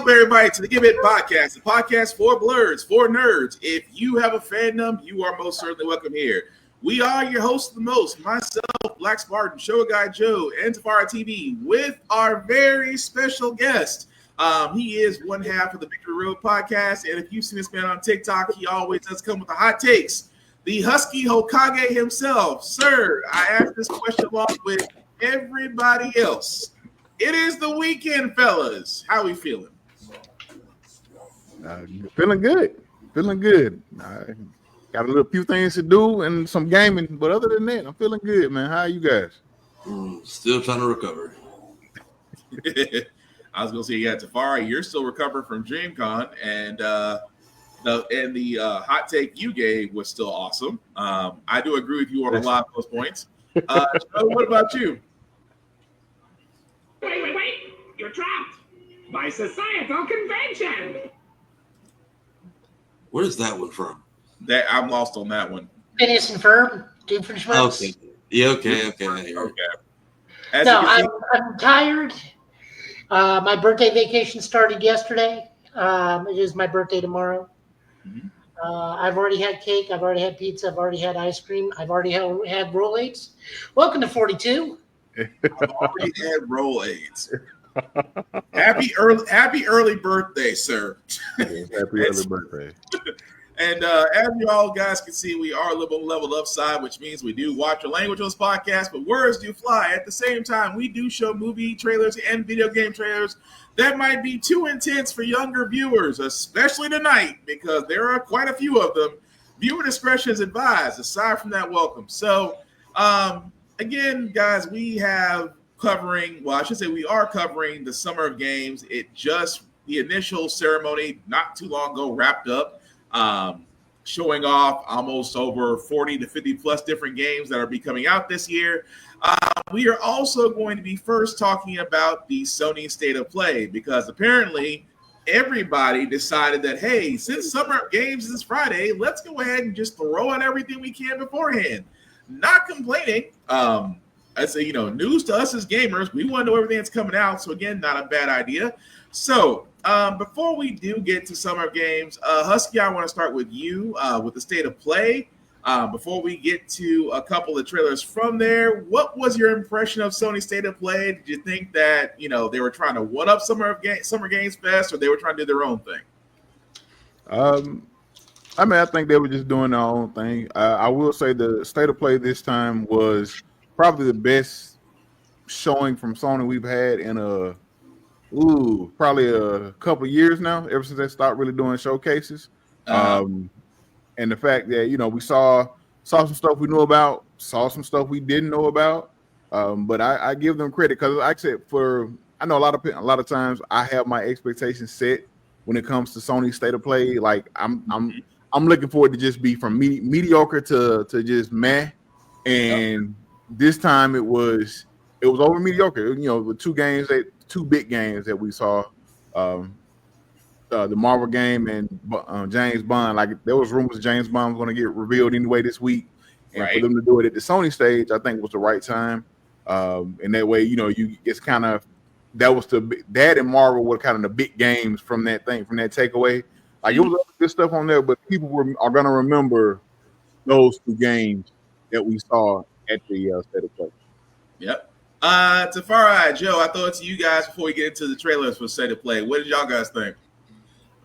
Welcome, everybody, to the Give It Podcast, the podcast for blurs, for nerds. If you have a fandom, you are most certainly welcome here. We are your hosts of the most, myself, Black Spartan, Show Guy Joe, and Tafara TV, with our very special guest. He is one half of the Victory Road podcast, and if you've seen this man on TikTok, he always does come with the hot takes. The Husky Hokage himself. Sir, I asked this question along with everybody else. It is the weekend, fellas. How we feeling? Feeling good. Got a few things to do and some gaming, but other than that, I'm feeling good, man. How are you guys? Still trying to recover. I was gonna say, yeah, Tafari, you're still recovering from DreamCon, and the hot take you gave was still awesome. I do agree with you on a lot of those points. What about you? Wait! You're trapped by societal convention. Where's that one from? That I'm lost on that one. Phineas and Ferb, Okay. Yeah, okay. No, I'm tired. My birthday vacation started yesterday. It is my birthday tomorrow. Mm-hmm. I've already had cake. I've already had pizza. I've already had ice cream. I've already had roll-aids. Welcome to 42. I've already had roll-aids. Happy early birthday, sir. Happy early birthday. And as you all guys can see, we are a little level upside, which means we do watch a language on this podcast, but words do fly. At the same time, we do show movie trailers and video game trailers that might be too intense for younger viewers, especially tonight, because there are quite a few of them. Viewer discretion is advised. Aside from that, welcome. So, again, guys, we are covering the Summer of Games. The initial ceremony not too long ago wrapped up. Showing off almost over 40 to 50 plus different games that are be coming out this year. We are also going to be first talking about the Sony State of Play, because apparently everybody decided that, hey, since Summer Games is Friday, let's go ahead and just throw out everything we can beforehand. Not complaining. I say, news to us as gamers, we want to know everything that's coming out. So again, not a bad idea. So before we do get to Summer Games, Husky, I want to start with you with the State of Play. Before we get to a couple of trailers from there, what was your impression of Sony State of Play? Did you think that, they were trying to one-up Summer Games Fest, or they were trying to do their own thing? I think they were just doing their own thing. I will say the State of Play this time was probably the best showing from Sony we've had in probably a couple of years now, ever since they stopped really doing showcases. And the fact that, we saw some stuff we knew about, saw some stuff we didn't know about. But I give them credit, because like I said, I know a lot of times I have my expectations set when it comes to Sony State of Play. Like I'm looking for it to just be from mediocre to just meh. And this time it was over mediocre. With two big games that we saw, the Marvel game and James Bond. Like, there was rumors James Bond was going to get revealed anyway this week, and for them to do it at the Sony stage, I think was the right time. And that way, it's kind of that and Marvel were kind of the big games from that takeaway. Like, it was good stuff on there, but people are going to remember those two games that we saw at the State of Play. Yep. Tafari, Joe, I throw it to you guys before we get into the trailers for State of Play. What did y'all guys think?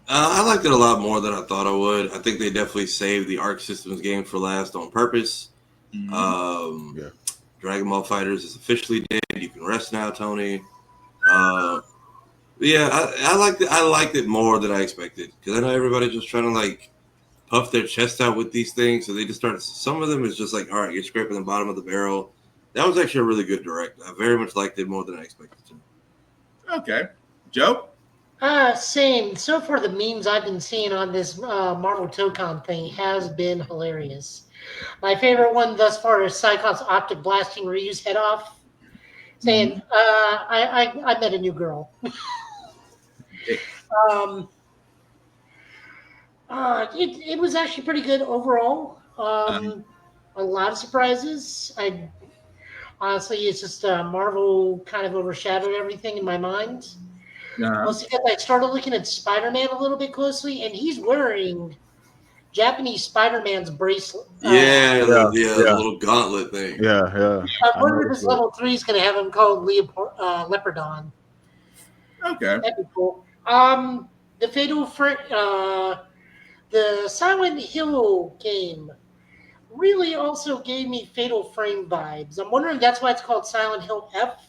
I liked it a lot more than I thought I would. I think they definitely saved the Arc Systems game for last on purpose. Mm-hmm. Dragon Ball FighterZ is officially dead. You can rest now, Tony. I liked it. I liked it more than I expected, because I know everybody's just trying to puff their chest out with these things. So they just started. Some of them is just all right, you're scraping the bottom of the barrel. That was actually a really good direct. I very much liked it more than I expected to. Okay. Joe? Same. So far, the memes I've been seeing on this Marvel ToeCon thing has been hilarious. My favorite one thus far is Cyclops Optic blasting Ryu's head off, saying, I met a new girl. It was actually pretty good overall. A lot of surprises. Honestly, it's just Marvel kind of overshadowed everything in my mind. Well, see, I started looking at Spider-Man a little bit closely, and he's wearing Japanese Spider-Man's bracelet. The little gauntlet thing. Yeah. I wonder if this level 3 is going to have him called Leopardon. Okay. That'd be cool. The the Silent Hill game really also gave me Fatal Frame vibes. I'm wondering if that's why it's called Silent Hill F,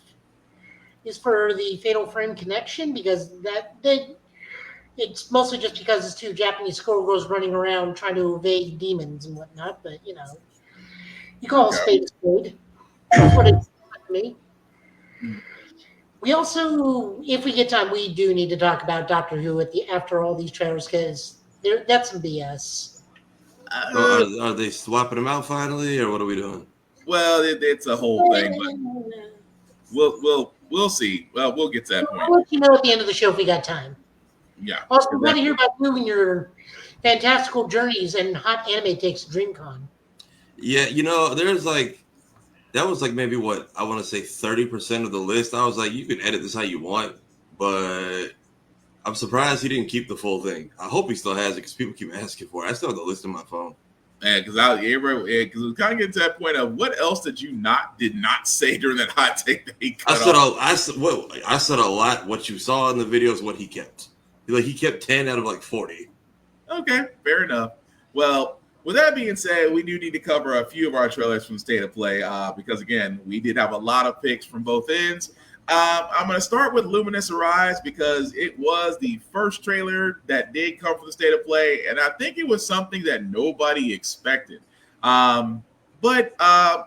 is for the Fatal Frame connection, because it's mostly just because it's two Japanese schoolgirls running around trying to evade demons and whatnot, but you call a spade a spade. That's what it's to me. We also, if we get time, we do need to talk about Doctor Who after all these trailers, because that's some BS. Are they swapping them out finally, or what are we doing? Well, it's a whole thing, but we'll see. Well, we'll get to that point. I'll let you know at the end of the show if we got time. Yeah. Also, we want to hear about you and your fantastical journeys and hot anime takes to DreamCon. Yeah, there's that was maybe what I want to say 30% of the list. I was like, you can edit this how you want, but I'm surprised he didn't keep the full thing. I hope he still has it because people keep asking for it. I still have the list on my phone. Because we kind of get to that point of what else did not say during that hot take that he cut off? I said a lot. What you saw in the video is what he kept. He kept 10 out of 40. Okay, fair enough. Well, with that being said, we do need to cover a few of our trailers from State of Play because, again, we did have a lot of picks from both ends. I'm going to start with Luminous Arise because it was the first trailer that did come from the State of Play, and I think it was something that nobody expected. But I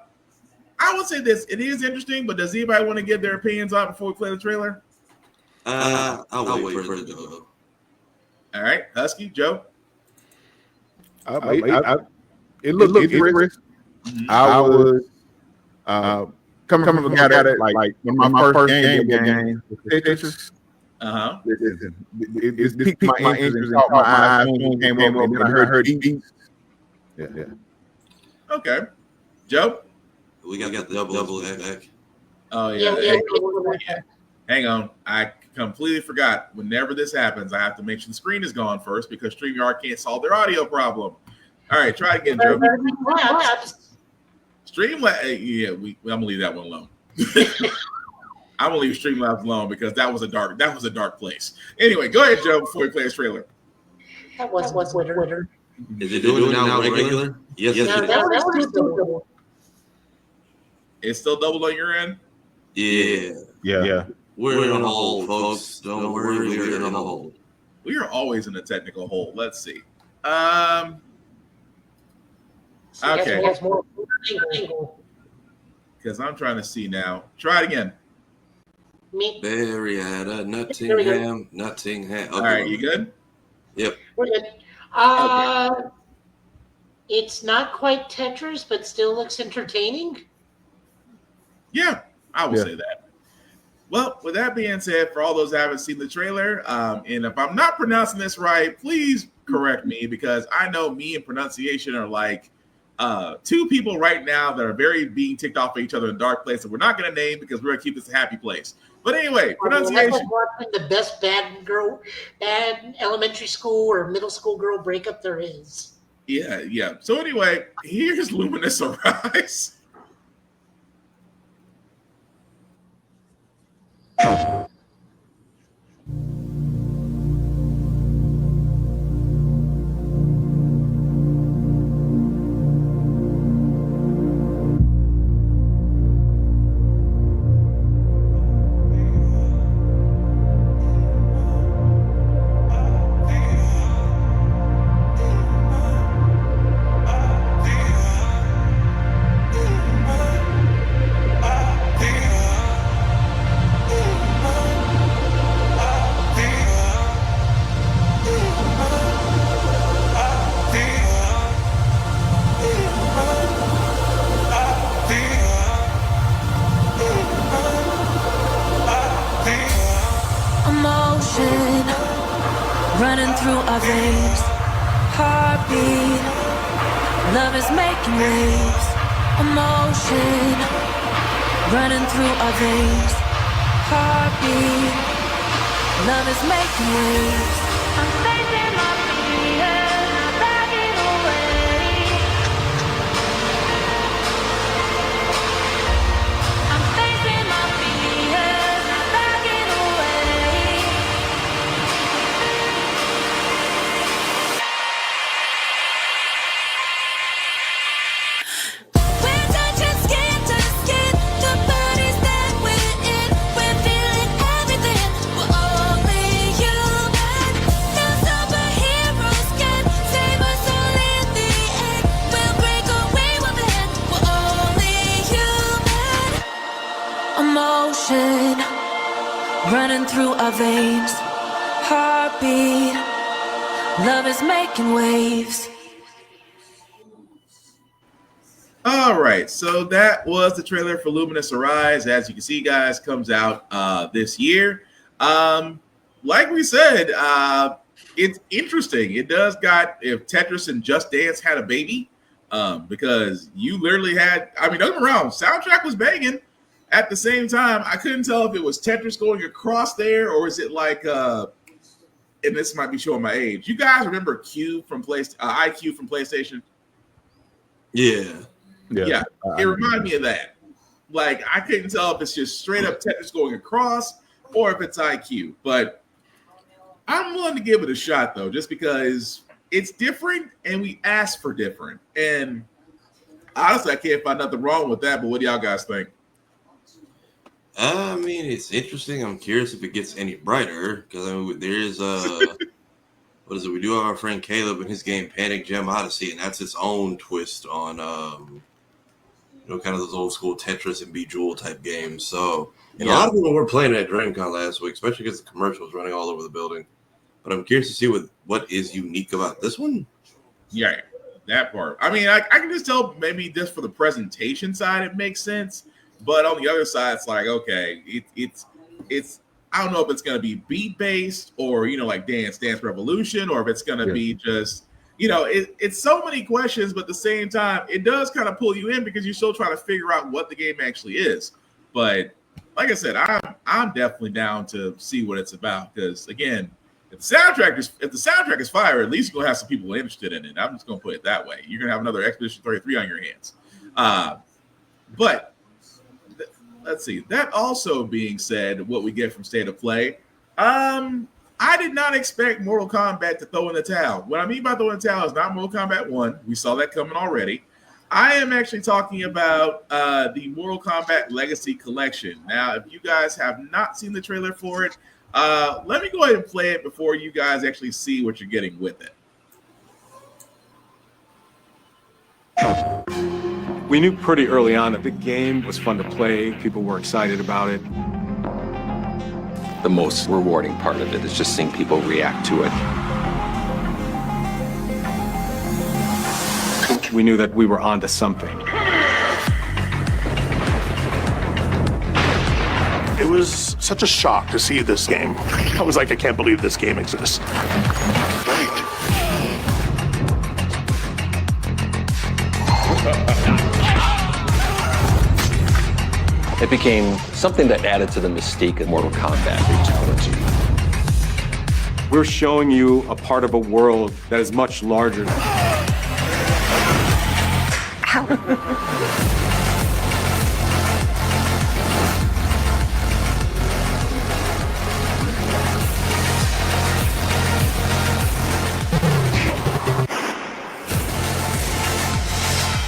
would say this. It is interesting, but does anybody want to give their opinions on it before we play the trailer? I'll wait for it to go. All right, Husky, Joe? It looked interesting. I was coming from a guy that when my first game Tetris. It piqued my interest and caught my eye when came over and I heard beats. Yeah. Okay, Joe. We got the double back. Oh yeah. Hang on, I completely forgot. Whenever this happens, I have to make sure the screen is gone first because StreamYard can't solve their audio problem. All right, try it again, Joe. Streamlabs, I'm gonna leave that one alone. I'm gonna leave Streamlabs alone because that was a dark place. Anyway, go ahead, Joe, before we play this trailer. That was Twitter. Is it doing it now regular? Yes, it is. It's still doubled on your end? Yeah. We're in a hole, folks. Don't worry, we're in a hole. We are always in a technical hole. Let's see. Okay. Because I'm trying to see now. Try it again. Marietta, Nottingham. Okay. All right, you good? Yep. We're good. It's not quite Tetris, but still looks entertaining. Yeah, I will say that. Well, with that being said, for all those who haven't seen the trailer, and if I'm not pronouncing this right, please correct me because I know me and pronunciation are like two people right now that are very being ticked off at each other in a dark place that we're not going to name because we're going to keep this a happy place. But anyway, pronunciation. That's like the best bad elementary school or middle school girl breakup there is. Yeah. So anyway, here's Luminous Arise. Running through our veins, heartbeat. Love is making waves, emotion. Running through our veins, heartbeat. Love is making waves. I'm facing my fears, not backing away. I'm facing my fears, not backing away. We're touching skin to skin, the bodies that we're in. We're feeling everything. We're only human. No superheroes can save us all in the end. We'll break away one man. We're only human. Emotion running through our veins. Heartbeat. Love is making waves. All right, so that was the trailer for Luminous Arise. As you can see, guys, comes out this year. Like we said, it's interesting. It does got if Tetris and Just Dance had a baby, because you literally had. I mean, don't get me wrong, soundtrack was banging. At the same time, I couldn't tell if it was Tetris going across there or is it like. And this might be showing my age. You guys remember IQ from PlayStation? Yeah. Yeah, it reminded me of that. Like, I couldn't tell if it's just straight up Tetris going across or if it's IQ. But I'm willing to give it a shot, though, just because it's different and we asked for different. And honestly, I can't find nothing wrong with that. But what do y'all guys think? I mean, it's interesting. I'm curious if it gets any brighter because I mean, there's what is it? We do have our friend Caleb and his game Panic Gem Odyssey, and that's its own twist on kind of those old school Tetris and Bejeweled type games. So, and a lot of people were playing it at DreamCon last week, especially because the commercials running all over the building. But I'm curious to see what is unique about this one. Yeah, that part. I mean, I can just tell maybe just for the presentation side, it makes sense. But on the other side, it's like, okay, it's I don't know if it's going to be beat based or, like Dance Revolution, or if it's going to be just, it's so many questions, but at the same time, it does kind of pull you in because you're still trying to figure out what the game actually is. But like I said, I'm definitely down to see what it's about because, again, if the soundtrack is fire, at least you're going to have some people interested in it. I'm just going to put it that way. You're going to have another Expedition 33 on your hands. But let's see. That also being said, what we get from State of Play, I did not expect Mortal Kombat to throw in the towel. What I mean by throwing the towel is not Mortal Kombat 1. We saw that coming already. I am actually talking about the Mortal Kombat Legacy Collection. Now, if you guys have not seen the trailer for it, let me go ahead and play it before you guys actually see what you're getting with it. We knew pretty early on that the game was fun to play. People were excited about it. The most rewarding part of it is just seeing people react to it. We knew that we were onto something. It was such a shock to see this game. I was like, I can't believe this game exists. It became something that added to the mystique of Mortal Kombat Fatality. We're showing you a part of a world that is much larger.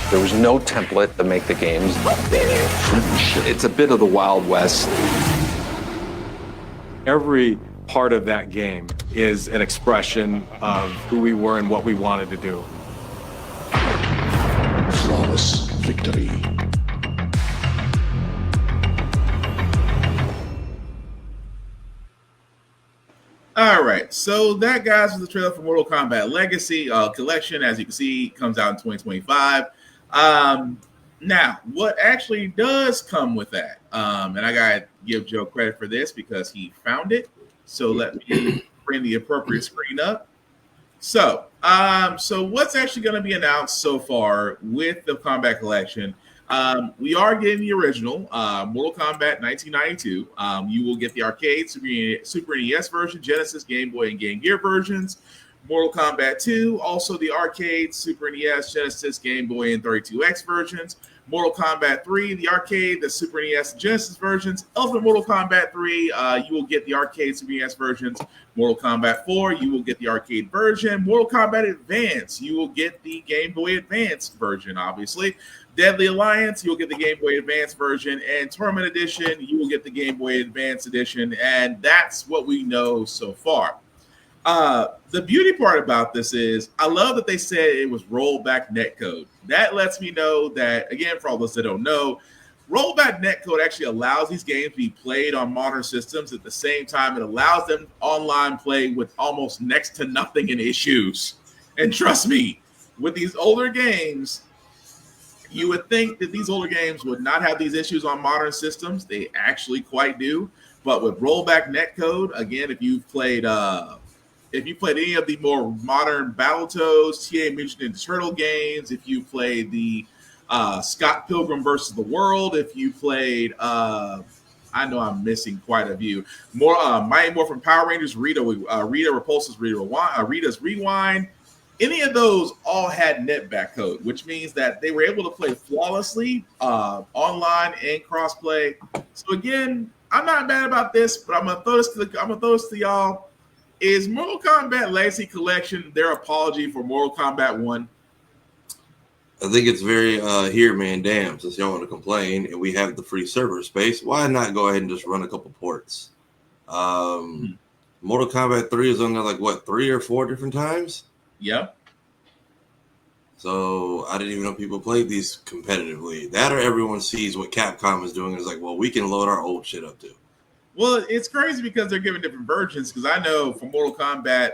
There was no template to make the games. It's a bit of the Wild West. Every part of that game is an expression of who we were and what we wanted to do. Flawless victory. All right, so that, guys, was the trailer for Mortal Kombat Legacy Collection. As you can see, comes out in 2025. Now, what actually does come with that? And I gotta give Joe credit for this because he found it. So let me bring the appropriate screen up. So what's actually going to be announced so far with the Combat Collection? We are getting the original Mortal Kombat 1992. You will get the arcade, Super NES version, Genesis, Game Boy, and Game Gear versions. Mortal Kombat 2, also the arcade, Super NES, Genesis, Game Boy, and 32X versions. Mortal Kombat 3, the arcade, the Super NES, and Genesis versions. Ultimate Mortal Kombat 3, you will get the arcade, Super NES versions. Mortal Kombat 4, you will get the arcade version. Mortal Kombat Advance, you will get the Game Boy Advance version, obviously. Deadly Alliance, you'll get the Game Boy Advance version. And Tournament Edition, you will get the Game Boy Advance edition. And that's what we know so far. The beauty part about this is I love that they said it was rollback netcode. That lets me know that, again, for all those that don't know, rollback netcode actually allows these games to be played on modern systems. At the same time, it allows them online play with almost next to nothing in issues. And trust me, with these older games, you would think that these older games would not have these issues on modern systems. They actually quite do. But with rollback netcode, again, if you played any of the more modern Battletoads, Teenage Mutant Ninja Turtle games, if you played the Scott Pilgrim versus the World, if you played, I know I'm missing quite a few more. Mighty Morphin Power Rangers, Rita Repulsa's Rita's Rewind. Any of those all had netback code, which means that they were able to play flawlessly online and crossplay. So again, I'm not mad about this, but I'm gonna throw this to y'all. Is Mortal Kombat Legacy Collection their apology for Mortal Kombat 1? I think it's very here, man, damn, since y'all want to complain and we have the free server space, why not go ahead and just run a couple ports? Mortal Kombat 3 is on there like, what, 3 or 4 different times? Yeah. So I didn't even know people played these competitively. That or everyone sees what Capcom is doing and is like, well, we can load our old shit up too. Well, it's crazy because they're giving different versions. Because I know for Mortal Kombat,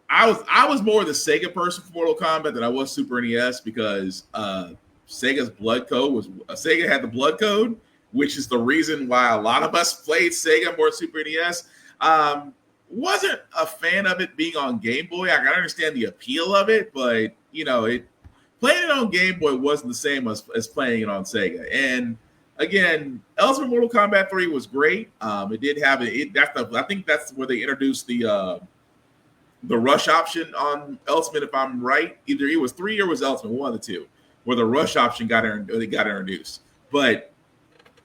I was more the Sega person for Mortal Kombat than I was Super NES because Sega's blood code was Sega had the blood code, which is the reason why a lot of us played Sega more Super NES. Wasn't a fan of it being on Game Boy. I can understand the appeal of it, but playing it on Game Boy wasn't the same as playing it on Sega. And again, Ultimate Mortal Kombat 3 was great. It did have I think that's where they introduced the rush option on Ultimate, if I'm right. Either it was 3 or it was Ultimate, one of the two, where the rush option got introduced. But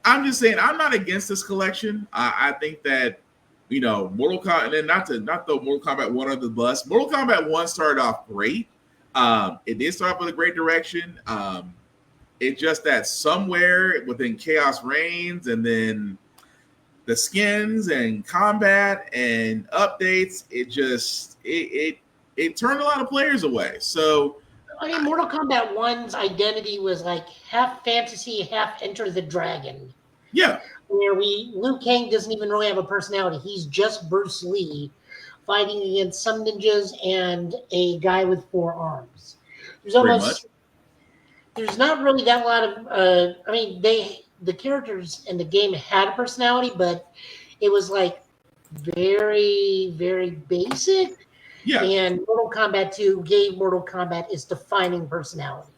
I'm just saying, I'm not against this collection. I think that Mortal Kombat, and then not throw Mortal Kombat 1 under the bus. Mortal Kombat 1 started off great. It did start off with a great direction. It's just that somewhere within Chaos Reigns and then the skins and combat and updates, it turned a lot of players away. So I mean, Mortal Kombat 1's identity was like half fantasy, half Enter the Dragon. Yeah. Where Liu Kang doesn't even really have a personality. He's just Bruce Lee fighting against some ninjas and a guy with 4 arms. There's not really that lot of the characters in the game had a personality, but it was like very, very basic. Yeah. And Mortal Kombat 2 gave Mortal Kombat its defining personality.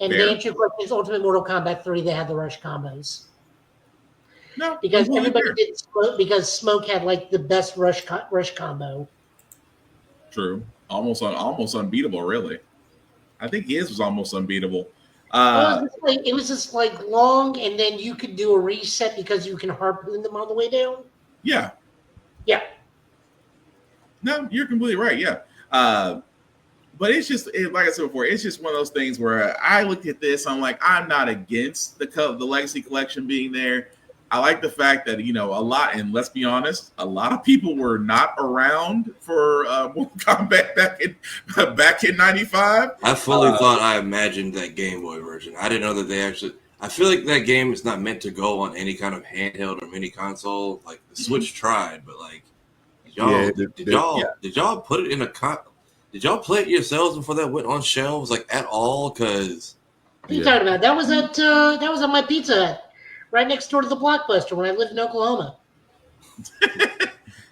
And to answer your question, is Ultimate Mortal Kombat 3, they had the rush combos. No, because everybody did Smoke, because Smoke had like the best rush combo. True, almost unbeatable. Really, I think his was almost unbeatable. It was just like long, and then you could do a reset because you can harpoon them on the way down. Yeah. No, you're completely right. Yeah. But it's just like I said before, it's just one of those things where I looked at this. I'm like, I'm not against the Legacy Collection being there. I like the fact that, a lot, and let's be honest, a lot of people were not around for Mortal Kombat back in 95. I fully thought I imagined that Game Boy version. I didn't know that they actually. I feel like that game is not meant to go on any kind of handheld or mini console. Like the Switch tried, but like, did y'all put it in a Did y'all play it yourselves before that went on shelves like at all? Because what are you talking about? That was at my Pizza Hut. Right next door to the Blockbuster when I lived in Oklahoma.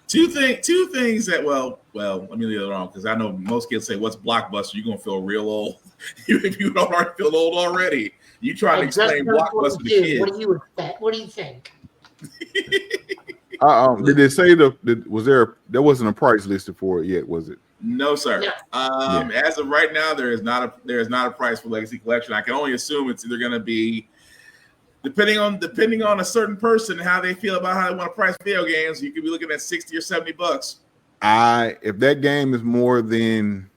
Two things that, well, well, let me leave it alone because I know most kids say, "What's Blockbuster?" You're gonna feel real old, even if you don't already feel old already. You try to explain Blockbuster to kids. What do you expect? What do you think? Did they say there wasn't a price listed for it yet? Was it? No, sir. No. As of right now, there is not a price for Legacy Collection. I can only assume it's either going to be depending on a certain person and how they feel about how they want to price video games. You could be looking at $60 or $70. If that game is more than,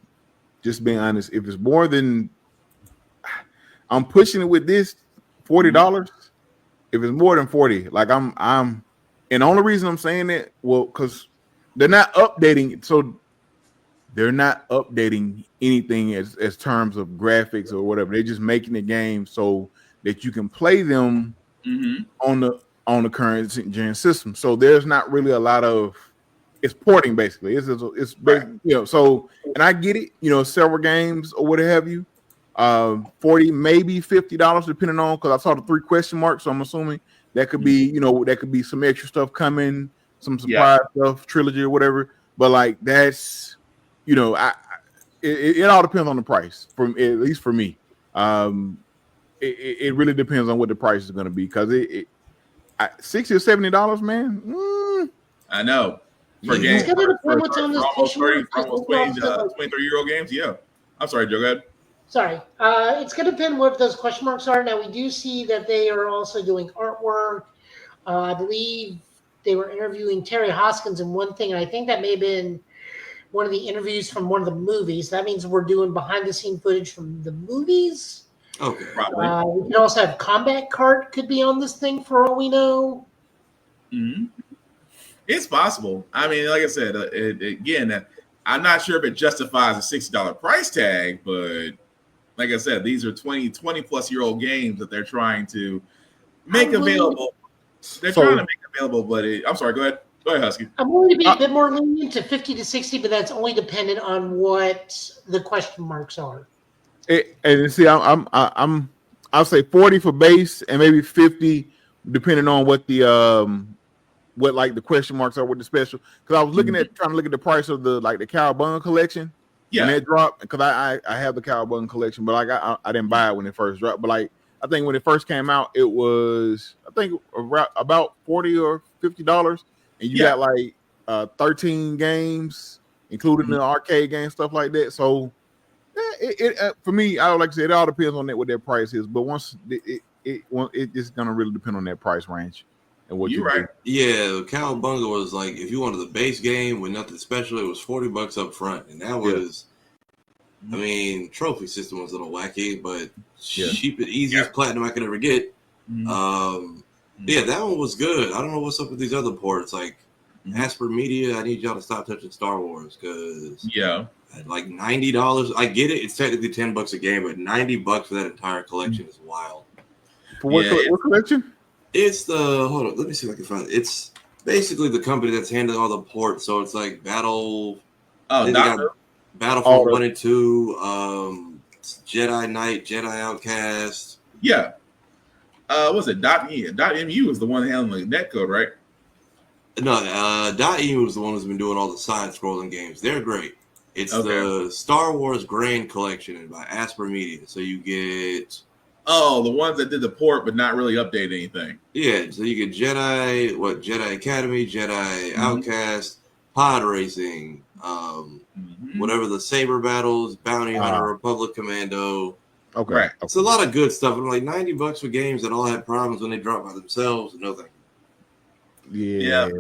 just being honest, if it's more than, I'm pushing it with this $40. If it's more than 40, like I'm, and the only reason I'm saying that, well, because they're not updating, so they're not updating anything as terms of graphics or whatever. They're just making the game so that you can play them on the current gen system. So there's not really a lot of, it's porting basically. It's basically, you know. So, and I get it, you know, several games or what have you. $40, maybe $50, depending on, because I saw the 3 question marks. So I'm assuming that could be, you know, that could be some extra stuff coming, some surprise stuff, trilogy or whatever. But like that's, you know, it all depends on the price. From at least for me, it really depends on what the price is going to be. Because $60 or $70, man. I know. For It's going to depend what's on this almost 30, question. almost 23-year-old games. Yeah. I'm sorry, Joe. Go ahead. Sorry. It's going to depend what those question marks are. Now, we do see that they are also doing artwork. I believe they were interviewing Terry Hoskins in one thing, and I think that may have been one of the interviews from one of the movies. That means we're doing behind-the-scene footage from the movies. Okay. Probably. We can also have Combat Cart could be on this thing for all we know. Mm-hmm. It's possible. I mean, like I said, again, I'm not sure if it justifies a $60 price tag, but like I said, these are 20 plus year old games that they're trying to make available. They're trying to make available, but I'm sorry. Go ahead. Go ahead, Husky. I'm going to be a bit more lenient to 50 to 60, but that's only dependent on what the question marks are. And see, I'll say 40 for base and maybe 50 depending on what the what like the question marks are with the special. Because I was looking at trying to look at the price of the Cowabunga collection. Yeah, and that dropped because I have the Cowabunga collection, but like I didn't buy it when it first dropped. But like I think when it first came out, it was about $40 or $50, and you got like 13 games, including the arcade game stuff like that. So for me, I would like to say it all depends on what their price is. But once it's gonna really depend on that price range. And what you're right. Yeah, the Cowabunga was like if you wanted the base game with nothing special, it was $40 up front, and that was, I mean, trophy system was a little wacky, but cheap and easiest platinum I could ever get. Yeah, that one was good. I don't know what's up with these other ports. Like Asper Media, I need y'all to stop touching Star Wars because at like $90, I get it. It's technically $10 a game, but $90 for that entire collection is wild. For what collection? It's hold on, let me see if I can find it. It's basically the company that's handling all the ports. So it's like Battlefront 1 and 2, Jedi Knight, Jedi Outcast. Yeah. Was it .mu is the one handling the netcode, right? No, .emu is the one who's been doing all the side-scrolling games. They're great. It's the Star Wars Grand Collection by Asper Media. So you get... Oh, the ones that did the port but not really update anything. Yeah, so you get Jedi Academy, Jedi Outcast, Pod Racing, whatever the Saber Battles, Bounty Hunter, Republic Commando. Okay. Right. It's a lot of good stuff. I'm like $90 for games that all had problems when they dropped by themselves. No thank you. Yeah,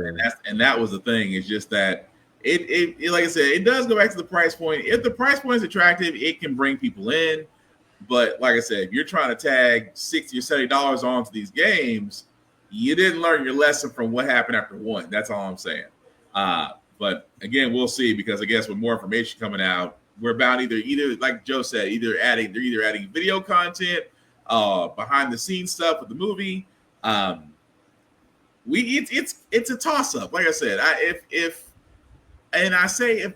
and that was the thing. It's just that it like I said, it does go back to the price point. If the price point is attractive, it can bring people in. But like I said, if you're trying to tag $60 or $70 onto these games, you didn't learn your lesson from what happened after one. That's all I'm saying. But again, we'll see because I guess with more information coming out, we're about either like Joe said, they're either adding video content, behind the scenes stuff with the movie. It's a toss up. Like I said, if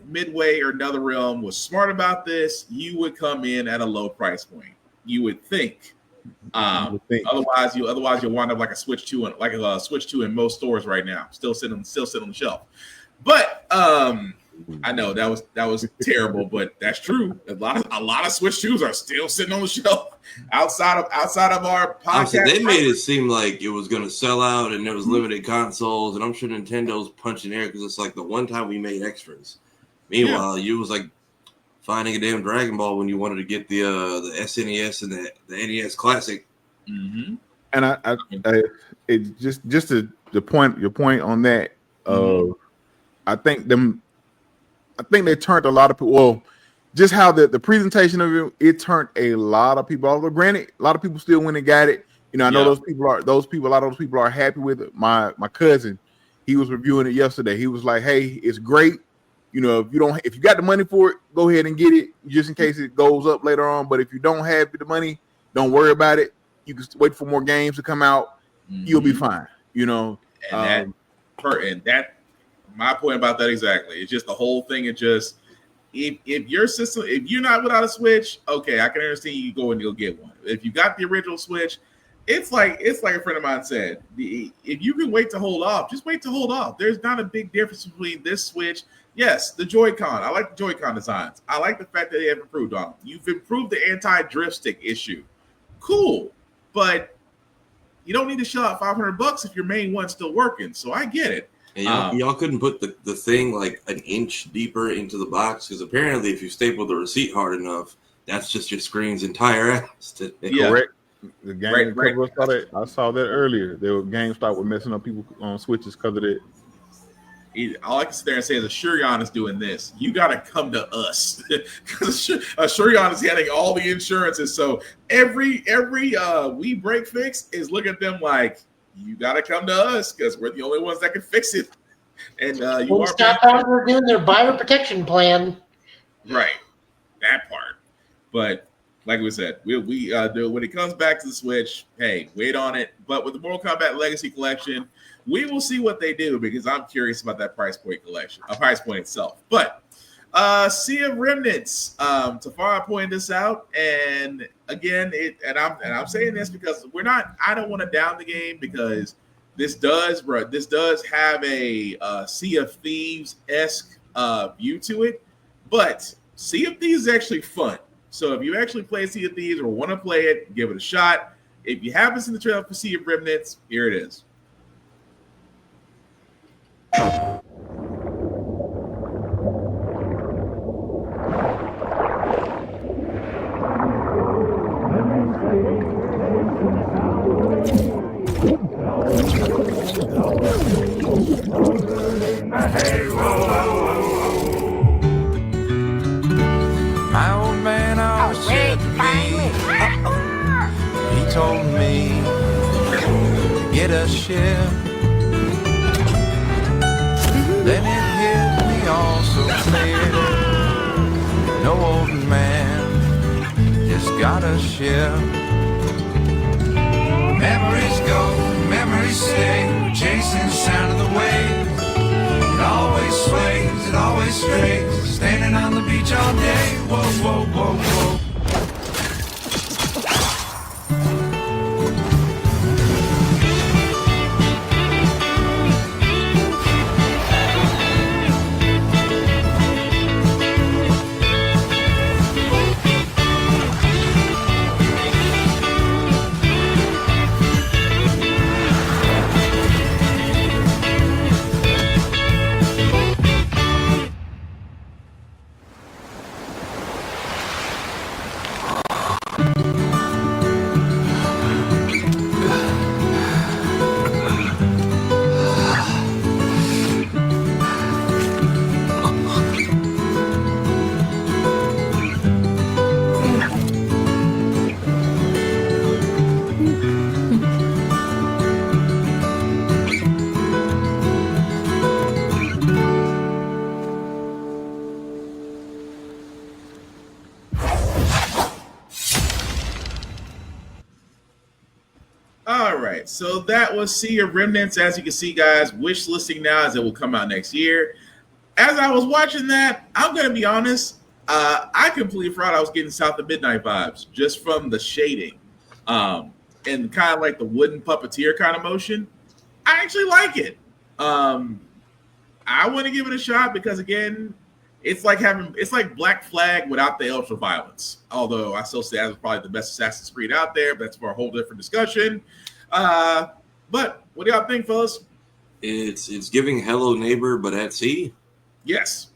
Midway or NetherRealm was smart about this, you would come in at a low price point. You would think. Otherwise you'll wind up like a Switch 2 in most stores right now, still sitting on the shelf. But I know that was terrible, but that's true. A lot of Switch 2s are still sitting on the shelf outside of our podcast. They made it seem like it was going to sell out and there was limited consoles, and I'm sure Nintendo's punching air because it's like the one time we made extras. Meanwhile, you was like finding a damn Dragon Ball when you wanted to get the SNES and the NES Classic. Mm-hmm. And I it just to your point on that. I think they turned a lot of people. Well, just how the presentation of it turned a lot of people. Although granted, a lot of people still went and got it. You know, I know a lot of those people are happy with it. My cousin, he was reviewing it yesterday. He was like, "Hey, it's great. You know, if you got the money for it, go ahead and get it, just in case it goes up later on. But if you don't have the money, don't worry about it. You can wait for more games to come out. You'll be fine." You know, and that my point about that exactly. It's just the whole thing. It just if your system, if you're not without a Switch, okay, I can understand you go and you'll get one. If you got the original Switch, it's like a friend of mine said. If you can wait to hold off, just wait to hold off. There's not a big difference between this Switch. Yes, the Joy-Con. I like the Joy-Con designs. I like the fact that they have improved on them. You've improved the anti-drift stick issue. Cool, but you don't need to shell out $500 if your main one's still working. So I get it. And y'all couldn't put the thing like an inch deeper into the box because apparently if you staple the receipt hard enough, that's just your screen's entire ass. Correct. The game I saw that earlier. GameStop were messing up people on Switches because of that. All I can sit there and say is Ashurion is doing this. You got to come to us because Ashurion is getting all the insurances. So every we break fix is looking at them like, you got to come to us because we're the only ones that can fix it. And you are stop out there doing their buyer protection plan. Right, that part. But like we said, we do when it comes back to the Switch. Hey, wait on it. But with the Mortal Kombat Legacy Collection, we will see what they do because I'm curious about that price point itself. But Sea of Remnants, Tafara pointed this out, and again, I'm saying this because I don't want to down the game because this does have a Sea of Thieves-esque view to it, but Sea of Thieves is actually fun. So if you actually play Sea of Thieves or want to play it, give it a shot. If you haven't seen the trailer for Sea of Remnants, here it is. My old man always said to me, he told me to get a ship. Then it hit me all so clear. No old man just got a ship. Memories go, memories stay, chasing the sound of the waves. It always sways, it always strays, standing on the beach all day. Whoa, whoa, whoa, whoa. So that was Sea of Remnants. As you can see, guys, wish listing now as it will come out next year. As I was watching that, I'm going to be honest, I completely forgot I was getting South of Midnight vibes just from the shading and kind of like the wooden puppeteer kind of motion. I actually like it. I want to give it a shot because, again, it's like Black Flag without the ultra violence. Although I still say that's probably the best Assassin's Creed out there. But that's for a whole different discussion. But what do y'all think, fellas? It's giving Hello Neighbor, but at sea. Yes.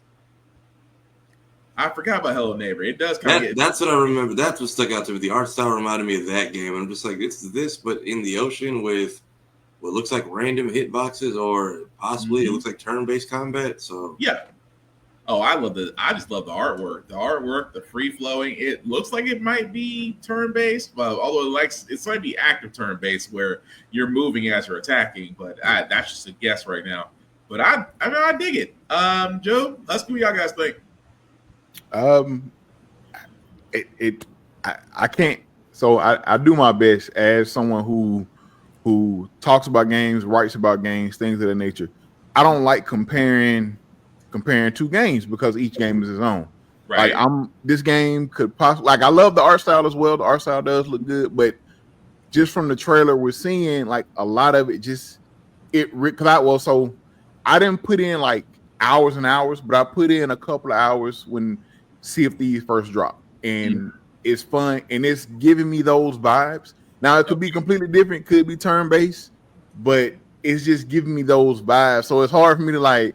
I forgot about Hello Neighbor. It does kind of That's what I remember. That's what stuck out to me. The art style reminded me of that game. I'm just like, it's this, but in the ocean with what looks like random hitboxes, or possibly it looks like turn-based combat. So yeah. Oh, I just love the artwork. The artwork, the free flowing. It looks like it might be turn-based, but although it might be active turn-based where you're moving as you're attacking. But that's just a guess right now. But I dig it. Joe, let's see what y'all guys think. I can't. So I do my best as someone who talks about games, writes about games, things of that nature. I don't like comparing two games because each game is its own. Right. Like this game could possibly, like, I love the art style as well. The art style does look good, but just from the trailer we're seeing, like, a lot of it just so I didn't put in like hours and hours, but I put in a couple of hours when Sea of Thieves first dropped, and it's fun and it's giving me those vibes. Now it could be completely different, could be turn-based, but it's just giving me those vibes. So it's hard for me to like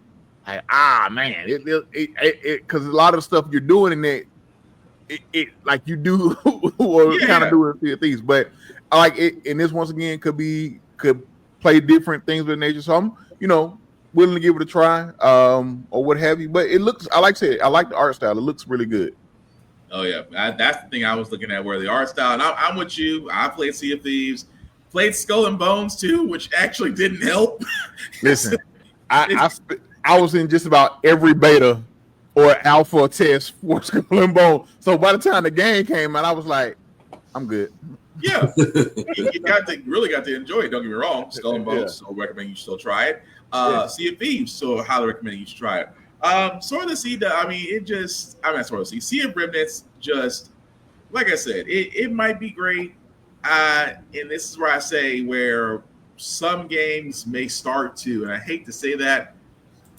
man, because a lot of the stuff you're doing in that, it like you do or kind of do in Sea of Thieves, but I like it. And this once again could play different things with nature. So I'm willing to give it a try, or what have you. But it looks, I like the art style. It looks really good. Oh yeah, that's the thing I was looking at, where the art style. And I'm with you. I played Sea of Thieves, played Skull and Bones too, which actually didn't help. Listen, I was in just about every beta or alpha test for Skull and Bones. So by the time the game came out, I was like, I'm good. Yeah, you really got to enjoy it. Don't get me wrong. Skull and Bones, so recommend you still try it. Sea of Thieves, so highly recommend you should try it. Sword of the Sea, Sword of the Sea. Sea of Remnants, just like I said, it might be great. And this is where I say where some games may start to, and I hate to say that,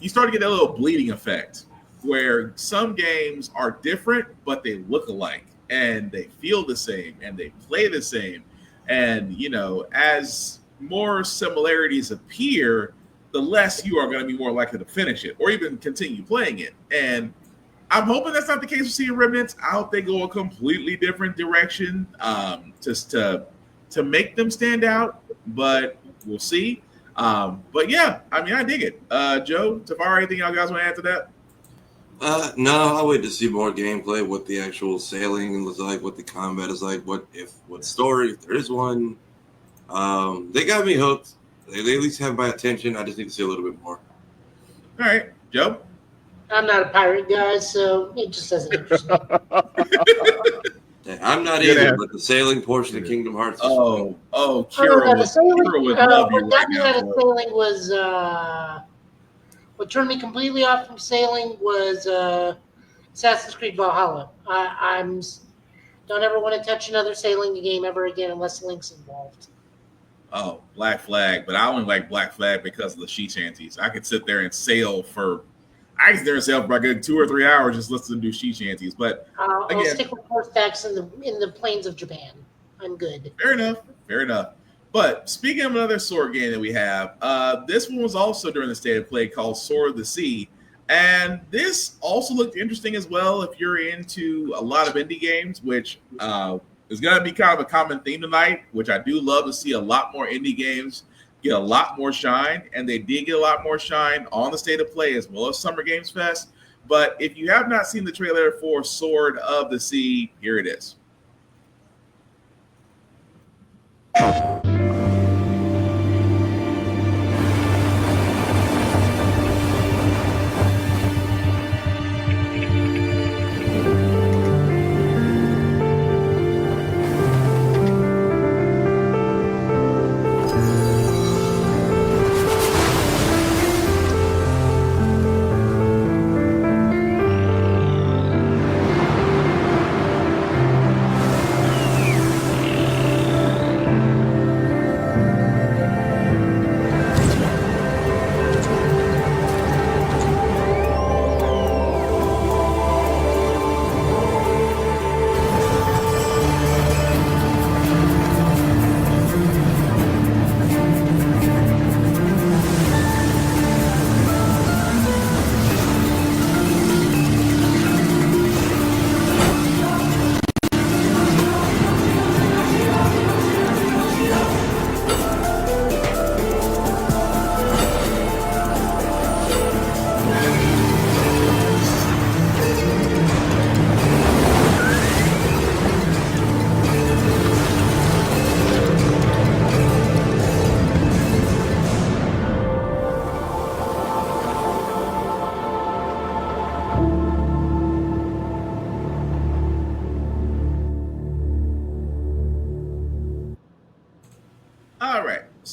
you start to get that little bleeding effect where some games are different, but they look alike and they feel the same and they play the same. And, as more similarities appear, the less you are going to be more likely to finish it or even continue playing it. And I'm hoping that's not the case with Sea of Remnants. I hope they go a completely different direction, just to make them stand out, but we'll see. But yeah, I dig it. Joe, Tafari, anything y'all guys want to add to that? No, I'll wait to see more gameplay, what the actual sailing looks like, what the combat is like, what story, if there is one. They got me hooked. They at least have my attention. I just need to see a little bit more. All right, Joe? I'm not a pirate guy, so it just doesn't interest me. I'm not either, but the sailing portion of Kingdom Hearts is Kira would love you what right got me now. out of sailing was what turned me completely off from sailing was Assassin's Creed Valhalla. I'm don't ever want to touch another sailing game ever again unless Link's involved. Oh, Black Flag, but I only like Black Flag because of the she shanties. I could sit there and sail for a good 2 or 3 hours just listening to she shanties. But I'll stick with horsebacks in the plains of Japan. I'm good. Fair enough. But speaking of another sword game that we have, this one was also during the State of Play called Sword of the Sea. And this also looked interesting as well if you're into a lot of indie games, which is going to be kind of a common theme tonight, which I do love to see a lot more indie games get a lot more shine. And they did get a lot more shine on the State of Play as well as Summer Games Fest. But if you have not seen the trailer for Sword of the Sea, here it is.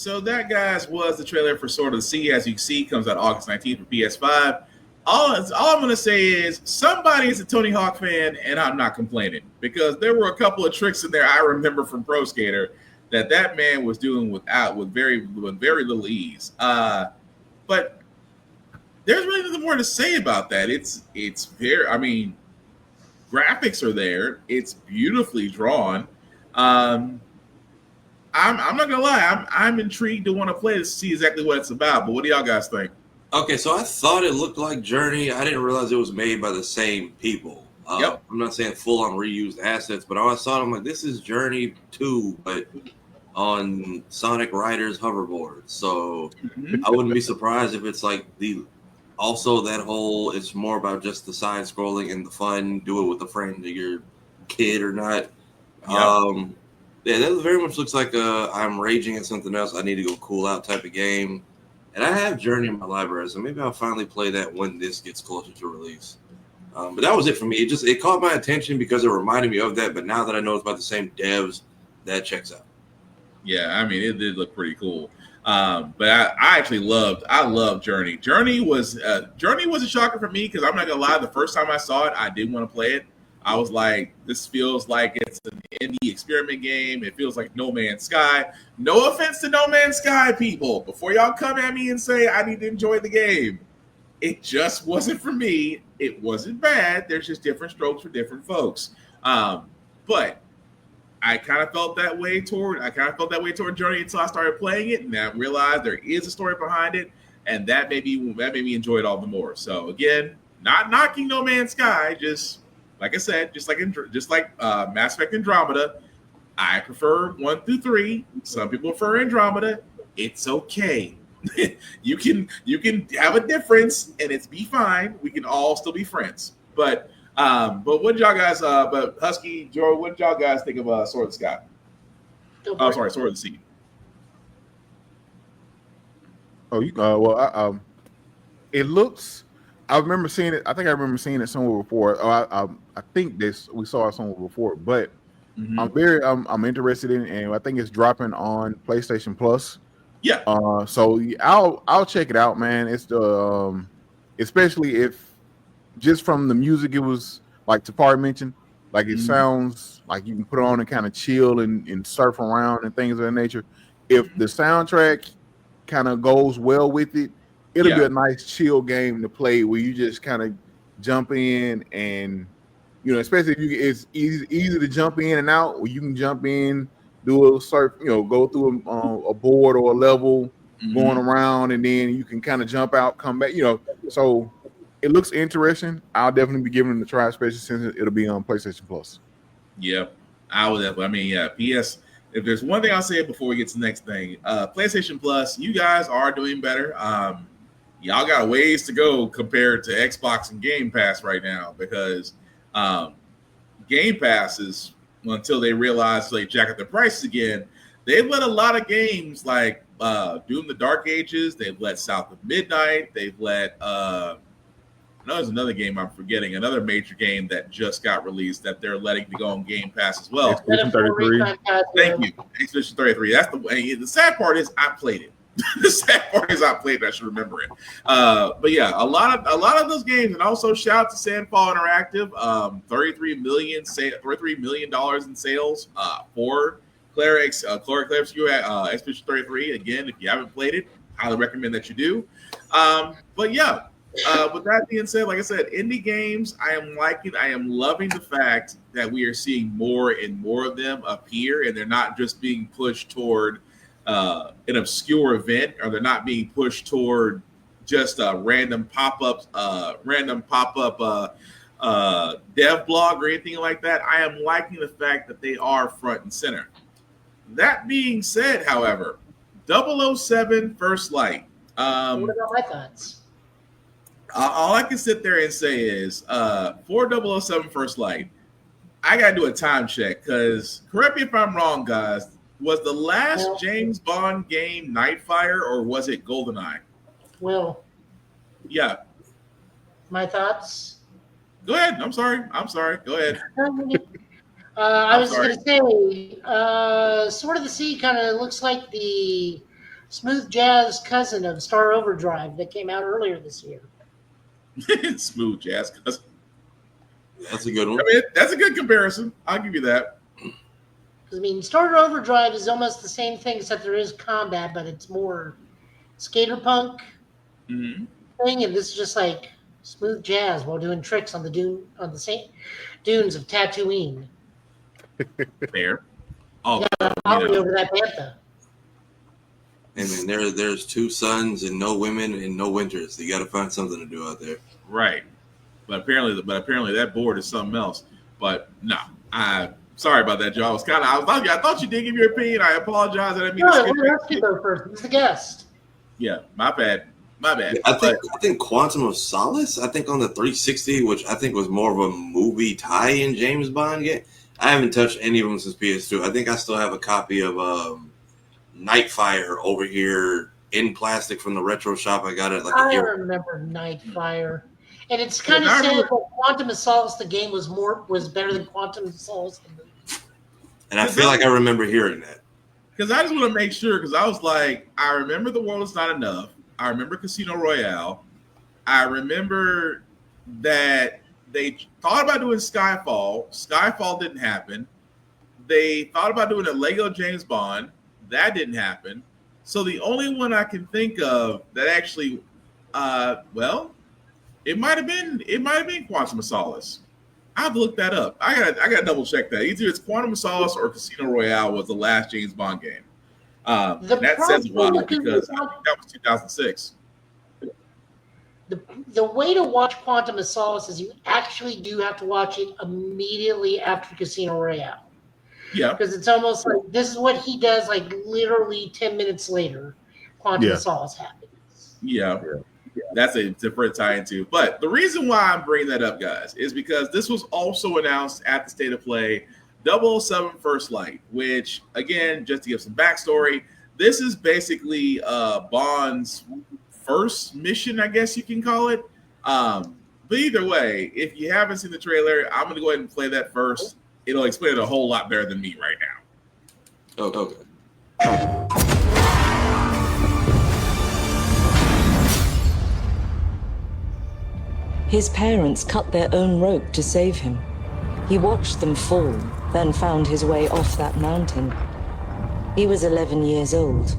So that, guys, was the trailer for Sword of the Sea. As you can see, comes out August 19th for PS5. All I'm going to say is somebody is a Tony Hawk fan, and I'm not complaining, because there were a couple of tricks in there I remember from Pro Skater that man was doing with very little ease. But there's really nothing more to say about that. It's very, I mean, graphics are there. It's beautifully drawn. I'm not gonna lie. I'm intrigued to want to play this to see exactly what it's about. But what do y'all guys think? Okay, so I thought it looked like Journey. I didn't realize it was made by the same people. Yep. I'm not saying full on reused assets, but I always thought, I'm like, this is Journey 2, but on Sonic Riders hoverboard. So I wouldn't be surprised if it's like also that whole, it's more about just the side scrolling and the fun, do it with a friend or your kid or not. Yep. Yeah, that very much looks like I'm raging at something else. I need to go cool out type of game. And I have Journey in my library, so maybe I'll finally play that when this gets closer to release. But that was it for me. It caught my attention because it reminded me of that. But now that I know it's about the same devs, that checks out. Yeah, I mean, it did look pretty cool. But I actually loved Journey. Journey was a shocker for me, because I'm not gonna lie. The first time I saw it, I didn't want to play it. I was like, this feels like it's an indie experiment game. It feels like No Man's Sky. No offense to No Man's Sky, people. Before y'all come at me and say I need to enjoy the game, it just wasn't for me. It wasn't bad. There's just different strokes for different folks. But I kind of felt that way toward Journey until I started playing it, and I realized there is a story behind it, and that made me enjoy it all the more. So again, not knocking No Man's Sky, just like I said, just like Mass Effect Andromeda, I prefer 1 through 3. Some people prefer Andromeda. It's okay. you can have a difference and it's be fine. We can all still be friends. But what did y'all guys? But Husky, Joe, what did y'all guys think of Sword of the Sky? Oh, sorry, Sword of the Sea. Oh, it looks. I remember seeing it. I think I remember seeing it somewhere before. I think we saw it somewhere before. But I'm interested in it, and I think it's dropping on PlayStation Plus. Yeah. So I'll check it out, man. It's especially if just from the music, it was like Tapari mentioned, like it sounds like you can put it on and kind of chill and surf around and things of that nature. If the soundtrack kind of goes well with it, it'll be a nice chill game to play where you just kind of jump in and, especially if it's easy to jump in and out, where you can jump in, do a little surf, go through a board or a level, going around, and then you can kind of jump out, come back, so it looks interesting. I'll definitely be giving it a try, especially since it'll be on PlayStation Plus. Yep. PS. If there's one thing I'll say before we get to the next thing, PlayStation Plus, you guys are doing better. Y'all got a ways to go compared to Xbox and Game Pass right now, because Game Pass is, until they realize they jack up the prices again, they've let a lot of games like Doom: The Dark Ages, they've let South of Midnight, they've let there's another game I'm forgetting, another major game that just got released that they're letting to go on Game Pass as well. Expedition 33. Thank you. Expedition 33. That's the sad part is I played it. The sad part is I played it. I should remember it. But yeah, a lot of those games, and also shout out to Sandfall Interactive. $33 million in sales for Expedition 33. Again, if you haven't played it, highly recommend that you do. But yeah. With that being said, like I said, indie games, I am loving the fact that we are seeing more and more of them appear, and they're not just being pushed toward an obscure event, or they're not being pushed toward just a random pop-up dev blog or anything like that. I am liking the fact that they are front and center. That being said, however, 007 First Light. What about my thoughts? All I can sit there and say is for 007 First Light, I got to do a time check, because correct me if I'm wrong, guys. Was the last James Bond game Nightfire, or was it GoldenEye? Will. Yeah. My thoughts? Go ahead. I'm sorry. Go ahead. I was going to say, Sword of the Sea kind of looks like the Smooth Jazz cousin of Star Overdrive that came out earlier this year. Smooth Jazz cousin. That's a good one. I mean, that's a good comparison. I'll give you that. I mean, Star Overdrive is almost the same thing, except there is combat, but it's more skater punk thing, and this is just like smooth jazz while doing tricks on the dunes of Tatooine. Fair. Over that bantha. And then there's 2 suns and no women and no winters. So you got to find something to do out there. Right. But apparently that board is something else. But no, sorry about that, Joe. I thought you did give your opinion. I apologize. I didn't mean to skip you go first. Who's the guest? Yeah, my bad. Yeah, I think Quantum of Solace. I think on the 360, which I think was more of a movie tie-in James Bond game. I haven't touched any of them since PS2. I think I still have a copy of Nightfire over here in plastic from the retro shop. I got it I remember Nightfire. And it's kind of sad that Quantum of Solace, the game, was better than Quantum of Solace, the movie. And I feel like I remember hearing that. Because I just want to make sure, because I was like, I remember The World Is Not Enough. I remember Casino Royale. I remember that they thought about doing Skyfall. Skyfall didn't happen. They thought about doing a Lego James Bond. That didn't happen. So the only one I can think of that actually, it might have been Quantum of Solace. I have to look that up. I gotta double check that. Either it's Quantum of Solace or Casino Royale was the last James Bond game. That says a lot because that was 2006. The way to watch Quantum of Solace is you actually do have to watch it immediately after Casino Royale. Yeah. Because it's almost like this is what he does like literally 10 minutes later. Quantum of Solace happens. Yeah. That's a different tie into. But the reason why I'm bringing that up, guys, is because this was also announced at the State of Play 007 First Light, which, again, just to give some backstory, this is basically Bond's first mission, I guess you can call it. But either way, if you haven't seen the trailer, I'm going to go ahead and play that first. It'll explain it a whole lot better than me right now. Oh, okay. His parents cut their own rope to save him. He watched them fall, then found his way off that mountain. He was 11 years old.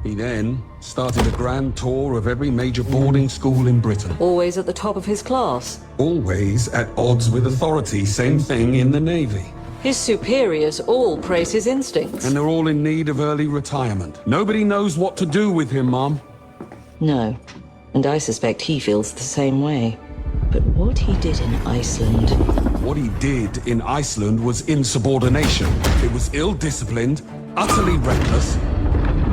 He then started a grand tour of every major boarding school in Britain. Always at the top of his class. Always at odds with authority, same thing in the Navy. His superiors all praise his instincts. And they're all in need of early retirement. Nobody knows what to do with him, Mom. No, and I suspect he feels the same way. But what he did in Iceland... What he did in Iceland was insubordination. It was ill-disciplined, utterly reckless.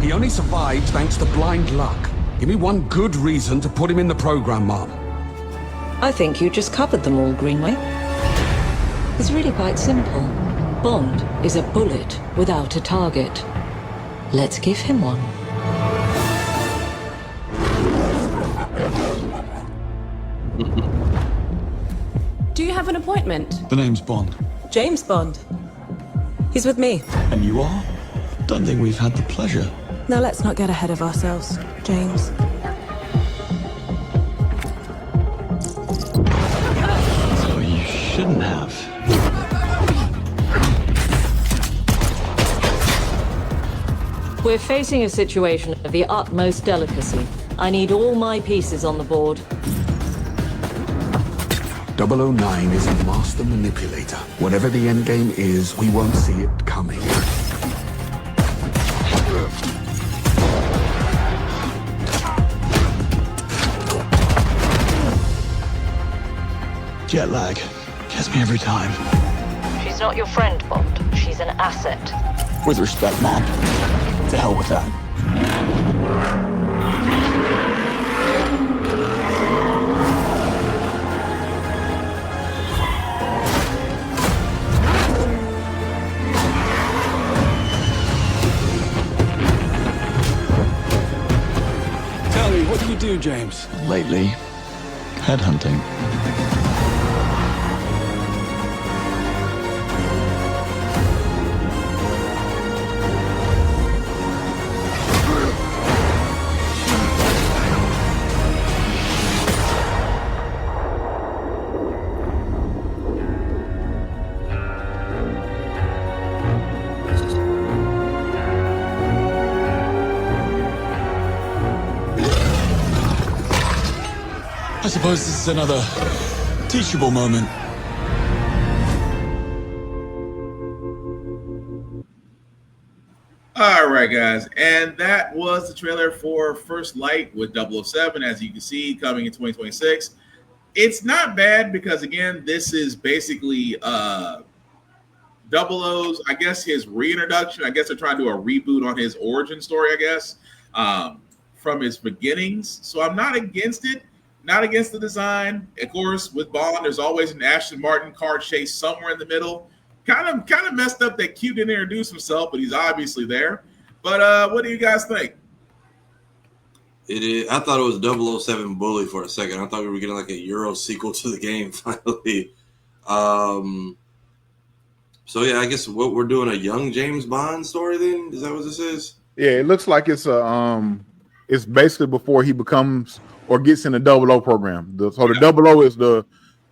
He only survived thanks to blind luck. Give me one good reason to put him in the program, Mom. I think you just covered them all, Greenway. It's really quite simple. Bond is a bullet without a target. Let's give him one. Do you have an appointment? The name's Bond. James Bond. He's with me. And you are? Don't think we've had the pleasure. Now let's not get ahead of ourselves, James. So you shouldn't have. We're facing a situation of the utmost delicacy. I need all my pieces on the board. 009 is a master manipulator. Whatever the endgame is, we won't see it coming. Jet lag. Gets me every time. She's not your friend, Bond. She's an asset. With respect, Mom. To hell with that. Tell me, what do you do, James? Lately, headhunting. suppose this is another teachable moment. All right, guys, and that was the trailer for First Light with 007. As you can see, coming in 2026. It's not bad because, again, this is basically Double O's, I guess, his reintroduction. I guess they're trying to do a reboot on his origin story, I guess, from his beginnings. So I'm not against it, not against the design. Of course, with Bond, there's always an Aston Martin car chase somewhere in the middle. Kind of messed up that Q didn't introduce himself, but he's obviously there. But what do you guys think? It is. I thought it was 007 Bully for a second. I thought we were getting like a Euro sequel to the game finally. So yeah, I guess what we're doing, a young James Bond story then? Is that what this is? Yeah, it looks like it's it's basically before he becomes or gets in the 00 program. The 00 is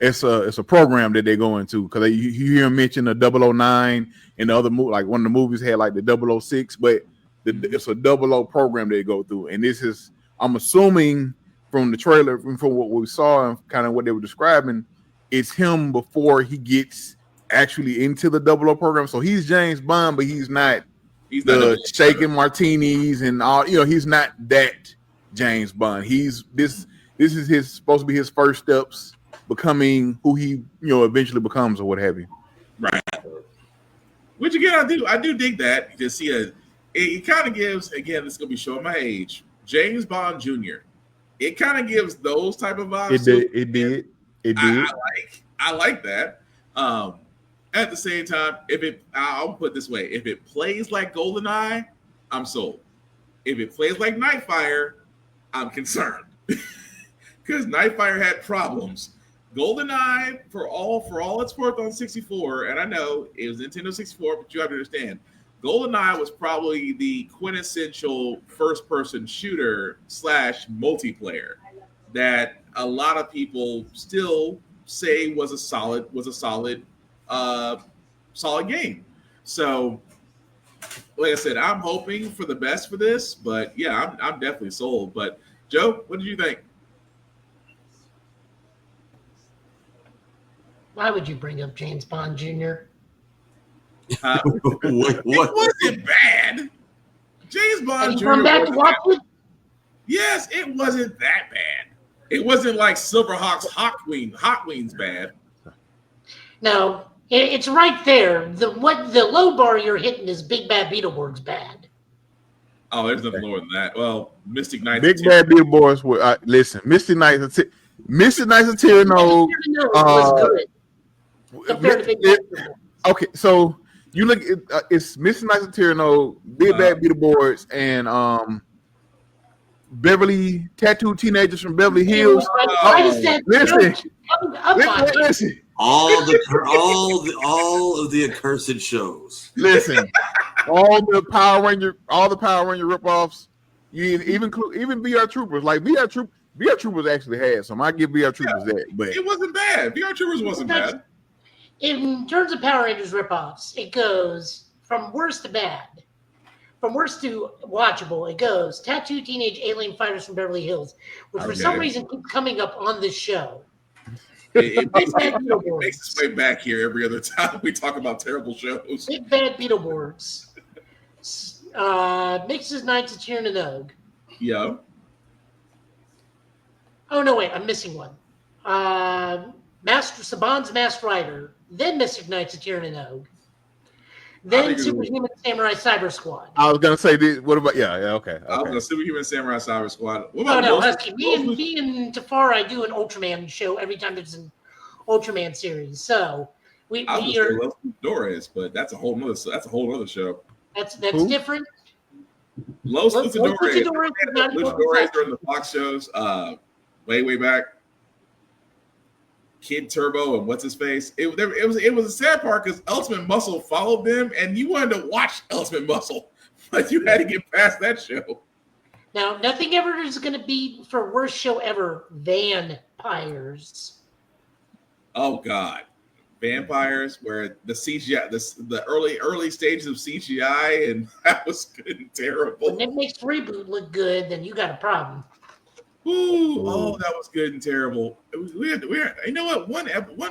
it's a program that they go into, because you hear him mention the 009 and the other movie, like one of the movies had like the 006, but it's a 00 program they go through. And this is, I'm assuming from the trailer, from what we saw and kind of what they were describing, it's him before he gets actually into the 00 program. So he's James Bond, but he's not shaking martinis and all, he's not that James Bond. This is supposed to be his first steps becoming who he eventually becomes or what have you. Right. Which again, I do dig that. To see it kind of gives, again, this is gonna be showing my age, James Bond Jr. It kind of gives those type of vibes. It did. I like that. At the same time, I'll put it this way: if it plays like GoldenEye, I'm sold. If it plays like Nightfire, I'm concerned because Nightfire had problems. GoldenEye, for all it's worth on 64, and I know it was Nintendo 64, but you have to understand, GoldenEye was probably the quintessential first-person shooter / multiplayer that a lot of people still say was a solid game. So, like I said, I'm hoping for the best for this, but yeah, I'm definitely sold. But Joe, what did you think? Why would you bring up James Bond Jr.? It wasn't bad. James Bond Jr. Come back to watch it? Yes, it wasn't that bad. It wasn't like Silverhawk's Hot Wings bad. No, it's right there. The low bar you're hitting is Big Bad Beetleborg's bad. Oh, there's nothing lower than that. Well, Mystic Knights. Big Bad Beetleborgs were listen. Mystic Knights of Tyranno was good. Compared to Big Bad Beetleborgs. Okay, so you look at it's Mystic Knights of Tyranno, Big Bad Beetleborgs, and Beverly Tattooed Teenagers from Beverly Hills. Listen. All of the accursed shows. Listen, all the Power Ranger ripoffs. You even VR Troopers. Like VR Troopers actually had some. I give VR Troopers that, but it wasn't bad. VR Troopers wasn't bad. In terms of Power Rangers ripoffs, it goes from worst to bad. From worst to watchable, it goes Tattooed Teenage Alien Fighters from Beverly Hills, which for some reason keeps coming up on this show. It makes its way back here every other time we talk about terrible shows. Big Bad Beetleborgs. Mixes Knights of Tyranno. Yeah. Oh, no, wait. I'm missing one. Saban's Masked Rider. Then Mystic Knights of Tyranno. Then Superhuman Samurai Cyber Squad. I was gonna say, what about okay. I was gonna Superhuman Samurai Cyber Squad. What about Husky? Me and Tafara, I do an Ultraman show every time there's an Ultraman series. So we are. Los Luchadores, but that's a whole other show. That's different. Los Luchadores during the Fox shows, way back. Kid Turbo and what's his face. It was a sad part because Ultimate Muscle followed them, and you wanted to watch Ultimate Muscle, but you had to get past that show. Now, nothing ever is going to be for worst show ever. Vampires. Oh God, Vampires, where the CGI, the early stages of CGI, and that was good and terrible. When it makes reboot look good, then you got a problem. Ooh, oh, that was good and terrible. We had you know what? One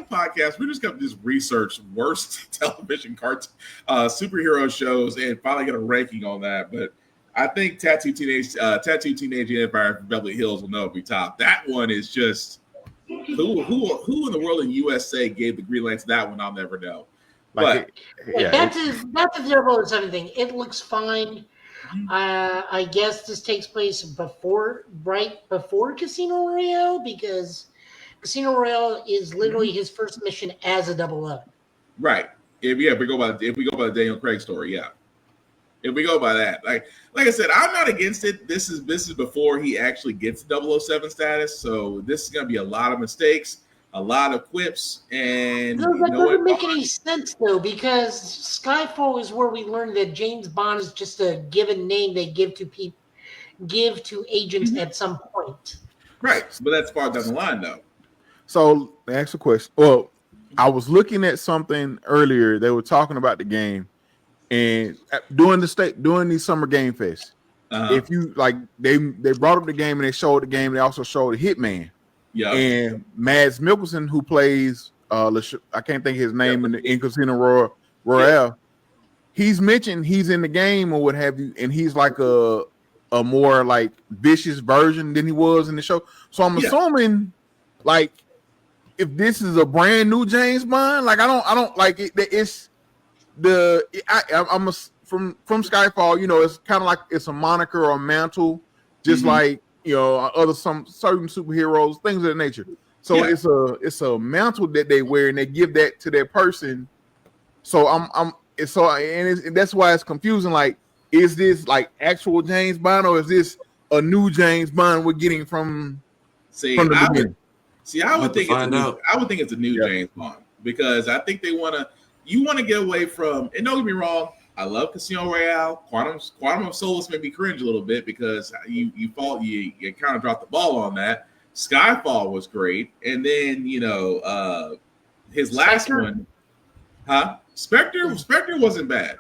podcast, we just got this research worst television superhero shows and finally get a ranking on that. But I think Tattoo Teenage Empire from Beverly Hills will know if we top. That one is just who in the world in USA gave the green light to that one? I'll never know. But that's the 007 thing. It looks fine. I guess this takes place right before Casino Royale, because Casino Royale is literally his first mission as a 007. Right. If we go by the Daniel Craig story, yeah. If we go by that, like I said, I'm not against it. This is before he actually gets 007 status, so this is going to be a lot of mistakes, a lot of quips, and that doesn't make any sense though, because Skyfall is where we learned that James Bond is just a given name they give to agents at some point. Right, but that's far down the line though. So ask a question. Well, I was looking at something earlier. They were talking about the game, and during these summer game fests, if you like, they brought up the game and they showed the game. They also showed Hitman. Yeah, and Mads Mikkelsen, who plays I can't think of his name in Casino Royale. He's mentioned he's in the game or what have you, and he's like a more like vicious version than he was in the show. So I'm assuming, like, if this is a brand new James Bond, like I don't like it. It's from Skyfall. You know, it's kind of like it's a moniker or a mantle, just like. You know, some certain superheroes, things of that nature. So it's a mantle that they wear, and they give that to that person. So that's why it's confusing. Like, is this like actual James Bond, or is this a new James Bond we're getting from the beginning? I would think it's a new James Bond, because I think you want to get away from. And don't get me wrong. I love Casino Royale. Quantum of Solace made me cringe a little bit because you kind of dropped the ball on that. Skyfall was great, and then his last one, Spectre wasn't bad.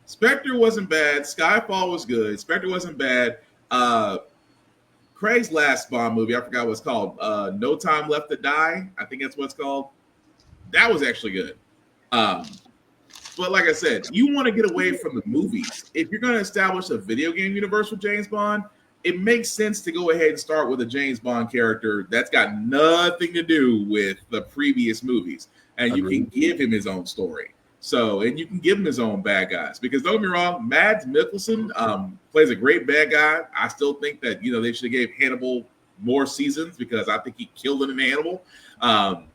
Skyfall was good. Spectre wasn't bad. Craig's last Bond movie, I forgot what it's called. No Time Left to Die. I think that's what it's called. That was actually good. But like I said, you want to get away from the movies. If you're going to establish a video game universe with James Bond, it makes sense to go ahead and start with a James Bond character that's got nothing to do with the previous movies. And you can give him his own story. And you can give him his own bad guys. Because don't get me wrong, Mads Mikkelsen plays a great bad guy. I still think that, they should have gave Hannibal more seasons, because I think he killed it in Hannibal. And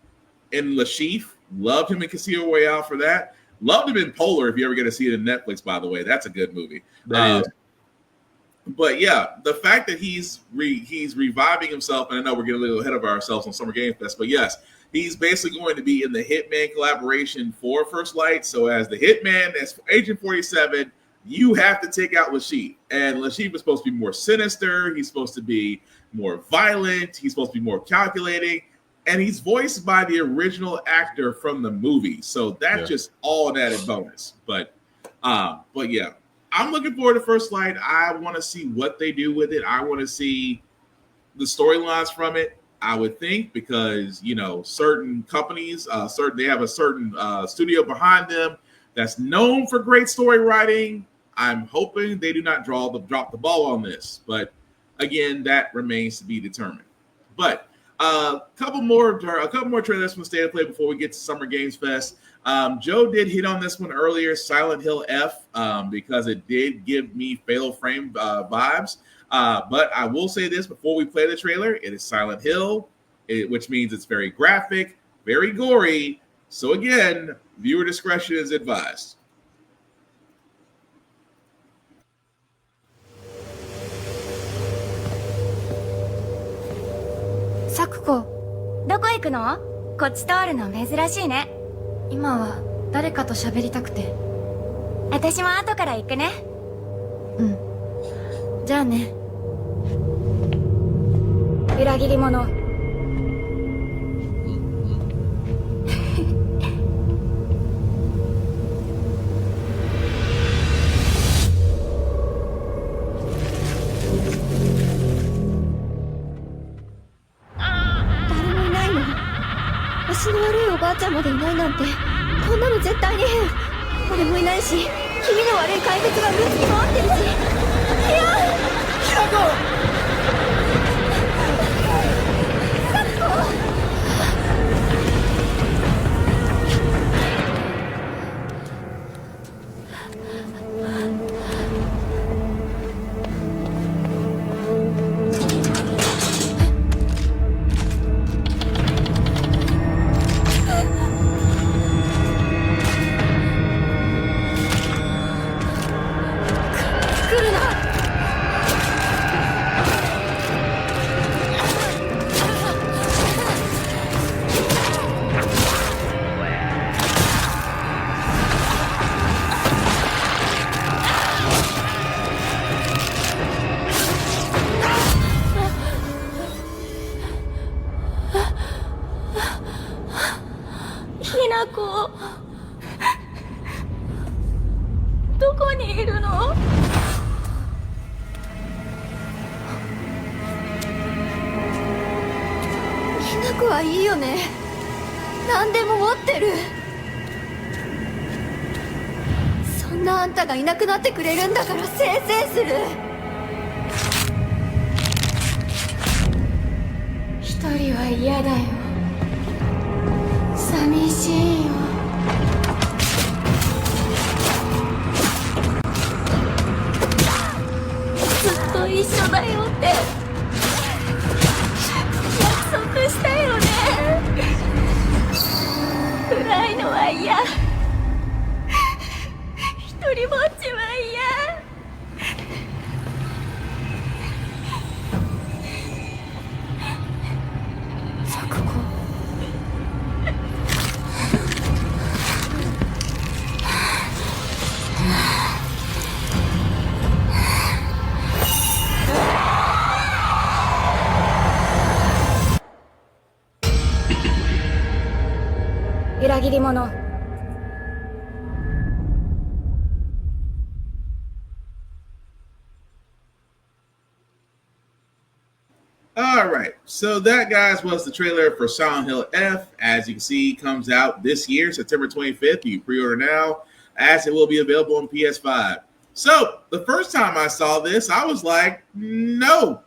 Lashif, loved him in Casino Royale for that. Loved him in Polar, if you ever get to see it in Netflix, by the way. That's a good movie. But yeah, the fact that he's reviving himself, and I know we're getting a little ahead of ourselves on Summer Game Fest, but yes, he's basically going to be in the Hitman collaboration for First Light. So as the Hitman, as Agent 47, you have to take out Lashif. And Lashif is supposed to be more sinister. He's supposed to be more violent. He's supposed to be more calculating. And he's voiced by the original actor from the movie. So that's just all an added bonus. But yeah, I'm looking forward to First Light. I want to see what they do with it. I want to see the storylines from it, I would think, because, certain companies, they have a certain studio behind them that's known for great story writing. I'm hoping they do not drop the ball on this. But again, that remains to be determined. But a couple more trailers from State of Play before we get to Summer Games Fest. Joe did hit on this one earlier, Silent Hill F, because it did give me Fatal Frame vibes. But I will say this before we play the trailer: it is Silent Hill, which means it's very graphic, very gory. So again, viewer discretion is advised.咲子、どこ行くの？こっち通るの珍しいね。今は誰かと喋りたくて。私も後から行くね。うん。じゃあね。裏切り者。なんてこんなの絶対に変。俺もいないし気味の悪い怪物が6つにも合ってるし。いやキラコどこにいるの？きなこはいいよね。何でも持ってる。そんなあんたがいなくなってくれるんだからせいせいする。一人は嫌だよ。寂しいよ。ずっと一緒だよって約束したよね。暗いのは嫌。一人ぼっちは嫌。錯誤。裏切り者。All right, so that, guys, was the trailer for Silent Hill F. As you can see, comes out this year, September 25th. You can pre-order now, as it will be available on PS5. So, the first time I saw this, I was like, no.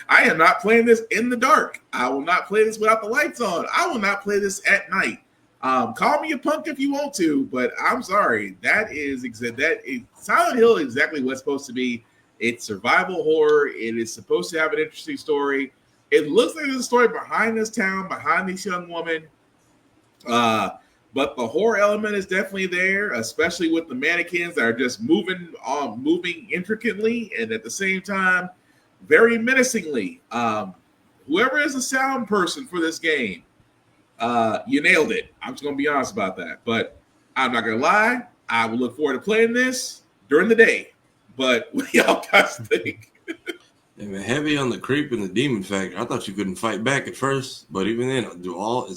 I am not playing this in the dark. I will not play this without the lights on. I will not play this at night. Call me a punk if you want to, but I'm sorry. Silent Hill is exactly what it's supposed to be. It's survival horror. It is supposed to have an interesting story. It looks like there's a story behind this town, behind this young woman. But the horror element is definitely there, especially with the mannequins that are just moving intricately and at the same time, very menacingly. Whoever is the sound person for this game, you nailed it. I'm just going to be honest about that. But I'm not going to lie. I will look forward to playing this during the day. But what do y'all guys think? Heavy on the creep and the demon factor. I thought you couldn't fight back at first, but even then, is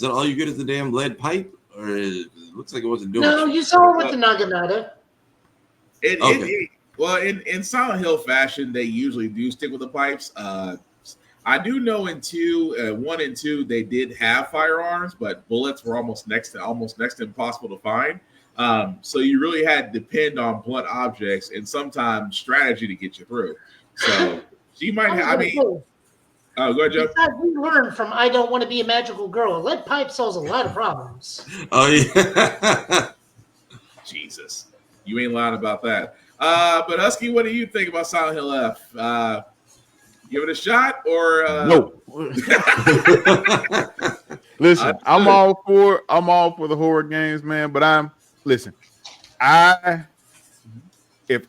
that all you get is the damn lead pipe? Or it looks like it wasn't doing No, you saw it with the Naginata. Well, in Silent Hill fashion, they usually do stick with the pipes. I do know in 1 and 2, they did have firearms, but bullets were almost next to impossible to find. So you really had to depend on blunt objects and sometimes strategy to get you through. So she might have. Go ahead, Joe. Besides, we learned from I Don't Want to Be a Magical Girl. Lead pipe solves a lot of problems. Oh, yeah. Jesus. You ain't lying about that. But Husky, what do you think about Silent Hill F? Give it a shot or no? Listen, I'm all for the horror games, man. But if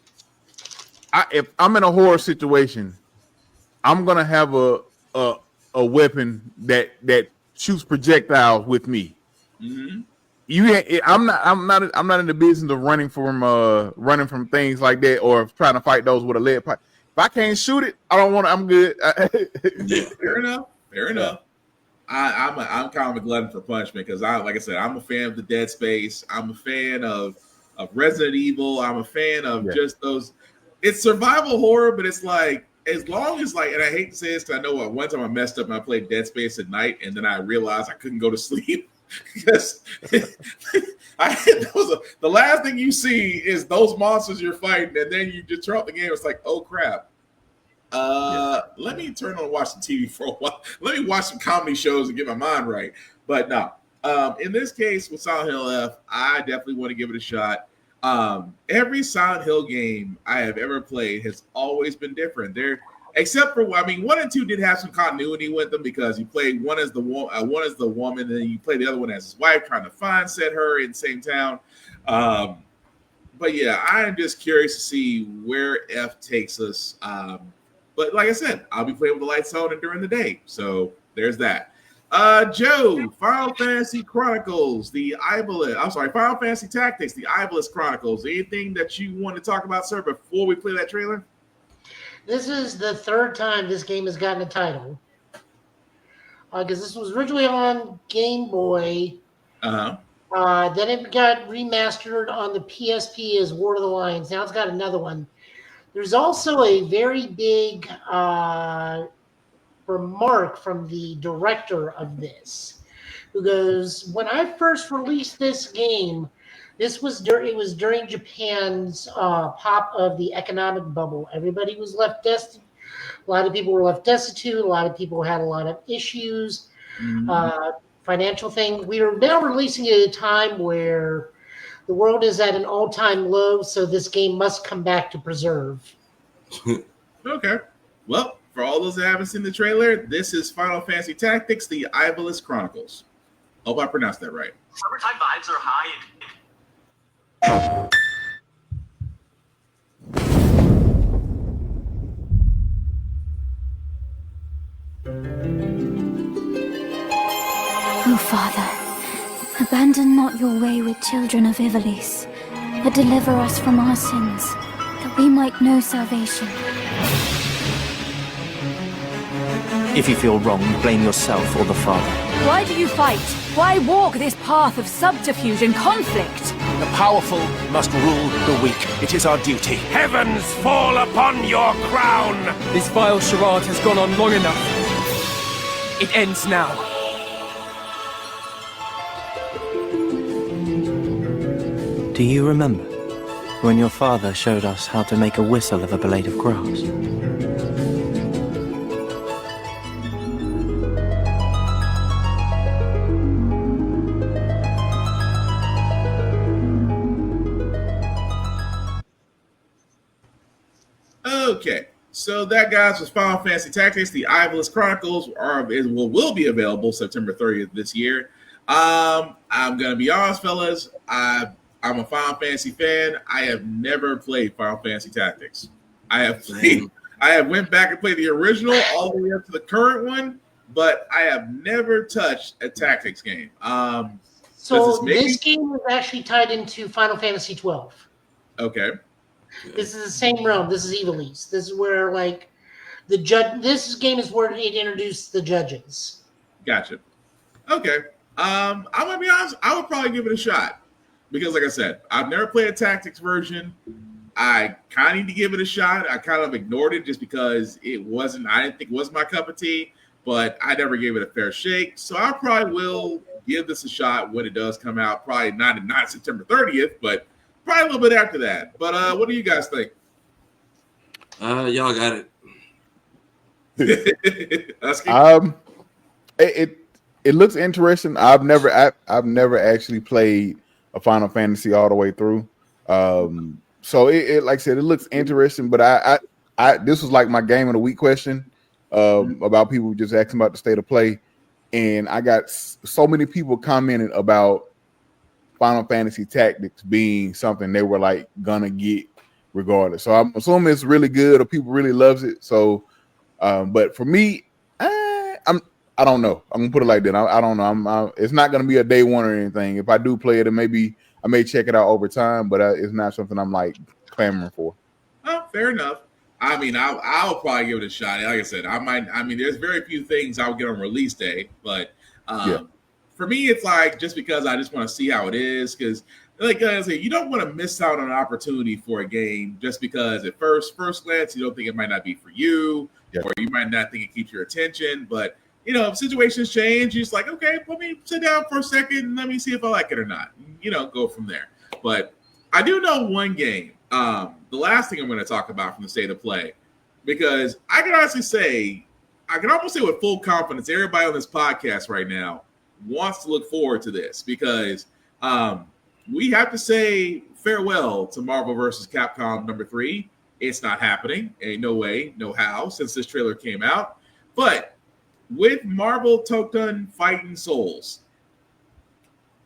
I'm in a horror situation, I'm gonna have a weapon that shoots projectiles with me. Mm-hmm. I'm not in the business of running from things like that or trying to fight those with a lead pipe. If I can't shoot it, I don't want. I'm good. Yeah, fair enough. I'm kind of a glutton for punishment because like I said, I'm a fan of the Dead Space. I'm a fan of Resident Evil. I'm a fan of just those. It's survival horror, but it's like as long as and I hate to say this because I know one time I messed up and I played Dead Space at night and then I realized I couldn't go to sleep. because the last thing you see is those monsters you're fighting, and then you just turn off the game. It's like, oh crap. Let me turn on and watch some TV for a while. Let me watch some comedy shows and get my mind right. But no, in this case with Silent Hill F, I definitely want to give it a shot. Every Silent Hill game I have ever played has always been different. Except for, 1 and 2 did have some continuity with them because you played one as the woman, and then you play the other one as his wife, trying to find her in the same town. But yeah, I am just curious to see where F takes us. But like I said, I'll be playing with the lights on and during the day. So there's that. Joe, Final Fantasy Chronicles, Final Fantasy Tactics, the Iblis Chronicles. Anything that you want to talk about, sir, before we play that trailer? This is the third time this game has gotten a title. Because this was originally on Game Boy. Then it got remastered on the PSP as War of the Lions. Now it's got another one. There's also a very big remark from the director of this, who goes, "When I first released this game, it was during Japan's pop of the economic bubble. Everybody was left destitute. A lot of people were left destitute. A lot of people had a lot of issues, financial thing. We are now releasing it at a time where the world is at an all-time low, so this game must come back to preserve." Okay. Well, for all those that haven't seen the trailer, this is Final Fantasy Tactics, the Iblis Chronicles. Hope I pronounced that right. Summertime vibes are high. O Father, abandon not your wayward children of Ivalice, but deliver us from our sins, that we might know salvation. If you feel wrong, blame yourself or the Father. Why do you fight? Why walk this path of subterfuge and conflict? The powerful must rule the weak. It is our duty. Heavens fall upon your crown! This vile charade has gone on long enough. It ends now. Do you remember when your father showed us how to make a whistle of a blade of grass? Okay, so that, guys, was Final Fantasy Tactics. The Iblis Chronicles will be available September 30th this year. I'm gonna be honest, fellas. I'm a Final Fantasy fan. I have never played Final Fantasy Tactics. I have went back and played the original all the way up to the current one, but I have never touched a tactics game. So this game is actually tied into Final Fantasy 12. Okay. This is the same realm. This is Ivalice. This is where, like, the judge. This game is where it introduced the judges. Gotcha. Okay. I'm gonna be honest. I would probably give it a shot because, like I said, I've never played a tactics version. I kind of need to give it a shot. I kind of ignored it just because I didn't think it was my cup of tea. But I never gave it a fair shake. So I probably will give this a shot when it does come out. Probably not September 30th, but probably a little bit after that. But what do you guys think? Y'all got it. It looks interesting. I've never actually played a Final Fantasy all the way through. So it like I said, it looks interesting. But I this was like my game of the week question about people just asking about the state of play, and I got so many people commenting about Final Fantasy Tactics being something they were like gonna get regardless. So I'm assuming it's really good or people really loves it. So, but for me, I don't know. I'm gonna put it like that. I don't know. It's not gonna be a day one or anything. If I do play it, maybe I may check it out over time, but it's not something I'm like clamoring for. Oh, fair enough. I mean, I'll probably give it a shot. Like I said, there's very few things I'll get on release day, but for me, it's like just because I just want to see how it is. Because, like I said, you don't want to miss out on an opportunity for a game just because at first glance you don't think it might not be for you, or you might not think it keeps your attention. But if situations change, you're just like, okay, let me sit down for a second and let me see if I like it or not. Go from there. But I do know one game. The last thing I'm going to talk about from the state of play, because I can honestly say, I can almost say with full confidence, everybody on this podcast right now wants to look forward to this, because we have to say farewell to Marvel vs. Capcom number 3. It's not happening. Ain't no way, no how, since this trailer came out. But with Marvel Tokton Fighting Souls,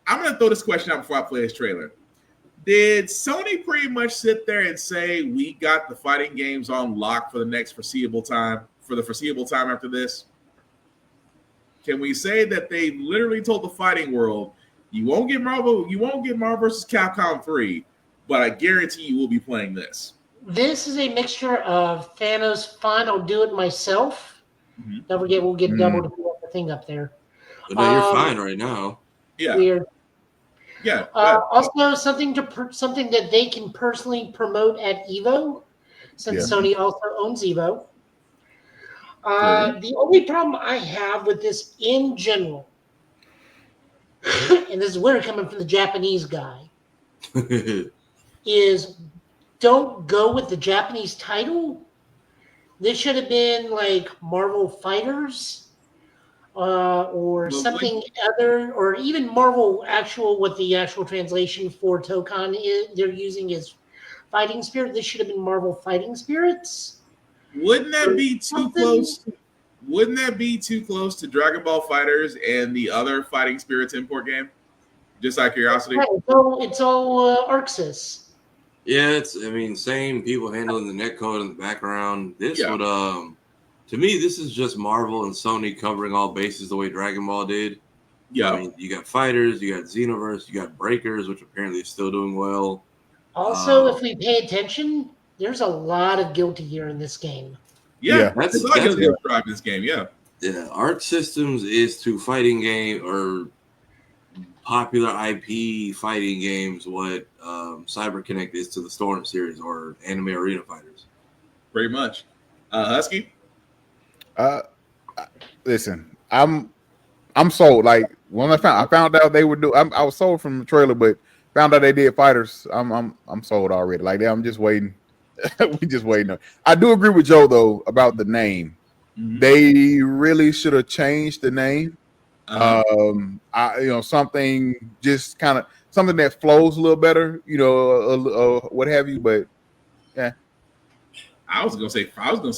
I'm going to throw this question out before I play this trailer. Did Sony pretty much sit there and say, we got the fighting games on lock for the foreseeable time after this? Can we say that they literally told the fighting world, you won't get Marvel vs. Capcom 3, but I guarantee you will be playing this? This is a mixture of Thanos fun, I'll do it myself. Don't forget, we'll get double to put the thing up there. But no, you're fine right now. Yeah. Weird. Yeah. Also, something that they can personally promote at Evo, since Sony also owns Evo. The only problem I have with this in general, and this is where coming from the Japanese guy, is don't go with the Japanese title. This should have been like Marvel Fighters or something other, or even Marvel what the actual translation for Tokon is, they're using is Fighting Spirit. This should have been Marvel Fighting Spirits. Wouldn't that be too close? Wouldn't that be too close to Dragon Ball Fighters and the other Fighting Spirits import game? Just out of curiosity. Right, it's all Arxis. Yeah, same people handling the netcode in the background. This would, to me, this is just Marvel and Sony covering all bases the way Dragon Ball did. Yeah. You got Fighters, you got Xenoverse, you got Breakers, which apparently is still doing well. Also, if we pay attention, there's a lot of Guilty Gear in this game. Yeah, that's a lot of Guilty Gear in this game. Yeah. Yeah, Arc Systems is to fighting game or popular IP fighting games what CyberConnect is to the Storm series or Anime Arena Fighters. Pretty much. Husky? Listen, I'm sold. Like when I found out they would do, I was sold from the trailer, but found out they did Fighters. I'm sold already. Like I'm just waiting. We just waiting. I do agree with Joe though about the name. They really should have changed the name. Something just kind of something that flows a little better, what have you. But yeah, I was gonna say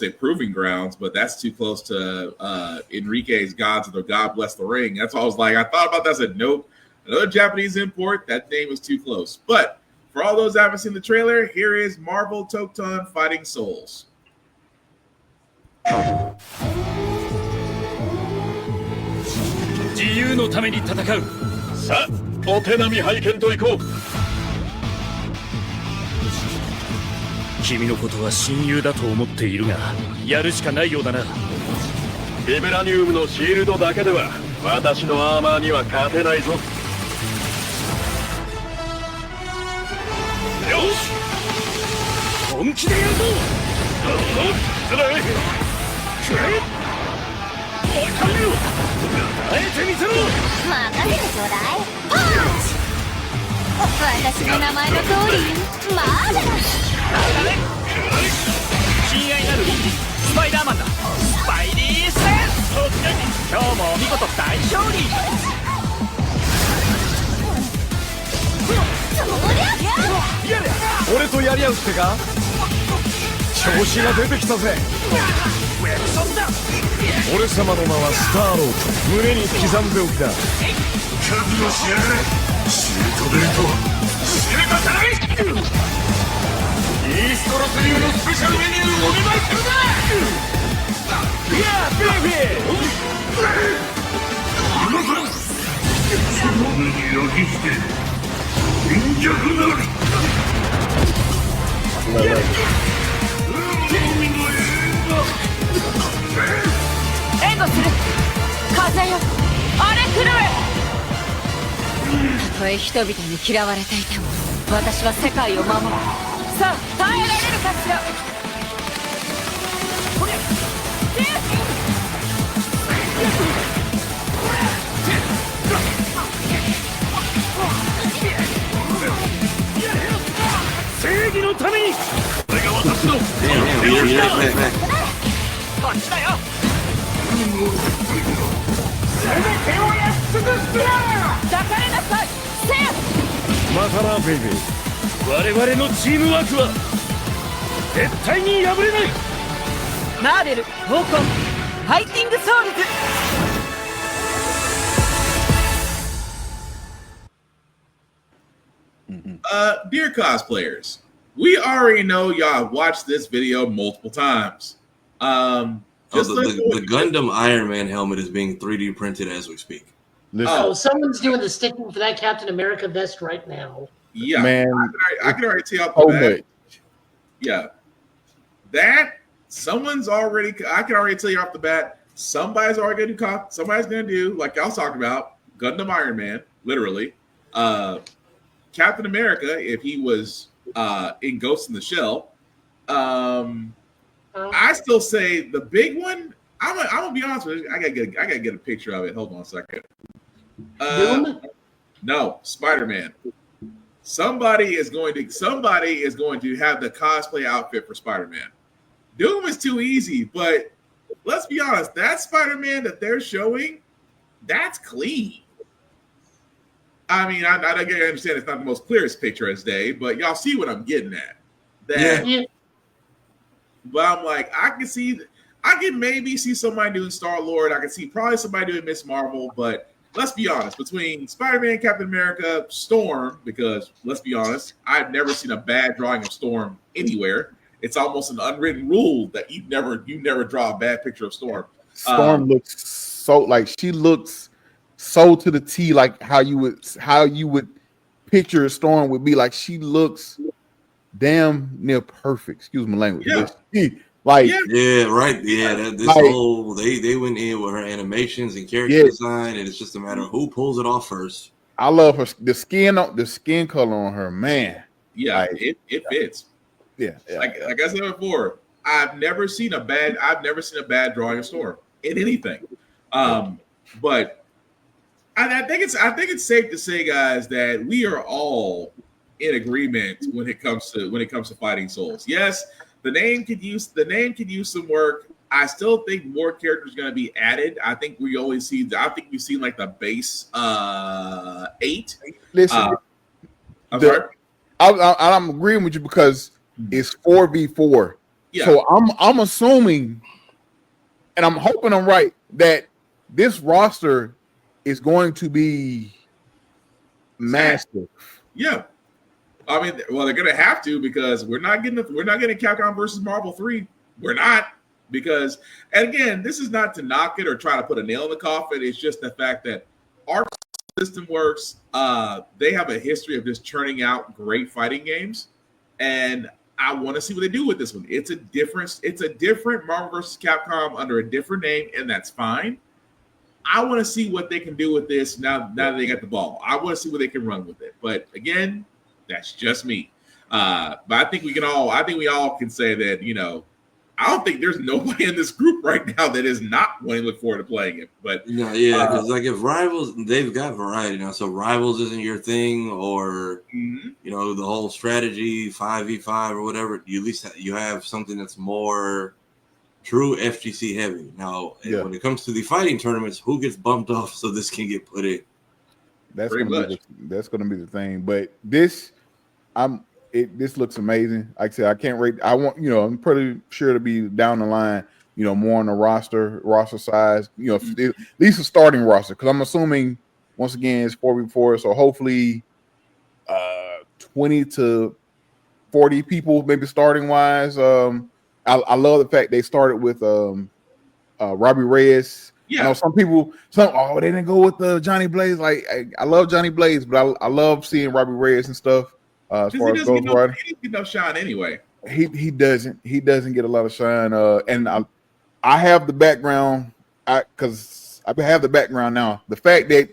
Proving Grounds, but that's too close to Enrique's Gods of the God Bless the Ring. That's why I was like, I thought about that. I said nope, another Japanese import. That name was too close. But for all those that haven't seen the trailer, here is Marvel Tokton Fighting Souls. 自由のために戦う。さあ、お手並み拝見といこう。君のことは親友だと思っているが、やるしかないようだな。ビブラニウムのシールドだけでは私のアーマーには勝てないぞ。よし、本気でやるぞ。つらい。おい、神よ。耐えてみせろ。任せてちょうだい。パンチ。私の名前の通り、マーベラス。親愛なるリンリン、スパイダーマンだ。スパイリーセンス。今日も見事大勝利。俺とやり合うってか。調子が出てきたぜ。俺様の名はスターロード。胸に刻んでおきな。覚悟しやがれ。シュートベルト。死ねばさらい。イーストロス流のスペシャルメニューをお願いするな。いやベイビー。今からその目に焼き付け貧弱なる。援護する。風よ、荒れ狂え。たとえ人々に嫌われていても、私は世界を守る。さあ、耐えられるかしら。正義のためにこれが私のこっちだよ全てをやっ尽くす抱かれなさいせやまたなベイベー我々のチームワークは絶対に破れないマーベル闘魂ファイティングソウルズDear cosplayers, we already know y'all watched this video multiple times. The Gundam Iron Man helmet is being 3D printed as we speak. Someone's doing the stitching for that Captain America vest right now. Yeah, man, I can already tell off the bat. Yeah, that someone's already. I can already tell you off the bat. Somebody's already going to. Somebody's going to do like y'all talking about Gundam Iron Man, literally. Captain America, if he was in Ghost in the Shell. I still say the big one. I'm gonna be honest with you. I gotta get a picture of it. Hold on a second. No, Spider-Man. Somebody is going to have the cosplay outfit for Spider-Man. Doom is too easy, but let's be honest. That Spider-Man that they're showing, that's clean. I mean, I understand it's not the most clearest picture of this day, but y'all see what I'm getting at. But I'm like, I can maybe see somebody doing Star-Lord. I can see probably somebody doing Miss Marvel, but let's be honest, between Spider-Man, Captain America, Storm, because let's be honest, I've never seen a bad drawing of Storm anywhere. It's almost an unwritten rule that you never draw a bad picture of Storm. Storm looks so like she looks so to the T, like how you would picture a Storm would be. Like she looks damn near perfect. Excuse my language. Yeah. Like right. Yeah, whole they went in with her animations and character design, and it's just a matter of who pulls it off first. I love her the skin color on her, man. Yeah, like, it fits. Yeah. Like I said before, I've never seen a bad drawing of Storm in anything. But I think it's safe to say, guys, that we are all in agreement when it comes to Fighting Souls. Yes, the name could use some work. I still think more characters are going to be added. I think we've seen like the base 8. Listen, I'm agreeing with you because it's 4v4. Yeah. So I'm assuming, and I'm hoping I'm right, that this roster is going to be massive. Yeah. I mean, well, they're going to have to because we're not getting Capcom versus Marvel 3. We're not, because, and again, this is not to knock it or try to put a nail in the coffin. It's just the fact that our system works. They have a history of just churning out great fighting games, and I want to see what they do with this one. It's a different Marvel versus Capcom under a different name, and that's fine. I want to see what they can do with this now that they got the ball. I want to see what they can run with it. But again, that's just me. But I think we all can say that, I don't think there's nobody in this group right now that is not wanting to look forward to playing it. But because like if Rivals, they've got variety now. So Rivals isn't your thing, or the whole strategy 5v5 or whatever. You at least you have something that's more true FGC heavy. Now, when it comes to the fighting tournaments, who gets bumped off so this can get put in? That's going to be the thing. But this looks amazing. Like I said, I can't rate. I'm pretty sure to be down the line, more on the roster size, at least a starting roster. Because I'm assuming, once again, it's 4v4. So hopefully 20 to 40 people, maybe starting wise. I love the fact they started with Robbie Reyes. Yeah. I know some people, they didn't go with Johnny Blaze. Like I love Johnny Blaze, but I love seeing Robbie Reyes and stuff. As far as Ghost Rider, he doesn't get no shine anyway. He doesn't get a lot of shine. And I have the background because I have the background now. The fact that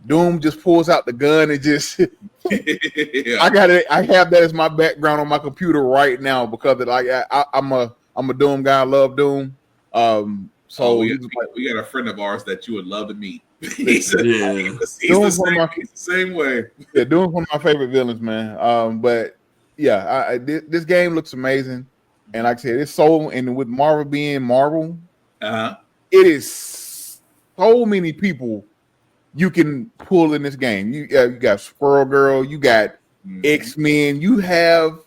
Doom just pulls out the gun and just I have that as my background on my computer right now because I'm a Doom guy. I love Doom. So we got a friend of ours that you would love to meet. he's Yeah. the same way. Yeah, Doom's one of my favorite villains, man. But yeah, this game looks amazing, and like I said, it's so. And with Marvel being Marvel, it is so many people you can pull in this game. You got Squirrel Girl, you got X-Men, you have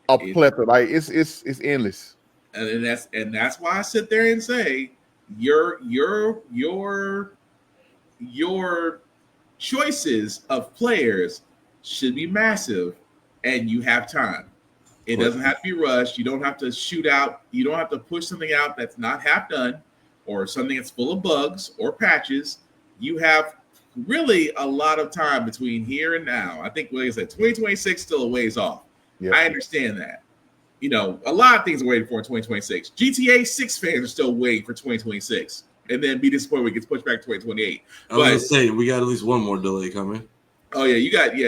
a plethora. Like it's endless. And that's why I sit there and say your choices of players should be massive, and you have time. It doesn't have to be rushed. You don't have to shoot out. You don't have to push something out that's not half done, or something that's full of bugs or patches. You have really a lot of time between here and now. I think, like I said, 2026 still a ways off. Yep. I understand that. You know, a lot of things are waiting for in 2026. GTA 6 fans are still waiting for 2026, and then be disappointed when it gets pushed back to 2028. I was gonna say we got at least one more delay coming. Oh yeah,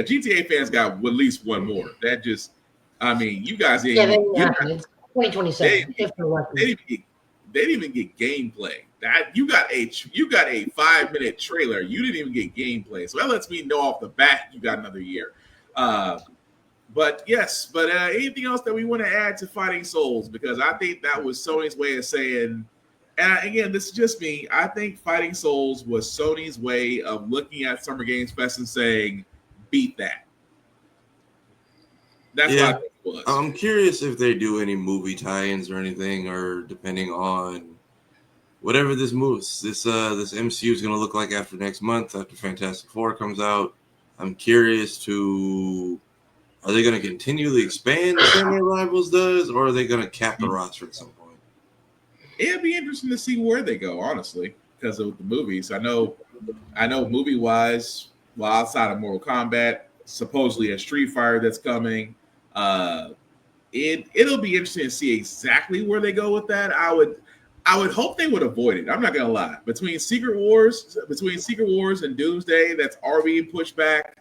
GTA fans got at least one more. That just, I mean, you guys ain't. It's 2027. They didn't even get gameplay. That you got a 5-minute trailer. You didn't even get gameplay, so that lets me know off the bat you got another year. But anything else that we want to add to Fighting Souls? Because I think that was Sony's way of saying, and again, this is just me, I think Fighting Souls was Sony's way of looking at Summer Games Fest and saying, beat that. That's what I think it was. I'm curious if they do any movie tie-ins or anything, or depending on whatever this MCU is going to look like after next month, after Fantastic Four comes out. I'm curious to... Are they going to continually expand the same way Rivals does, or are they going to cap the roster at some point? It'd be interesting to see where they go, honestly, because of the movies. I know movie-wise, well, outside of Mortal Kombat, supposedly a Street Fighter that's coming, it'll be interesting to see exactly where they go with that. I would hope they would avoid it. I'm not going to lie. Between Secret Wars and Doomsday, that's already being pushed back.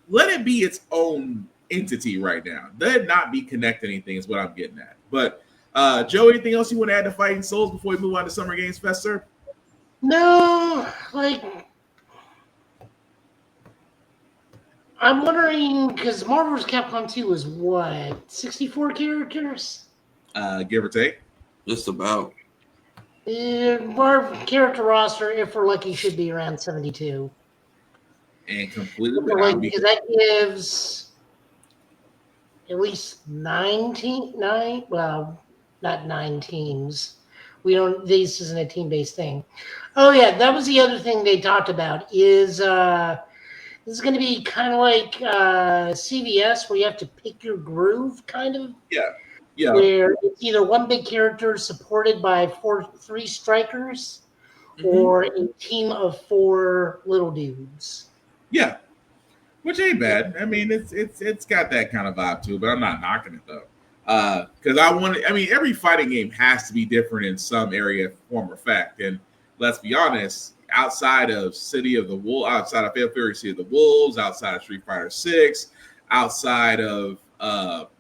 Let it be its own entity right now. Let it not be connected anything is what I'm getting at. But Joe, anything else you want to add to Fighting Souls before we move on to Summer Games Fest, sir? No, I'm wondering, because Marvel vs. Capcom 2 is what, 64 characters? Give or take. Just about. Our character roster, if we're lucky, should be around 72. And completely because that gives at least 9, well, not 9 teams. This isn't a team-based thing. Oh yeah, that was the other thing they talked about is this is going to be kind of like CVS where you have to pick your groove, kind of. Yeah. Where it's either one big character supported by 3 strikers, or a team of 4 little dudes. Yeah, which ain't bad. I mean, it's got that kind of vibe to it, but I'm not knocking it though. Because every fighting game has to be different in some area, form, or fact. And let's be honest, outside of outside of Fatal Fury City of the Wolves, outside of Street Fighter 6, outside of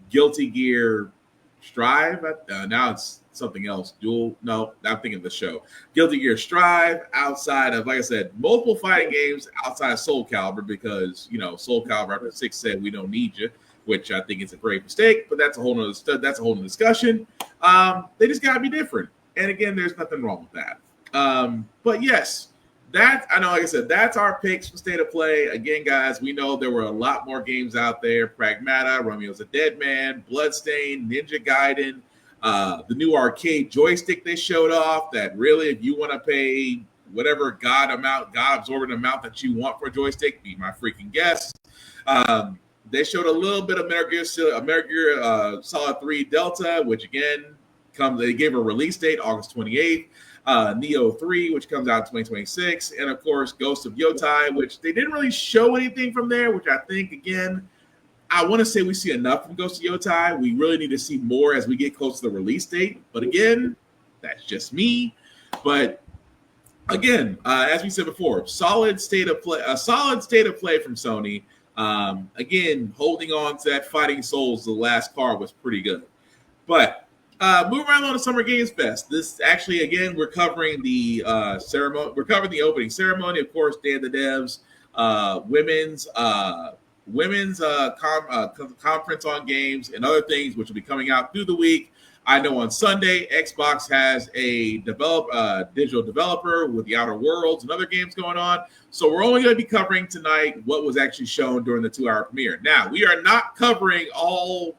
Guilty Gear Strive, now it's something else. I'm thinking of the show. Guilty Gear Strive, outside of, like I said, multiple fighting games outside of Soul Calibur, because Soul Calibur after 6 said we don't need you, which I think is a great mistake, but that's a whole nother discussion. They just gotta be different. And again, there's nothing wrong with that. But yes, like I said, that's our picks for State of Play. Again, guys, we know there were a lot more games out there. Pragmata, Romeo's a Dead Man, Bloodstained, Ninja Gaiden, the new arcade joystick they showed off, that really, if you want to pay whatever God absorbent amount that you want for a joystick, be my freaking guest. They showed a little bit of Metal Gear Solid 3 Delta, which again they gave a release date, August 28th. Neo 3, which comes out in 2026, and of course Ghost of Yotai, which they didn't really show anything from there, which I think, again, I want to say we see enough from Ghost of Yotai. We really need to see more as we get close to the release date, but again, that's just me. But again, as we said before, solid state of play from Sony. Again, holding on to that Fighting Souls, the last card was pretty good. But Move around on the Summer Games Fest. This actually, again, we're covering the ceremony. We're covering the opening ceremony, of course. Day of the Devs, women's conference on games and other things, which will be coming out through the week. I know on Sunday, Xbox has a digital developer with the Outer Worlds and other games going on. So we're only going to be covering tonight what was actually shown during the 2-hour premiere. Now, we are not covering all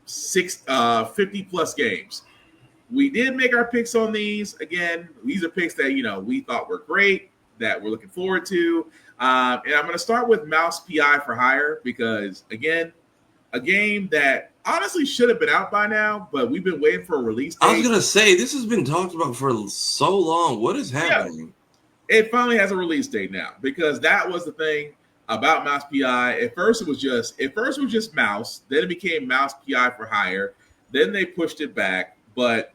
50 plus games. We did make our picks on these. Again, these are picks that we thought were great, that we're looking forward to. And I'm going to start with Mouse PI for Hire because, again, a game that honestly should have been out by now, but we've been waiting for a release date. I was going to say, this has been talked about for so long. What is happening? Yeah. It finally has a release date now because that was the thing about Mouse PI. At first it was just Mouse, then it became Mouse PI for Hire, then they pushed it back. But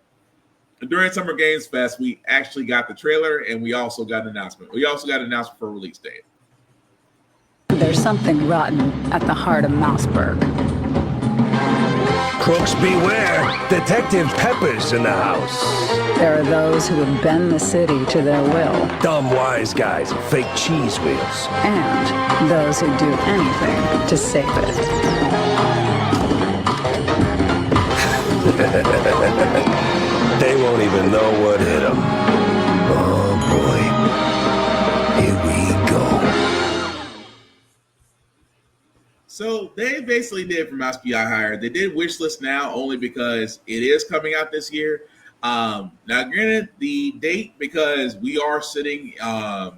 during Summer Games Fest, we actually got the trailer and we also got an announcement. We also got an announcement for a release date. There's something rotten at the heart of Mouseburg. Crooks beware! Detective Pepper's in the house. There are those who would bend the city to their will. Dumb wise guys and fake cheese wheels. And those who do anything to save it. They won't even know what hit them. Oh boy. Here we go. So they basically did for Mouse PI Hire. They did Wishlist Now only because it is coming out this year. Now, granted, the date because we are sitting around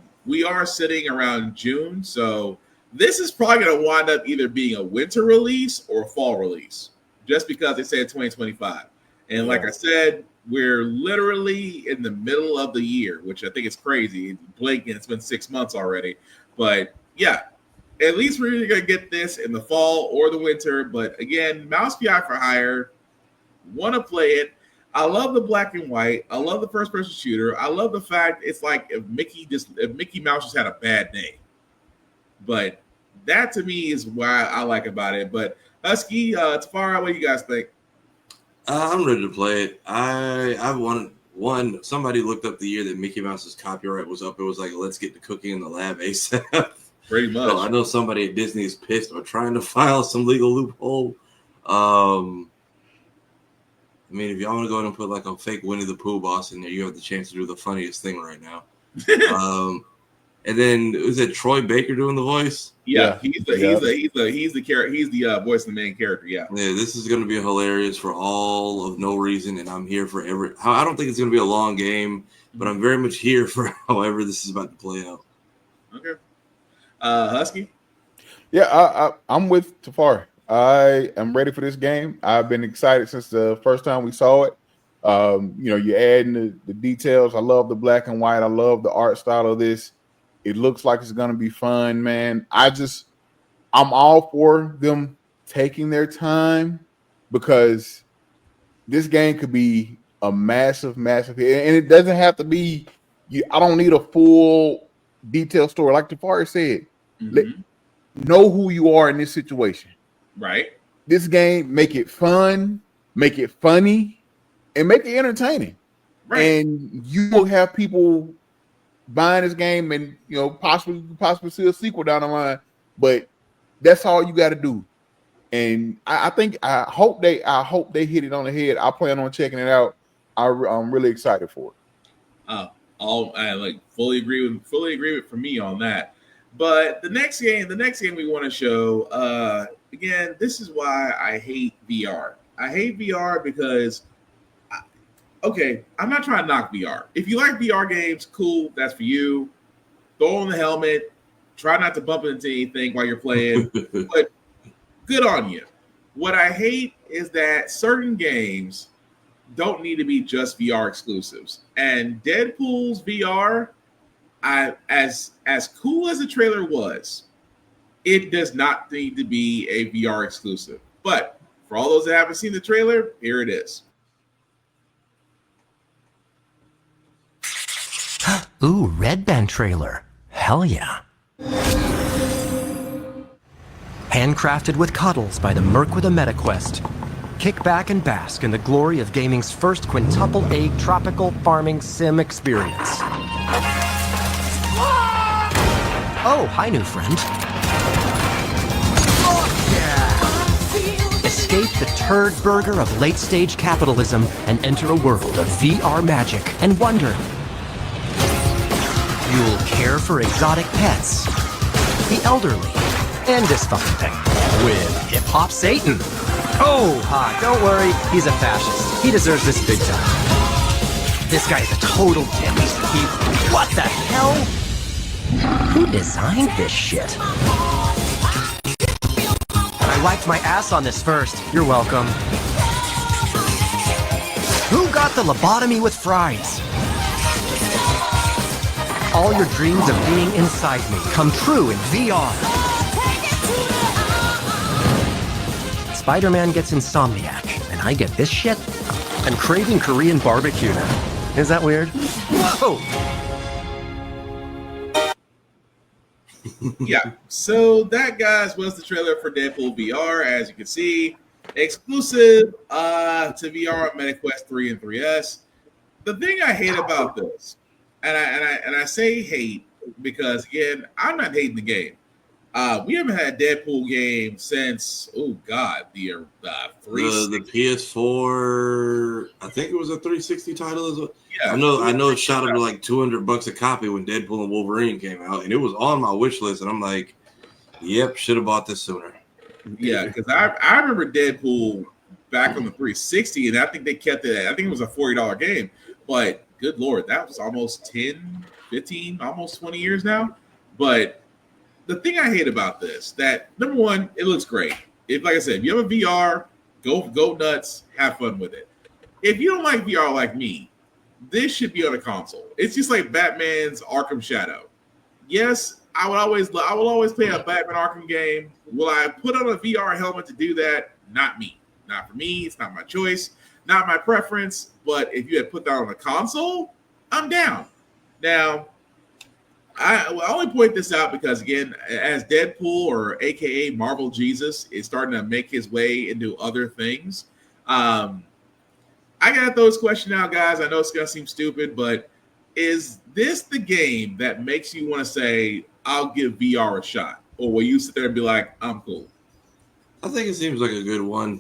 June, so this is probably going to wind up either being a winter release or a fall release, just because they said 2025. And like I said, we're literally in the middle of the year, which I think is crazy. Blinking, it's been 6 months already, but yeah. At least we're either going to get this in the fall or the winter. But again, Mouse PI for Hire, want to play it. I love the black and white. I love the first person shooter. I love the fact it's like if Mickey Mouse just had a bad day. But that to me is why I like about it. But Husky, Tafara, what do you guys think? I'm ready to play it. I wanted somebody looked up the year that Mickey Mouse's copyright was up. It was like, let's get the cooking in the lab ASAP. Pretty much. So I know somebody at Disney is pissed or trying to file some legal loophole. I mean, if y'all want to go ahead and put like a fake Winnie the Pooh boss in there, you have the chance to do the funniest thing right now. And then is it Troy Baker doing the voice? Yeah, he's the character. He's the voice of the main character. Yeah. Yeah, this is going to be hilarious for all of no reason, and I'm here for every. I don't think it's going to be a long game, but I'm very much here for however this is about to play out. Okay. Husky? Yeah, I'm with Tafari. I am ready for this game. I've been excited since the first time we saw it. You're adding the details. I love the black and white. I love the art style of this. It looks like it's going to be fun, man. I'm all for them taking their time because this game could be a massive hit. And it doesn't have to be, I don't need a full detailed story. Like Tafari said, know who you are in this situation. Right. This game, make it fun, make it funny, and make it entertaining. Right. And you will have people buying this game and possibly see a sequel down the line. But that's all you got to do. And I hope they hit it on the head. I plan on checking it out. I'm really excited for it. I fully agree with for me on that. But the next game we want to show, again, this is why I hate VR. I hate VR because, I'm not trying to knock VR. If you like VR games, cool, that's for you. Throw on the helmet. Try not to bump into anything while you're playing. But good on you. What I hate is that certain games don't need to be just VR exclusives. And Deadpool's VR, as cool as the trailer was, it does not need to be a VR exclusive. But for all those that haven't seen the trailer, here it is. Ooh, Red Band trailer. Hell yeah. Handcrafted with cuddles by the Merc with a MetaQuest. Kick back and bask in the glory of gaming's first quintuple egg tropical farming sim experience. Oh, hi, new friend. Escape the turd burger of late-stage capitalism and enter a world of VR magic and wonder. You'll care for exotic pets, the elderly, and this fucking thing with hip-hop Satan. Oh, don't worry, he's a fascist. He deserves this big time. This guy's a total dick. What the hell? Who designed this shit? I wiped my ass on this first. You're welcome. Who got the lobotomy with fries? All your dreams of being inside me come true in VR. Spider-Man gets insomniac, and I get this shit? I'm craving Korean barbecue now. Is that weird? Whoa! Yeah, so that, guys, was the trailer for Deadpool VR. As you can see, exclusive to VR on MetaQuest 3 and 3S. The thing I hate about this, and I say hate because, again, I'm not hating the game. We haven't had a Deadpool game since the 360. The PS4. I think it was a 360 title as well. Yeah, I know it shot up to like $200 a copy when Deadpool and Wolverine came out, and it was on my wish list. And I'm like, yep, should have bought this sooner. Yeah, because I remember Deadpool back on the 360, and I think they kept it. I think it was a $40 game, but good lord, that was almost 10, 15, almost 20 years now. But the thing I hate about this, that number one, it looks great. If, like I said, if you have a VR, go nuts, have fun with it. If you don't like VR like me, this should be on a console. It's just like Batman's Arkham Shadow. Yes, I will always play a Batman Arkham game. Will I put on a VR helmet to do that? Not me. Not for me. It's not my choice. Not my preference. But if you had put that on a console, I'm down. Now, I only point this out because, again, as Deadpool, or AKA Marvel Jesus, is starting to make his way into other things, I got to throw this question out, guys. I know it's going to seem stupid, but is this the game that makes you want to say, I'll give VR a shot? Or will you sit there and be like, I'm cool? I think it seems like a good one.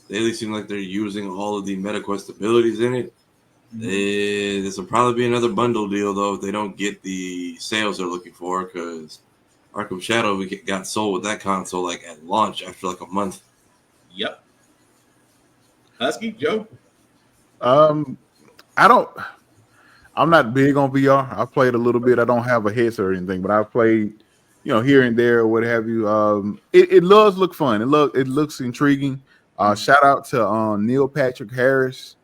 They at least seem like they're using all of the MetaQuest abilities in it. This will probably be another bundle deal, though, if they don't get the sales they're looking for, because Arkham Shadow got sold with that console like at launch after like a month. Yep. Husky, Joe? I'm not big on VR. I played a little bit. I don't have a headset or anything, but I've played, here and there or what have you. It does look fun. It looks intriguing. Shout out to Neil Patrick Harris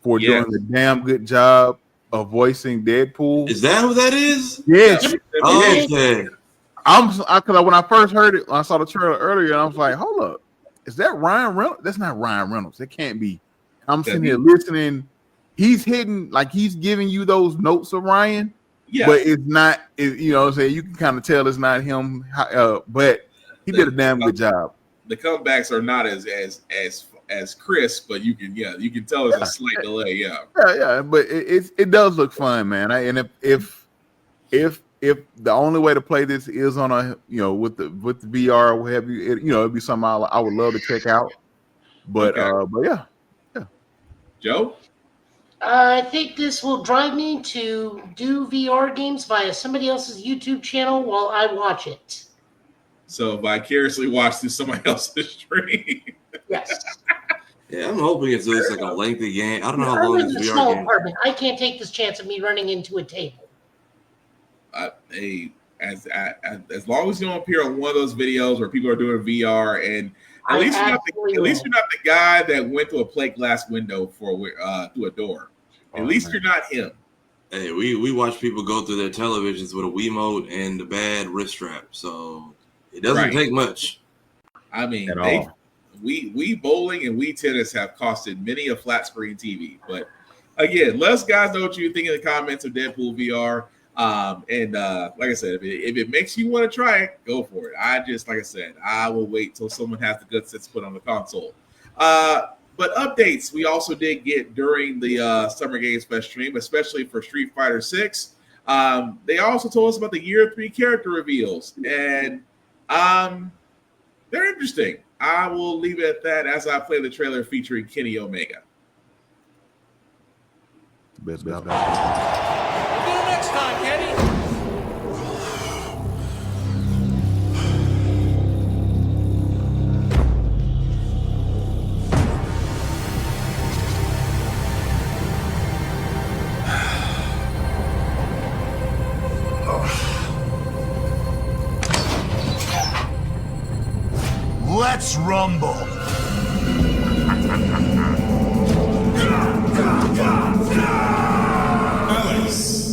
for doing a damn good job of voicing Deadpool. Is that who that is? Yes. Okay. Because when I first heard it, I saw the trailer earlier, and I was like, hold up. Is that Ryan Reynolds? That's not Ryan Reynolds. It can't be. I'm sitting here listening. He's hitting, like he's giving you those notes of Ryan, but it's not. You know what I'm saying? You can kind of tell it's not him, but he did a damn good job. The comebacks are not as crisp, but you can tell there's a slight delay. Yeah, but it does look fun, man. And if the only way to play this is on a with the VR or what have you, it'd be something I would love to check out. But yeah. Joe, I think this will drive me to do VR games via somebody else's YouTube channel while I watch it. So vicariously watch through somebody else's stream. Yes. Yeah, I'm hoping it's just like a lengthy game. I don't know how I'm long in this a VR small game. apartment. I can't take this chance of me running into a table. As long as you don't appear on one of those videos where people are doing VR, and at least you're not the guy that went through a plate glass window through a door. At least you're not him. Hey, we watch people go through their televisions with a Wiimote and a bad wrist strap, so it doesn't take much. I mean, At all. we bowling and we tennis have costed many a flat screen TV. But again, let us guys know what you think in the comments of Deadpool VR. Like I said, if it makes you want to try it, go for it. Like I said, I will wait till someone has the good sense to put on the console. But updates we also did get during the Summer Games Fest stream, especially for Street Fighter 6. They also told us about the Year 3 character reveals, and they're interesting. I will leave it at that as I play the trailer featuring Kenny Omega. Best. We'll do it next time, Kenny. Let's rumble. Alex.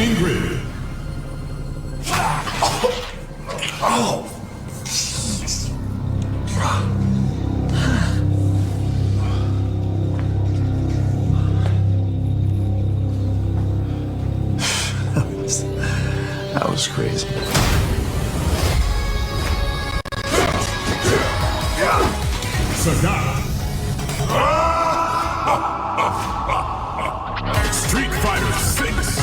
Ingrid. Oh. That was crazy. Sagat. Street Fighter 6.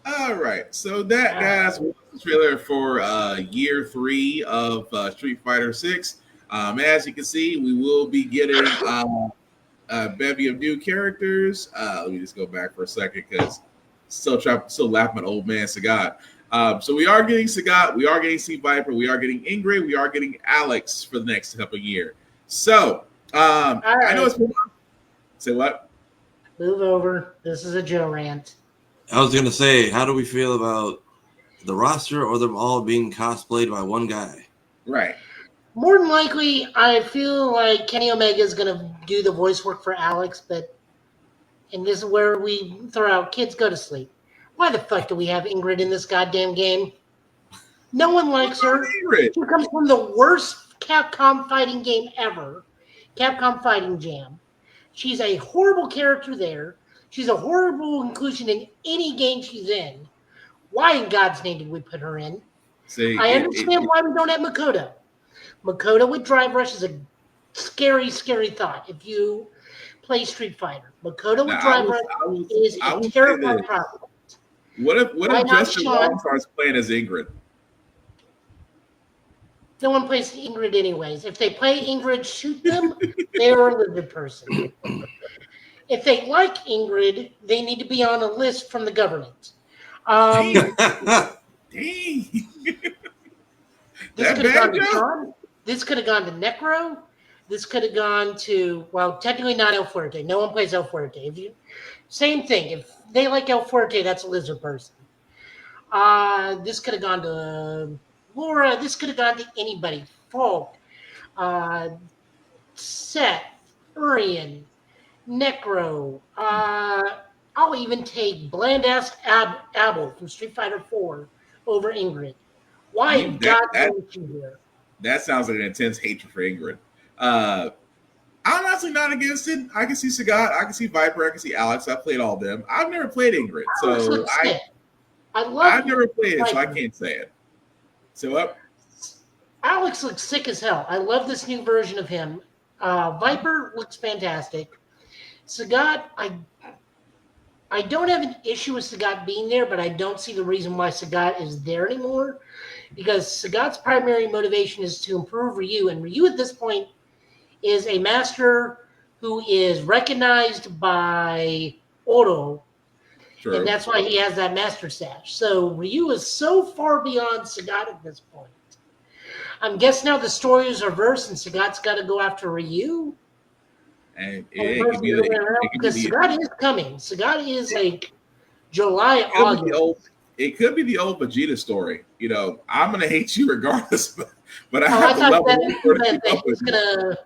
All right, so that, guys, was the trailer for Year 3 of Street Fighter 6. As you can see, we will be getting a bevy of new characters. Let me just go back for a second because still laughing at old man Sagat. So we are getting Sagat, we are getting Sea Viper, we are getting Ingrid, we are getting Alex for the next couple of years. So I know it's say what? Move over. This is a Joe rant. I was going to say, how do we feel about the roster or them all being cosplayed by one guy? Right. More than likely, I feel like Kenny Omega is going to do the voice work for Alex, and this is where we throw out kids go to sleep. Why the fuck do we have Ingrid in this goddamn game? No one likes her. She comes from the worst Capcom fighting game ever, Capcom Fighting Jam. She's a horrible character there. She's a horrible inclusion in any game she's in. Why in God's name did we put her in? I understand why we don't have Makoto. Makoto with Drive Rush is a scary, scary thought. If you play Street Fighter, Makoto with Drive Rush is a terrifying problem. What if Justin Long starts playing as Ingrid? No one plays Ingrid anyways. If they play Ingrid, shoot them. They're a lizard person. If they like Ingrid, they need to be on a list from the government. This could have gone to Sean. This could have gone to Necro. This could have gone to, well, technically not El Fuerte. No one plays El Fuerte. Same thing. If they like El Fuerte, that's a lizard person. This could have gone to Laura. This could have gone to anybody. Falk, Seth, Urian, Necro. I'll even take bland-ass Abel from Street Fighter 4 over Ingrid. Why in God's name is she here? That sounds like an intense hatred for Ingrid. I'm honestly not against it. I can see Sagat, I can see Viper, I can see Alex. I played all of them. I've never played Ingrid, so I've never played it, so I can't say it. So up. Alex looks sick as hell. I love this new version of him. Viper looks fantastic. Sagat, I don't have an issue with Sagat being there, but I don't see the reason why Sagat is there anymore. Because Sagat's primary motivation is to improve Ryu, and Ryu at this point is a master who is recognized by Oro True. And that's why he has that master sash. So Ryu is so far beyond Sagat at this point. I'm guessing now the story is reversed and Sagat's got to go after Ryu. And it could be because Sagat is coming. Sagat is like July, August. It could be the old Vegeta story. You know, I'm gonna hate you regardless, but I I have to thought level that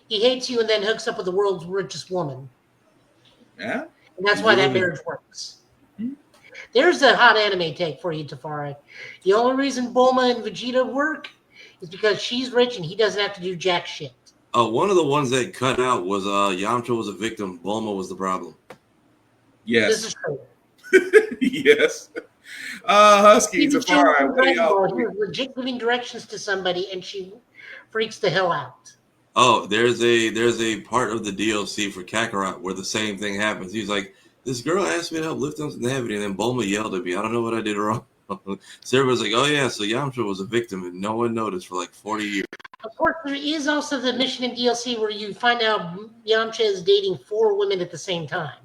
he hates you and then hooks up with the world's richest woman. Yeah. And that's why that marriage works. There's a hot anime take for you, Tafari. The only reason Bulma and Vegeta work is because she's rich and he doesn't have to do jack shit. One of the ones that cut out was Yamcha was a victim. Bulma was the problem. Yes. This is true. Yes. Husky, Tafari. He was legit giving directions to somebody and she freaks the hell out. Oh, there's a part of the DLC for Kakarot where the same thing happens. He's like, this girl asked me to help lift something heavy, and then Bulma yelled at me. I don't know what I did wrong. So everyone's like, oh yeah, so Yamcha was a victim, and no one noticed for like 40 years. Of course, there is also the mission in DLC where you find out Yamcha is dating 4 women at the same time.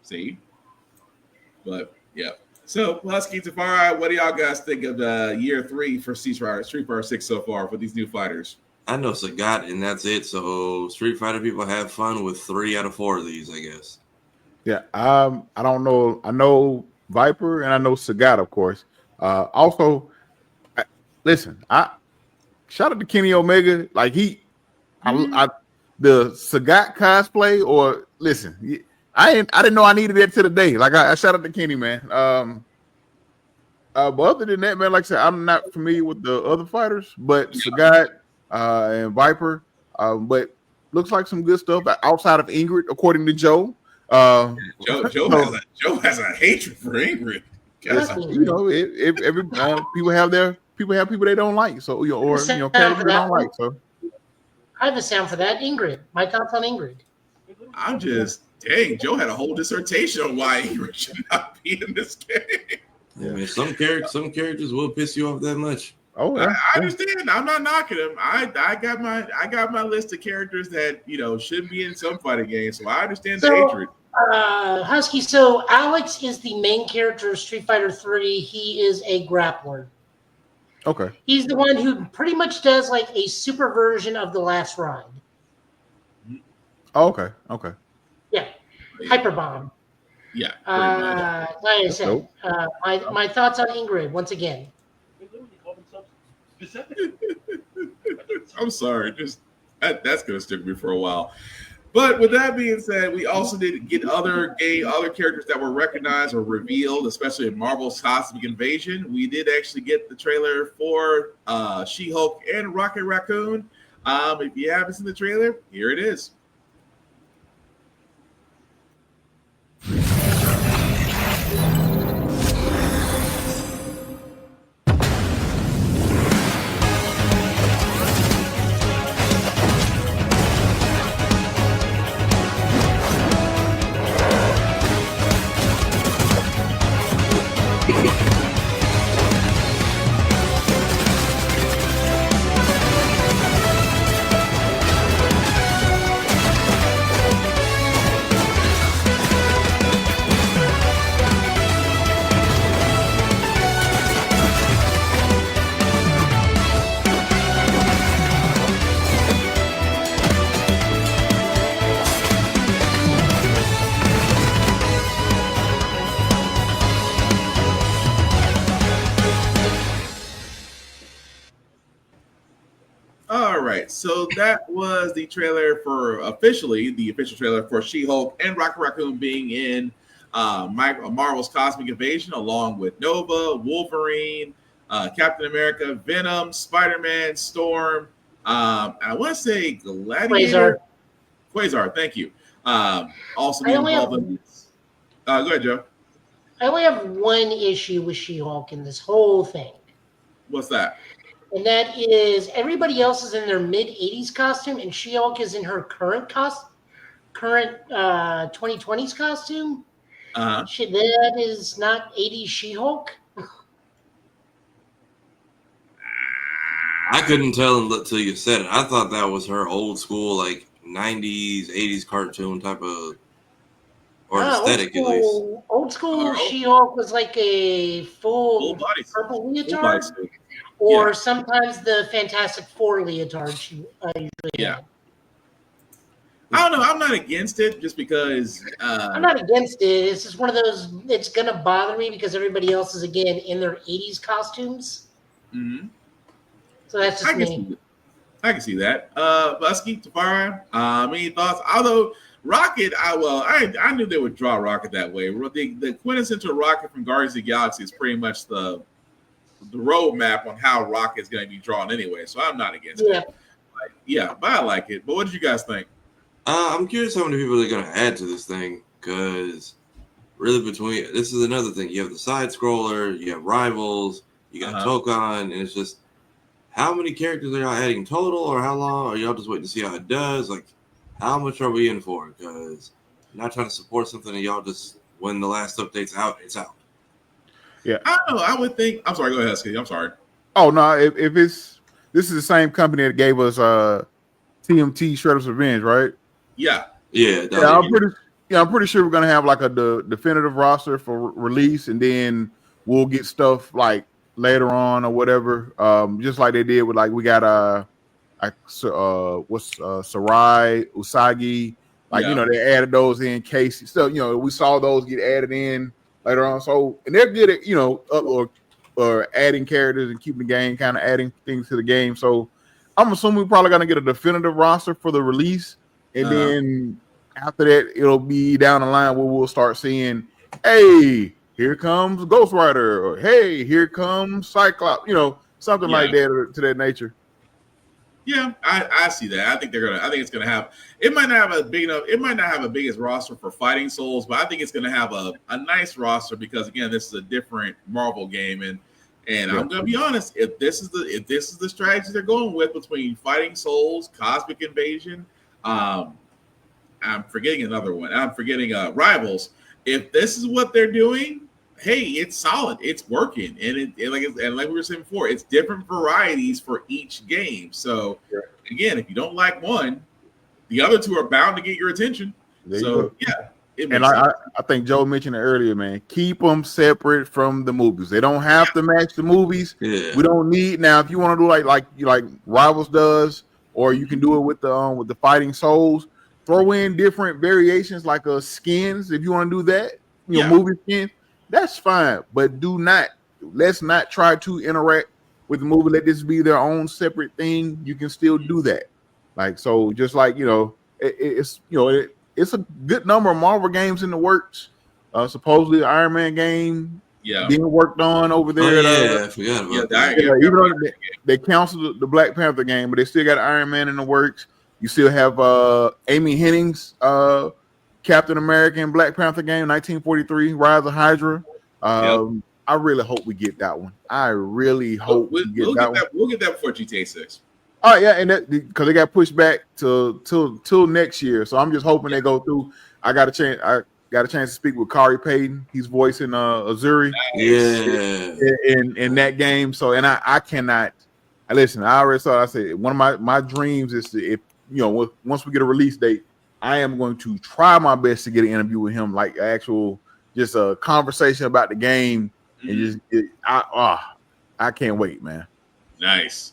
See? But, yeah. So, Husky, Tafari, what do y'all guys think of year 3 for Street Fighter 6 so far for these new fighters? I know Sagat, and that's it. So Street Fighter people have fun with 3 out of 4 of these, I guess. Yeah, I don't know. I know Viper and I know Sagat, of course. Listen, I shout out to Kenny Omega. Like the Sagat cosplay. Or listen, I didn't know I needed that to the day. Like I shout out to Kenny, man. But other than that, man, like I said, I'm not familiar with the other fighters, but Sagat and Viper. But looks like some good stuff outside of Ingrid, according to Joe. Joe has a hatred for Ingrid. You know, every people have people they don't like. So characters they don't like. So I have a sound for that. Ingrid. My thoughts on Ingrid. I'm just Joe had a whole dissertation on why Ingrid should not be in this game. Yeah, man, some characters will piss you off that much. Oh, yeah. I understand. I'm not knocking him. I got my list of characters that should be in some fighting games, so I understand the hatred. Husky. So Alex is the main character of Street Fighter 3. He is a grappler. Okay. He's the one who pretty much does like a super version of The Last Ride. Oh, okay. Okay. Yeah. Hyper Bomb. Yeah. Like I said, my thoughts on Ingrid once again. I'm sorry, just that's gonna stick with me for a while. But with that being said, we also did get other characters that were recognized or revealed, especially in Marvel's Cosmic Invasion. We did actually get the trailer for She-Hulk and Rocket Raccoon. If you haven't seen the trailer, here it is. So that was the trailer for the official trailer for She-Hulk and Rocket Raccoon being in Marvel's Cosmic Invasion, along with Nova, Wolverine, Captain America, Venom, Spider-Man, Storm, and I want to say Gladiator. Quasar, thank you. Also being involved in this. Go ahead, Joe. I only have one issue with She-Hulk in this whole thing. What's that? And that is everybody else is in their mid-'80s costume, and She-Hulk is in her current 2020s costume. Shit, that is not 80s She-Hulk. I couldn't tell until you said it. I thought that was her old school, like 90s, 80s cartoon type of, or aesthetic at least. Old school She-Hulk was like a full body purple suit. leotard, or sometimes the Fantastic Four leotard. She usually had. I don't know. I'm not against it just because. I'm not against it. It's just one of those. It's gonna bother me because everybody else is again in their '80s costumes. Mm-hmm. So that's just me. I can see that. Husky, Tafari, any thoughts? Although Rocket, I knew they would draw Rocket that way. The quintessential Rocket from Guardians of the Galaxy is pretty much the roadmap on how Rocket's going to be drawn anyway. So I'm not against it. But I like it. But what did you guys think? I'm curious how many people they're going to add to this thing, because really this is another thing. You have the side scroller, you have Rivals, you got Tokon, and it's just how many characters are y'all adding total, or how long? Are y'all just waiting to see how it does? Like, how much are we in for? Because I'm not trying to support something and y'all just, when the last update's out, it's out. Yeah. I don't know. I would think. I'm sorry. Go ahead, Husky. I'm sorry. Oh, no. If this is the same company that gave us TMT Shredder's Revenge, right? Yeah. I'm pretty sure we're gonna have like a definitive roster for release, and then we'll get stuff like later on or whatever. Just like they did with we got Sarai, Usagi, they added those in case. So we saw those get added in later on. So and they're good at or adding characters and keeping the game, kind of adding things to the game. So I'm assuming we're probably gonna get a definitive roster for the release. And then after that, it'll be down the line where we'll start seeing, hey, here comes Ghost Rider, or hey, here comes Cyclops, something like that to that nature. Yeah, I see that. I think it's gonna have. It might not have a big enough. It might not have a biggest roster for Fighting Souls, but I think it's gonna have a nice roster because again, this is a different Marvel game, and I'm gonna be honest. If this is the strategy they're going with between Fighting Souls, Cosmic Invasion. I'm forgetting another one. I'm forgetting Rivals. If this is what they're doing, hey, it's solid. It's working, and like we were saying before, it's different varieties for each game. So again, if you don't like one, the other two are bound to get your attention. I think Joe mentioned it earlier, man. Keep them separate from the movies. They don't have to match the movies. Yeah. We don't need now. If you want to do like Rivals does. Or you can do it with the Fighting Souls. Throw in different variations like skins if you want to do that. Movie skin. That's fine. But let's not try to interact with the movie. Let this be their own separate thing. You can still do that. It's a good number of Marvel games in the works. Supposedly the Iron Man game. Being worked on over there. I forgot about that. Even though they canceled the Black Panther game, but they still got Iron Man in the works. You still have Amy Henning's Captain America and Black Panther game, 1943, Rise of Hydra. I really hope we get that one. I really hope we get that one. We'll get that before GTA 6. Oh yeah, and because they got pushed back till next year, so I'm just hoping they go through. I got a chance to speak with Kari Payton. He's voicing Azuri in that game. So, and I cannot. Listen, I already saw. I said one of my dreams is to, once we get a release date, I am going to try my best to get an interview with him, like actual, just a conversation about the game, and I can't wait, man. Nice.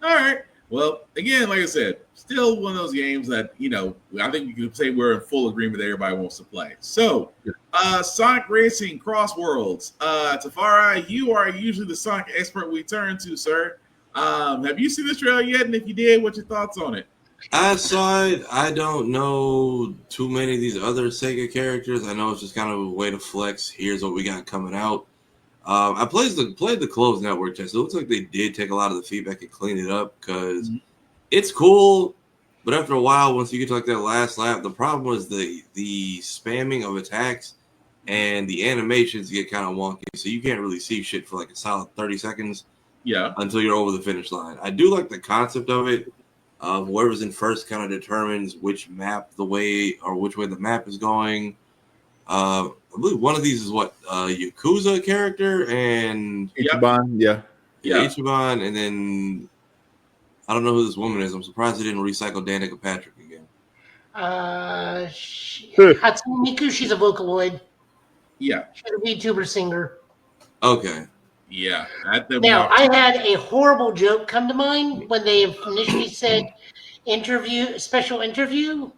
All right. Well, again, like I said, still one of those games that, I think you could say we're in full agreement that everybody wants to play. So, Sonic Racing Cross Worlds. Tafari, you are usually the Sonic expert we turn to, sir. Have you seen this trailer yet? And if you did, what's your thoughts on it? I saw it. I don't know too many of these other Sega characters. I know it's just kind of a way to flex. Here's what we got coming out. I played the closed network test. It looks like they did take a lot of the feedback and clean it up because it's cool. But after a while, once you get to that last lap, the problem was the spamming of attacks and the animations get kind of wonky. So you can't really see shit for a solid 30 seconds. Yeah. Until you're over the finish line. I do like the concept of it. Whoever's in first kind of determines which way the map is going. I believe one of these is Yakuza character and Ichiban, Ichiban, and then I don't know who this woman is. I'm surprised they didn't recycle Danica Patrick again. Hatsune Miku, she's a Vocaloid. Yeah. She's a VTuber singer. Okay. Yeah. Now, I had a horrible joke come to mind when they initially said special interview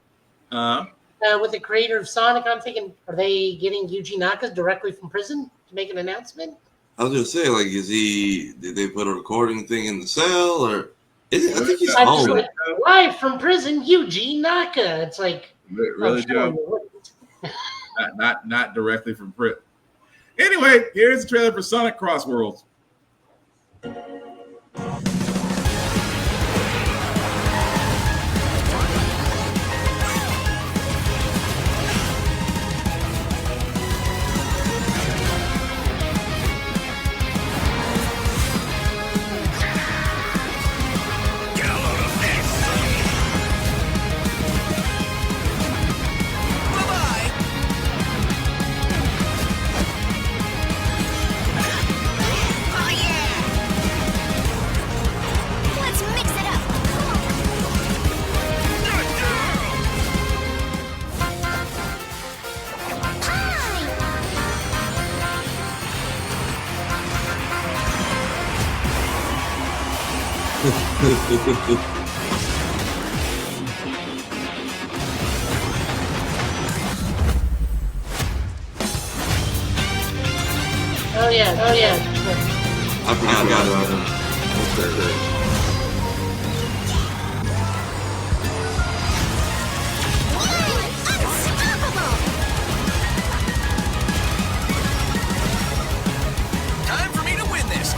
with the creator of Sonic. I'm thinking, are they getting Yuji Naka directly from prison to make an announcement? I was just saying, like, did they put a recording thing in the cell, or I think he's home. Just like, live from prison, Yuji Naka. It's like, really, Joe? Not directly from prison. Anyway, here's the trailer for Sonic Cross Worlds. Oh yeah. I forgot about him. Time for me to win this.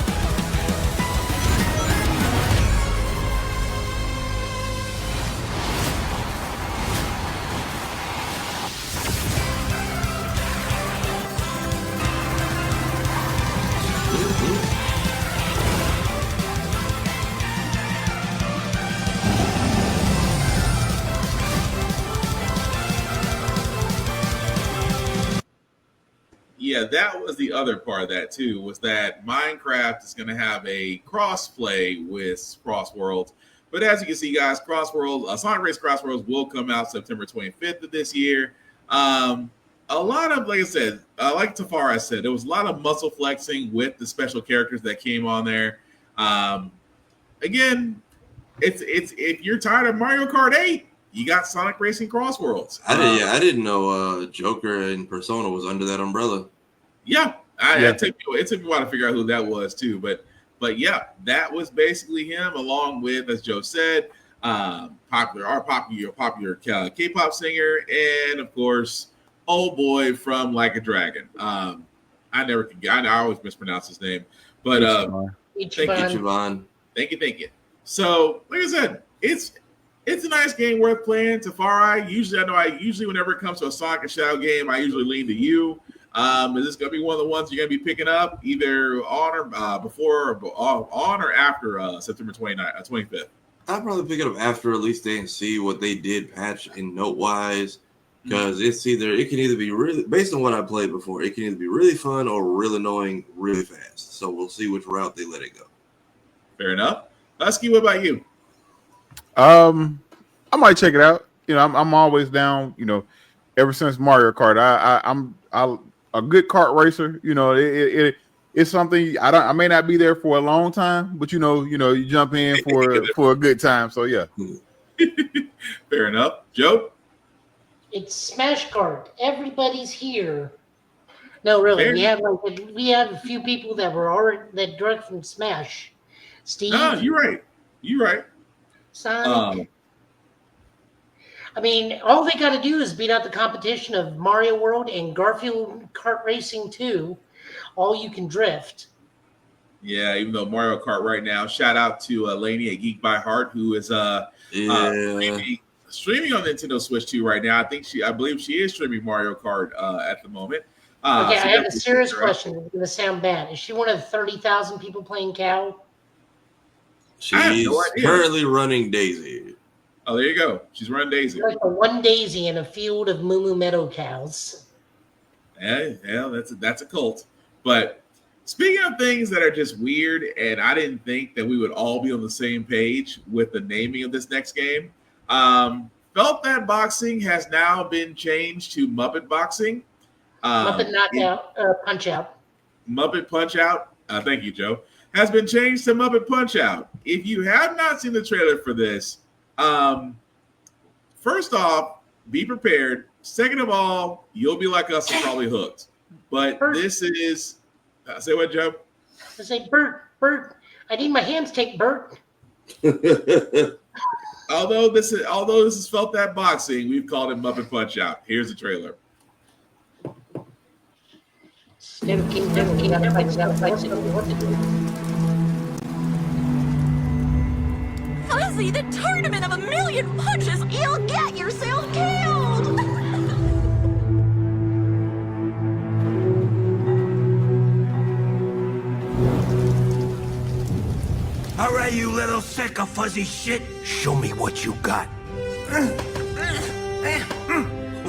Yeah, that was the other part of that too, was that Minecraft is going to have a cross-play with Cross Worlds. But as you can see, guys, Sonic Race Cross Worlds will come out September 25th of this year. A lot of, like I said, like Tafara said, there was a lot of muscle flexing with the special characters that came on there. Again, it's if you're tired of Mario Kart 8, you got Sonic Racing Cross Worlds. I didn't know Joker and Persona was under that umbrella. Yeah, it took me a while to figure out who that was too, but yeah, that was basically him, along with, as Joe said, popular K-pop singer, and of course, old boy from Like a Dragon. I always mispronounce his name, but Ichiban. Thank you. So, like I said, it's a nice game worth playing. Tafari, usually whenever it comes to a Sonic and Shadow game, I usually lean to you. Is this going to be one of the ones you're going to be picking up either on or before or on or after September 25th? I'll probably pick it up after release day and see what they did patch in note wise, because it can either be really, based on what I played before, it can either be really fun or really annoying really fast. So we'll see which route they let it go. Fair enough. Husky, what about you? I might check it out. I'm always down. Ever since Mario Kart, I'm a good kart racer. It's something I may not be there for a long time, but you jump in for a good time. So yeah. Fair enough. Joe? It's Smash Kart. Everybody's here. No, really. We have a few people that direct from Smash. Steve. No, you're right. Sonic. I mean, all they got to do is beat out the competition of Mario World and Garfield Kart Racing 2. All you can drift. Yeah, even though Mario Kart right now, shout out to Lainey at Geek by Heart, who is streaming on Nintendo Switch 2 right now. I believe she is streaming Mario Kart at the moment. Okay, I have a serious question. It's going to sound bad. Is she one of the 30,000 people playing Cow? She's currently running Daisy. Oh, there you go. She's running Daisy. Like one Daisy in a field of Moo Moo Meadow cows. Yeah, that's a cult. But speaking of things that are just weird, and I didn't think that we would all be on the same page with the naming of this next game. Felt That Boxing has now been changed to Muppet Boxing. Muppet Knockout, Punch Out. Muppet Punch Out. Thank you, Joe. Has been changed to Muppet Punch Out. If you have not seen the trailer for this, first off, be prepared. Second of all, you'll be like us and probably hooked. But this is say what, Joe? I say, Bert, I need my hands taped, Bert. Although this is Felt That Boxing, we've called it Muppet Punch Out. Here's the trailer. Fuzzy, the tournament of a million punches, you'll get yourself killed! All right, you little sack of fuzzy shit. Show me what you got.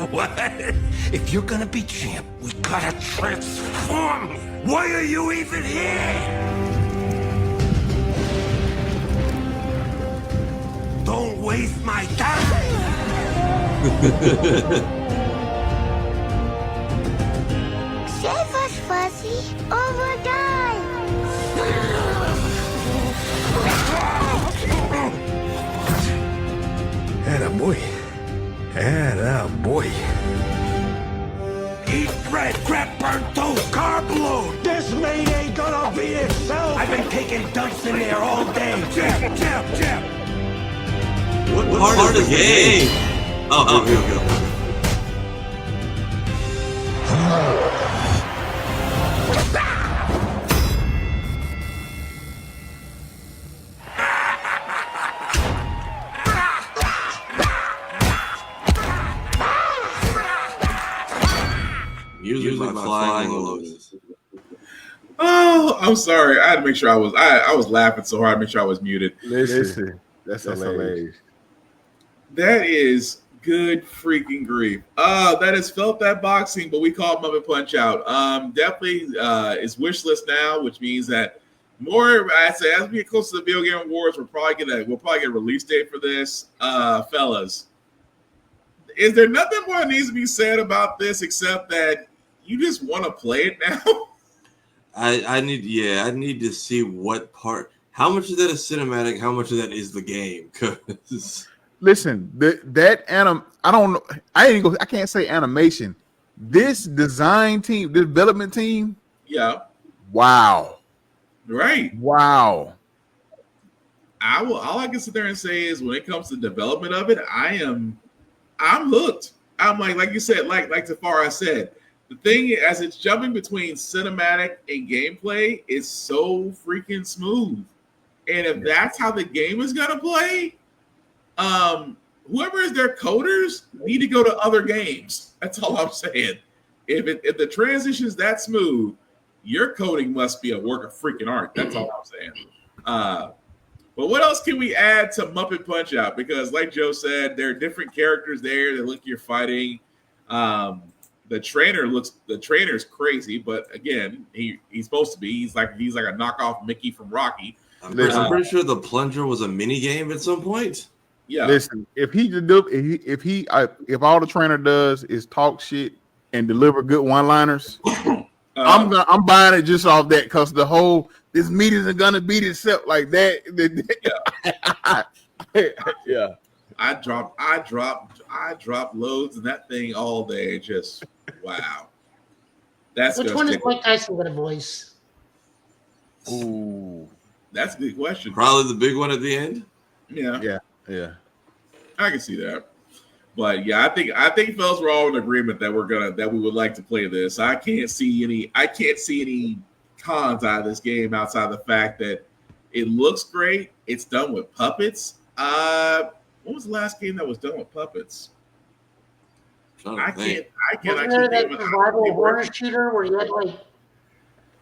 What? If you're gonna be champ, we gotta transform. Why are you even here? Don't waste my time. Save us, Fuzzy, or we'll die! Attaboy. Attaboy. Eat bread, crap, burnt toast, carb load. This meat ain't gonna be itself. I've been taking dumps in there all day. Jab. What part of the game? Oh, here we go. Music by Flying Lotus. Oh, I'm sorry. I had to make sure I was laughing so hard to make sure I was muted. Listen. That's hilarious. That is good freaking grief. That is Felt That Boxing, but we call it Muppet Punch Out. Definitely is wish list now, which means that more. I say as we get close to the Video Game Awards, we'll probably get a release date for this, fellas. Is there nothing more that needs to be said about this except that you just want to play it now? I need to see what part. How much of that is cinematic? How much of that is the game? Because listen, I don't know. I can't say animation. This design team, this development team. Yeah. Wow. Right. Wow. All I can sit there and say is when it comes to development of it, I'm hooked. I'm like you said, like Tafara said, the thing as it's jumping between cinematic and gameplay is so freaking smooth. And if that's how the game is gonna play, whoever is their coders need to go to other games. That's all I'm saying. If the transition is that smooth, your coding must be a work of freaking art. That's all I'm saying. But what else can we add to Muppet Punch Out? Because like Joe said, there are different characters there that look you're fighting. The trainer's crazy, but again, he's supposed to be. He's like a knockoff Mickey from Rocky. I'm pretty sure the plunger was a mini game at some point. Yeah. Listen, if all the trainer does is talk shit and deliver good one-liners, I'm buying it just off that because the whole this meat isn't gonna beat itself like that. Yeah. I dropped loads in that thing all day. Just wow. Which one is Mike Tyson gonna voice? Ooh, that's a good question. Probably the big one at the end. Yeah. I can see that. But yeah, I think fellas, we're all in agreement that we would like to play this. I can't see any cons out of this game outside of the fact that it looks great. It's done with puppets. What was the last game that was done with puppets? I can't Wasn't there that survival horror shooter where you had to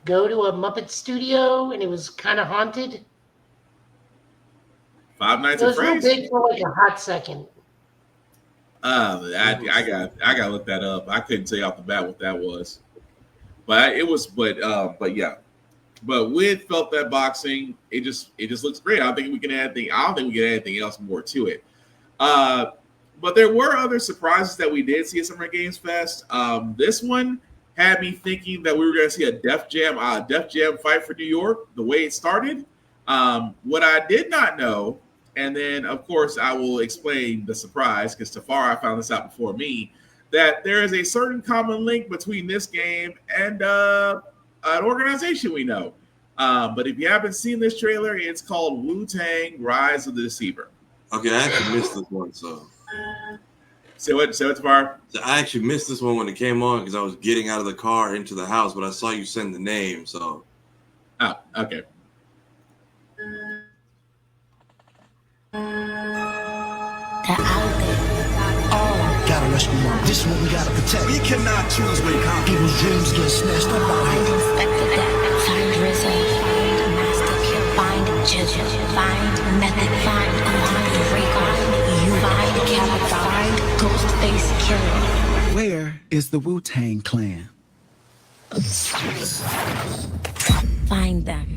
go to a Muppet studio and it was kind of haunted? Five Nights at at Freddy's. It was real big for a hot second. I gotta look that up. I couldn't tell you off the bat what that was, but it was. But yeah. But with Felt That Boxing, it just looks great. I don't think we can add anything else more to it. But there were other surprises that we did see at Summer Games Fest. This one had me thinking that we were going to see a Def Jam fight for New York, the way it started. What I did not know, and then of course I will explain the surprise because Tafara found this out before me, that there is a certain common link between this game and an organization we know. But if you haven't seen this trailer, it's called Wu-Tang: Rise of the Deceiver. Okay, I actually missed this one, so. Say what, Tafara? So I actually missed this one when it came on because I was getting out of the car into the house, but I saw you send the name, so. Oh, okay. Gotta rescue mom. This is what we gotta protect. We cannot choose where people's dreams get snatched up out here. Find Inspector Deck, find Rizzo, find Master Kill, find Jizzle, find Method, find Raycon, you find Khaled, find Ghostface Killer. Where is the Wu-Tang Clan? Find them.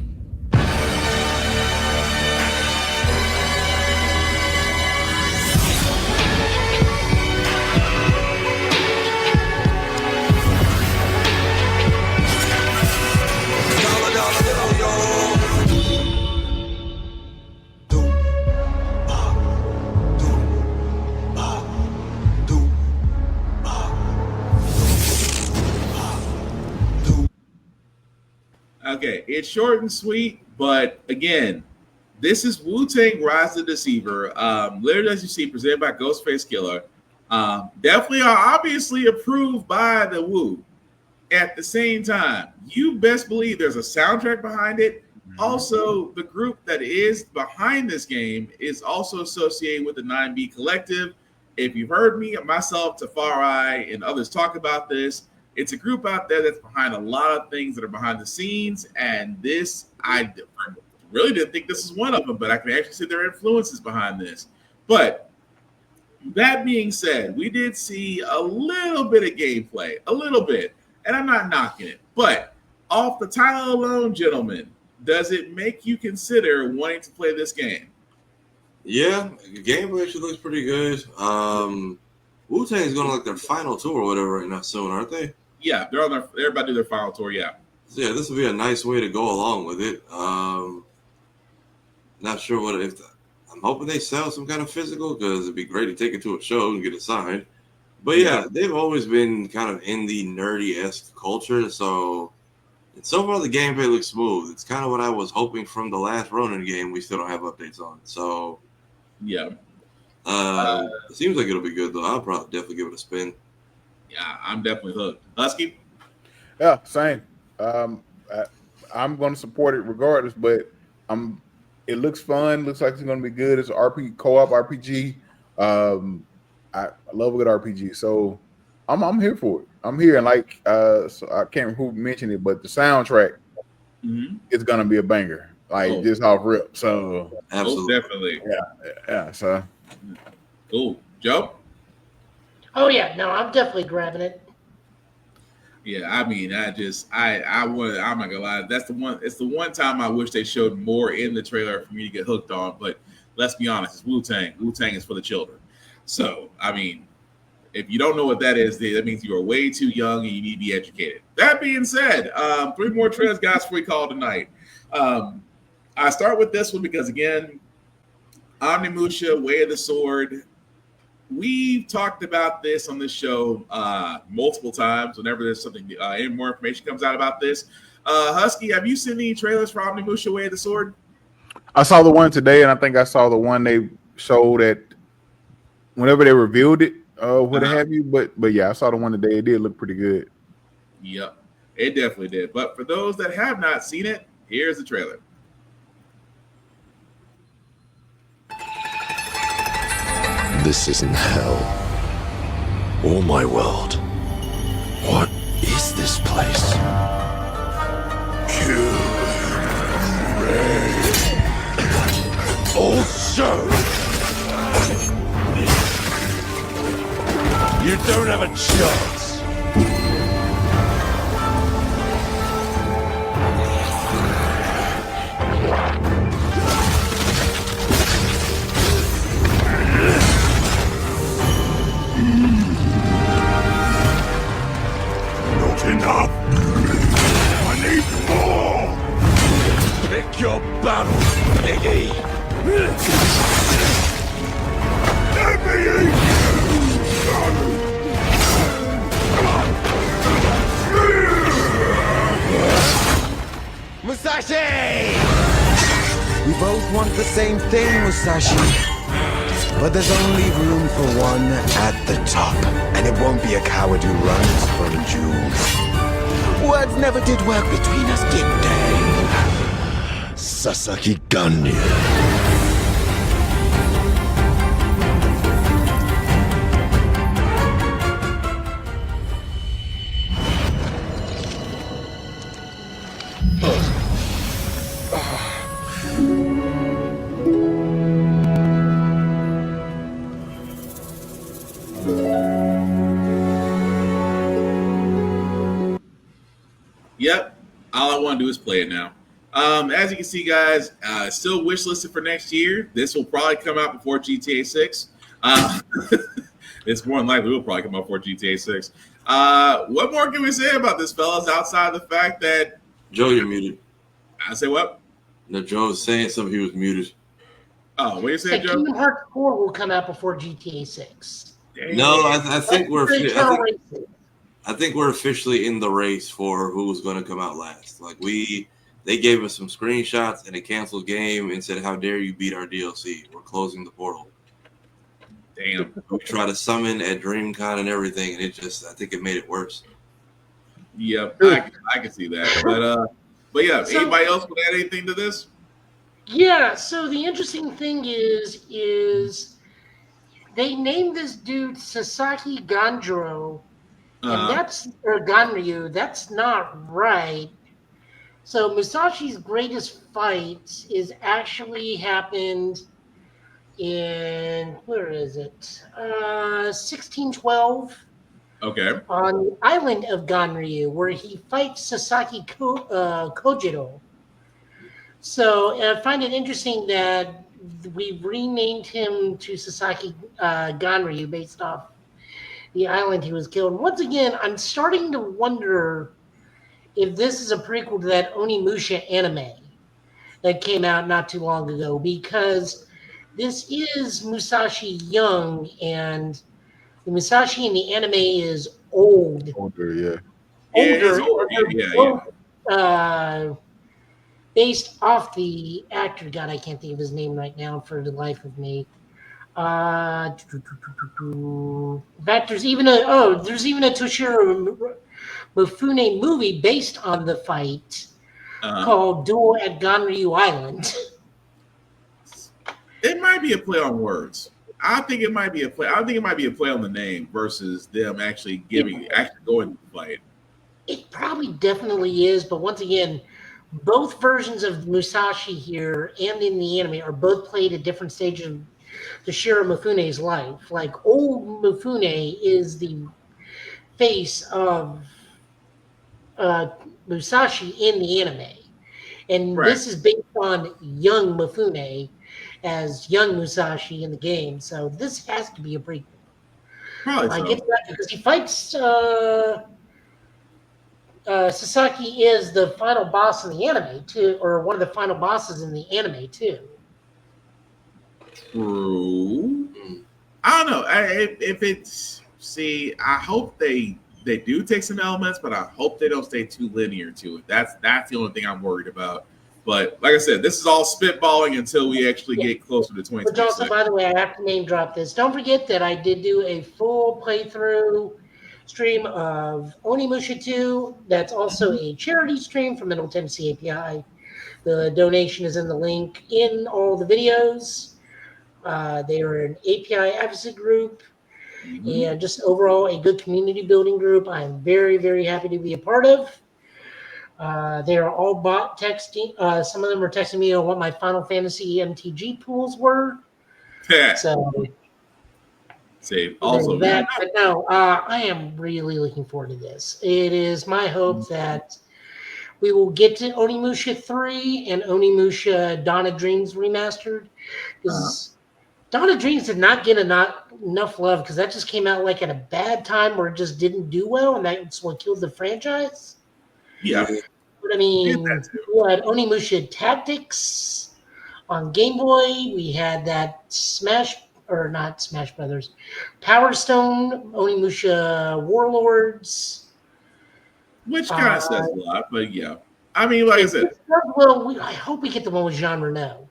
Okay, it's short and sweet, but again, this is Wu-Tang: Rise of the Deceiver. Literally, as you see, presented by Ghostface Killer. Definitely are obviously approved by the Wu. At the same time, you best believe there's a soundtrack behind it. Also, the group that is behind this game is also associated with the 9B Collective. If you've heard me, myself, Tafari, and others talk about this, it's a group out there that's behind a lot of things that are behind the scenes. And this, I really didn't think this is one of them, but I can actually see their influences behind this. But that being said, we did see a little bit of gameplay, a little bit, and I'm not knocking it. But off the title alone, gentlemen, does it make you consider wanting to play this game? Yeah, the gameplay actually looks pretty good. Wu-Tang is going to like their final tour or whatever right now soon, aren't they? Yeah, they're about to do their final tour. Yeah. So yeah, this will be a nice way to go along with it. Not sure I'm hoping they sell some kind of physical because it'd be great to take it to a show and get it signed. But yeah, they've always been kind of in the nerdy-esque culture. So far the gameplay looks smooth. It's kind of what I was hoping from the last Ronin game. We still don't have updates on. So yeah. It seems like it'll be good though. I'll probably definitely give it a spin. Yeah, I'm definitely hooked. Husky? Yeah, same. I'm going to support it regardless, but it looks fun. Looks like it's going to be good. It's an co-op RPG. I love a good RPG, so I'm here for it. I'm here, and like so I can't remember who mentioned it, but the soundtrack is going to be a banger, just off rip. So absolutely, definitely, yeah. So cool, Joe. Oh yeah, no, I'm definitely grabbing it. Yeah, I mean, I'm not gonna lie. That's the one. It's the one time I wish they showed more in the trailer for me to get hooked on. But let's be honest, it's Wu-Tang. Wu-Tang is for the children. So I mean, if you don't know what that is, that means you are way too young and you need to be educated. That being said, 3 more trailers, guys, before we call tonight. I start with this one because again, Omnimusha: Way of the Sword. We've talked about this on this show multiple times whenever there's something, any more information comes out about this. Husky, have you seen any trailers for Omnimusha: Way of the Sword? I saw the one today, and I think I saw the one they showed at whenever they revealed it, what have you. But yeah, I saw the one today. It did look pretty good. Yep, it definitely did. But for those that have not seen it, here's the trailer. This isn't hell or my world. What is this place? Kill Ray. Also, you don't have a chance. the same thing, Musashi. But there's only room for one at the top. And it won't be a coward who runs from jewels. Words never did work between us, did they? Sasaki Ganryu. Yep. All I want to do is play it now. As you can see, guys, still wish listed for next year. This will probably come out before GTA 6. It's more than likely will probably come out before GTA 6. What more can we say about this, fellas, outside the fact that... Joe, you're muted. I say what? No, Joe was saying something. He was muted. Oh, what are you saying, Joe? Kingdom Hearts 4 will come out before GTA 6. No, I think I think we're officially in the race for who's going to come out last. Like they gave us some screenshots and a canceled game and said, "How dare you beat our DLC? We're closing the portal." Damn. We try to summon at DreamCon and everything, and I think it made it worse. Yep, I can see that. But yeah, So- anybody else would add anything to this? Yeah, so the interesting thing is they named this dude Sasaki Ganryu, and Ganryu. That's not right. So Musashi's greatest fight is actually happened in, where is it? 1612 Okay. on the island of Ganryu, where he fights Sasaki Kojiro. So I find it interesting that we've renamed him to Sasaki Ganryu based off the island he was killed. Once again, I'm starting to wonder if this is a prequel to that Onimusha anime that came out not too long ago, because this is Musashi young, and the Musashi in the anime is old. Older, yeah. Based off the actor, God, I can't think of his name right now for the life of me. In fact, there's even a Toshiro Mifune movie based on the fight called Duel at Ganryu Island. It might be a play on words. I think it might be a play. I think it might be a play on the name versus them actually going to the fight. It probably definitely is, but once again, both versions of Musashi here and in the anime are both played at different stages of Toshiro Mifune's life. Like, old Mifune is the face of Musashi in the anime. And this is based on young Mifune as young Musashi in the game. So this has to be a prequel. Probably I so. get that because he fights... Sasaki is the final boss in the anime too, or one of the final bosses in the anime too. True. I don't know. If it's I hope they do take some elements, but I hope they don't stay too linear to it. That's the only thing I'm worried about. But like I said, this is all spitballing until we actually get closer to 2026. Which also, by the way, I have to name drop this. Don't forget that I did do a full playthrough stream of Onimusha 2. That's also a charity stream from Middle Tennessee API. The donation is in the link in all the videos. They are an API advocacy group and just overall a good community building group I'm very, very happy to be a part of. They are all bot texting. Some of them are texting me on what my Final Fantasy MTG pools were. So also that, but no, I am really looking forward to this. It is my hope that we will get to Onimusha 3 and Onimusha Dawn of Dreams remastered. Because Dawn of Dreams did not get enough love because that just came out like at a bad time where it just didn't do well, and that's what killed the franchise. Yeah. But I mean, we had Onimusha Tactics on Game Boy. We had that not Smash Brothers, Power Stone, Onimusha Warlords. Which kind of says a lot, but yeah. I mean, like I said. Well, I hope we get the one with Jean Renault.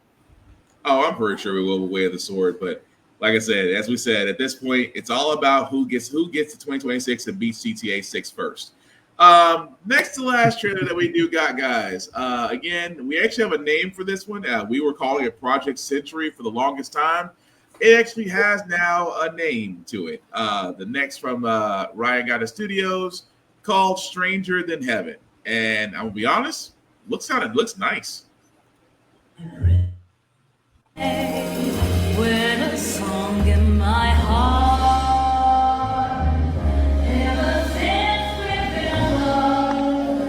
Oh, I'm pretty sure we will way of the sword. But like I said, as we said, at this point, it's all about who gets to 2026 and beats GTA 6 first. Next to last trailer that we do got, guys. Again, we actually have a name for this one. We were calling it Project Century for the longest time. It actually has now a name to it. The next from Ryan Gotta Studios, called Stranger Than Heaven. And I'm gonna be honest, looks nice. With a song in my heart, ever since we've been alone,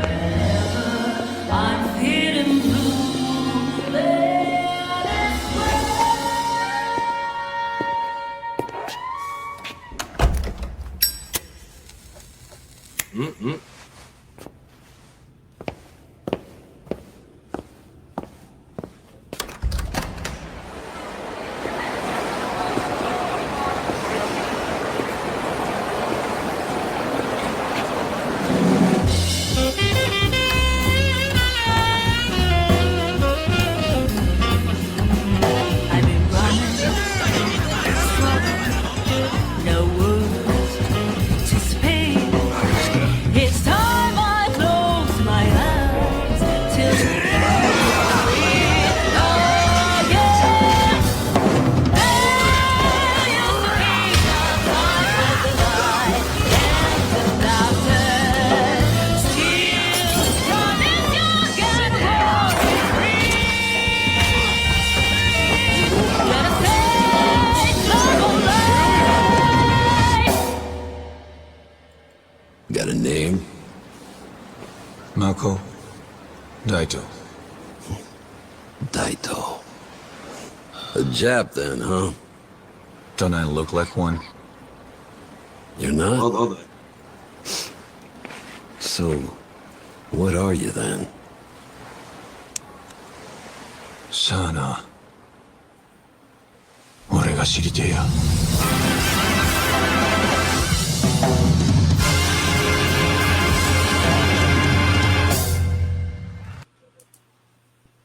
whenever I'm feeling blue, let us Mm-mm. I've been running, no words to speak. It's time I close my eyes till the oh yeah. There used to be a time with the light and the laughter. Still running young and walking free. Let us take love on life. Got a name? Mako. Daito. Daito. A Jap then, huh? Don't I look like one? You're not? Hold on. So, what are you then? Shana. 俺が知りてえや。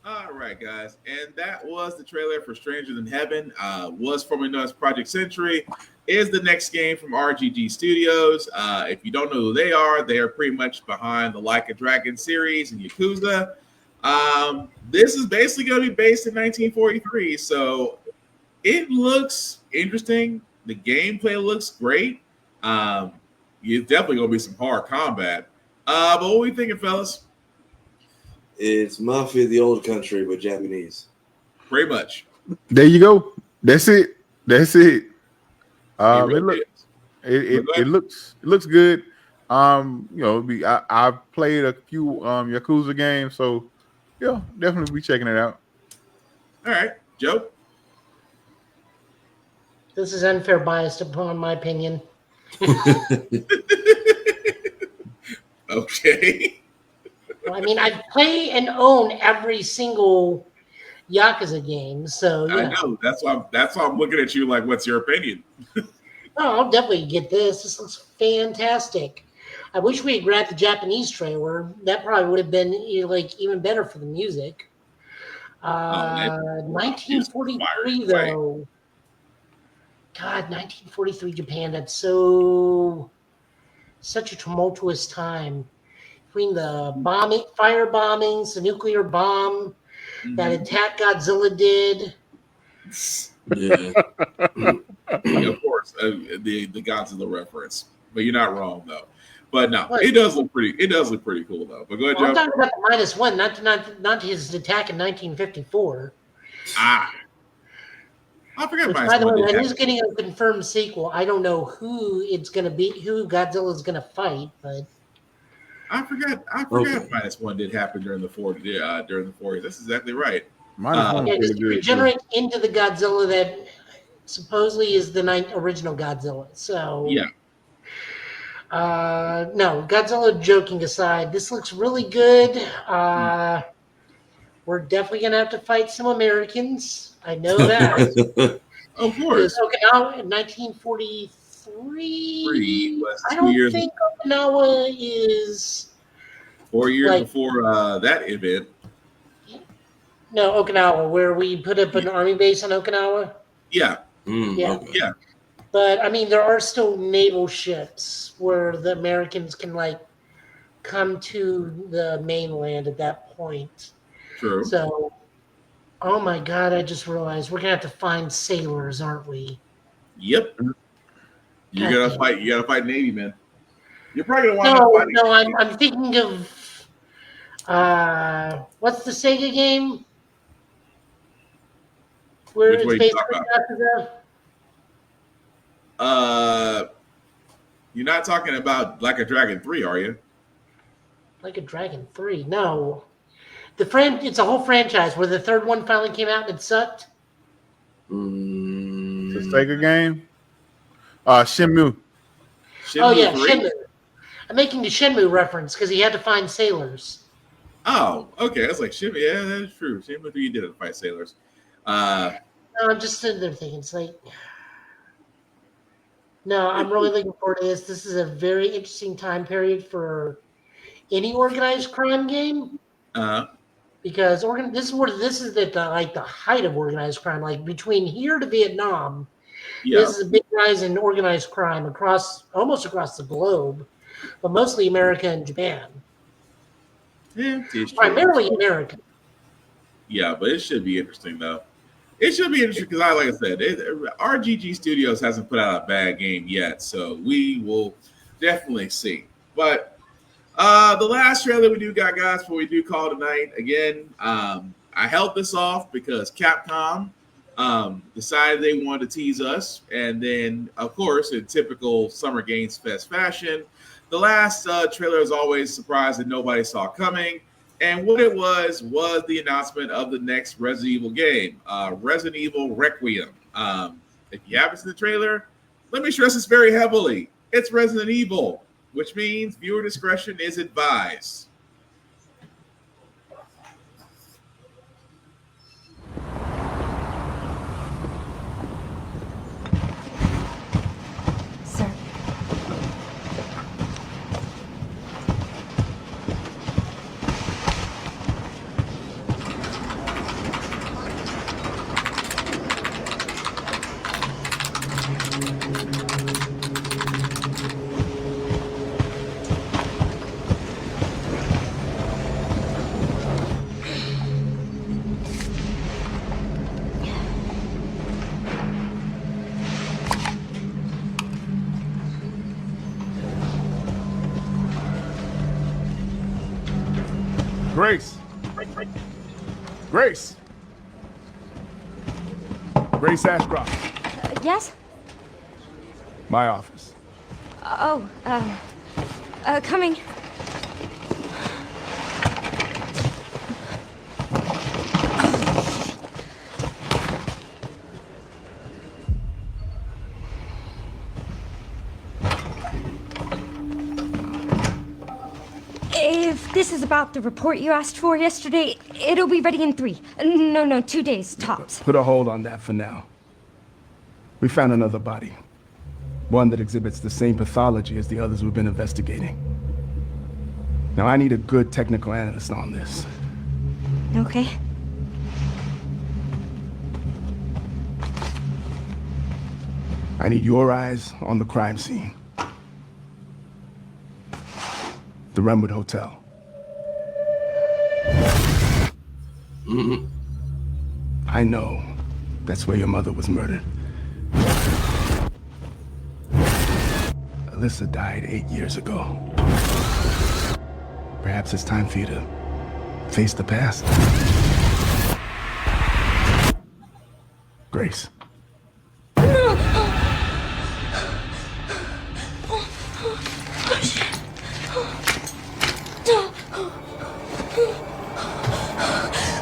All right, guys, and that was the trailer for Stranger Than Heaven. Was formerly known as Project Century. Is the next game from RGG Studios. If you don't know who they are pretty much behind the Like a Dragon series and Yakuza. This is basically going to be based in 1943, so it looks interesting. The gameplay looks great. It's definitely going to be some hard combat. But what are we thinking, fellas? It's Mafia the Old Country, but Japanese. Pretty much. There you go. That's it. It really looks good. I've played a few Yakuza games, so yeah, definitely be checking it out. All right, Joe. This is unfair bias upon my opinion. Okay. Well, I mean, I play and own every single Yakuza game, so yeah. I know. That's why I'm looking at you like, what's your opinion? Oh, I'll definitely get this. This looks fantastic. I wish we had grabbed the Japanese trailer. That probably would have been even better for the music. 1943 though. God, 1943 Japan. That's such a tumultuous time between the fire bombings, the nuclear bomb that attack Godzilla did. Yeah. Of course, the Godzilla reference, but you're not wrong though. But no, it does look pretty. It does look pretty cool though. But go ahead, Joe. I'm talking about the -1, not his attack in 1954. I forgot. By the way, that is getting a confirmed sequel. I don't know who it's going to be, who Godzilla is going to fight, but I forgot. -1 did happen during the 40s. That's exactly right. Just regenerate into the Godzilla that supposedly is the original Godzilla. So yeah. No, Godzilla joking aside, this looks really good. We're definitely going to have to fight some Americans. I know that. Of course. Okinawa in 1943. I don't think Okinawa is 4 years before that event. No, Okinawa, where we put up an army base on Okinawa. Yeah. Yeah. Okay. Yeah. But I mean, there are still naval ships where the Americans can like come to the mainland at that point. True. So, oh my God, I just realized we're gonna have to find sailors, aren't we? Yep. You God gotta damn. fight. You gotta fight Navy, man. You're probably gonna wind up fighting. No, I'm thinking of what's the Sega game where Which it's way you talk basically about? Yakuza? You're not talking about Like a Dragon 3, are you? Like a Dragon 3. No. It's a whole franchise where the third one finally came out and it sucked. It's a Sega game. Shenmue. Oh yeah, Shenmue. I'm making the Shenmue reference because he had to find sailors. Oh, okay. That's like Shenmue. Yeah, that's true. Shenmue 3 did it to fight sailors. No, I'm just sitting there thinking, it's like, no, I'm really looking forward to this. This is a very interesting time period for any organized crime game because this is at the height of organized crime. Like between here to Vietnam, this is a big rise in organized crime almost across the globe, but mostly America and Japan. Yeah, it's true. Primarily American. Yeah, but it should be interesting though. It should be interesting because, like I said, RGG Studios hasn't put out a bad game yet, so we will definitely see. But the last trailer we do got, guys, before we do call tonight, again, I held this off because Capcom decided they wanted to tease us, and then, of course, in typical Summer Games Fest fashion, the last trailer is always a surprise that nobody saw coming. And what it was the announcement of the next Resident Evil game, Resident Evil Requiem. If you haven't seen the trailer, let me stress this very heavily. It's Resident Evil, which means viewer discretion is advised. Sir. Grace. Grace. Grace Ashcroft. Yes? My office. Coming. If this is about the report you asked for yesterday, it'll be ready in 3. No, 2 days, tops. Put a hold on that for now. We found another body. One that exhibits the same pathology as the others we've been investigating. Now, I need a good technical analyst on this. Okay. I need your eyes on the crime scene. The Renwood Hotel. I know that's where your mother was murdered. Alyssa died 8 years ago. Perhaps it's time for you to face the past. Grace.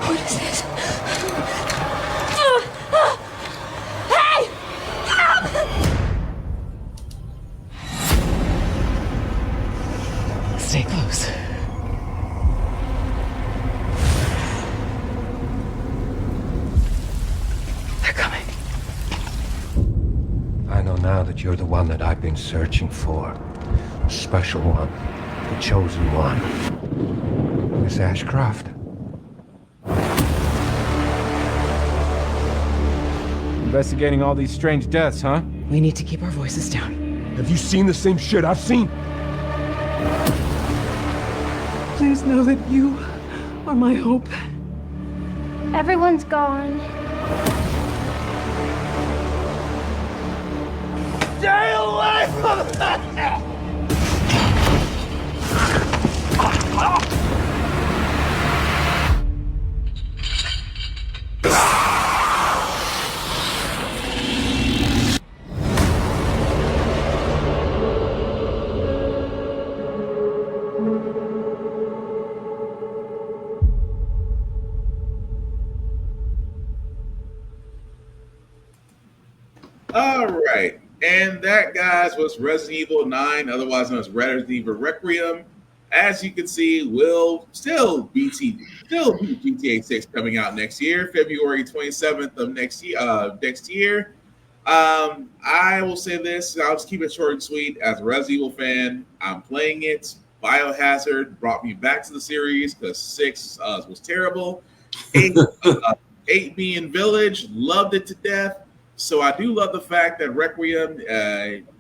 What is this? Hey! Stay close. They're coming. I know now that you're the one that I've been searching for. The special one. The chosen one. Miss Ashcroft. Investigating all these strange deaths, huh? We need to keep our voices down. Have you seen the same shit I've seen? Please know that you are my hope. Everyone's gone. Stay away from that! All right. And that, guys, was Resident Evil 9, otherwise known as Resident Evil Requiem. As you can see, will still be GTA 6 coming out next year, February 27th of next year. I will say this, I'll just keep it short and sweet. As a Resident Evil fan, I'm playing it. Biohazard brought me back to the series because 6 was terrible. 8 being Village, loved it to death. So I do love the fact that Requiem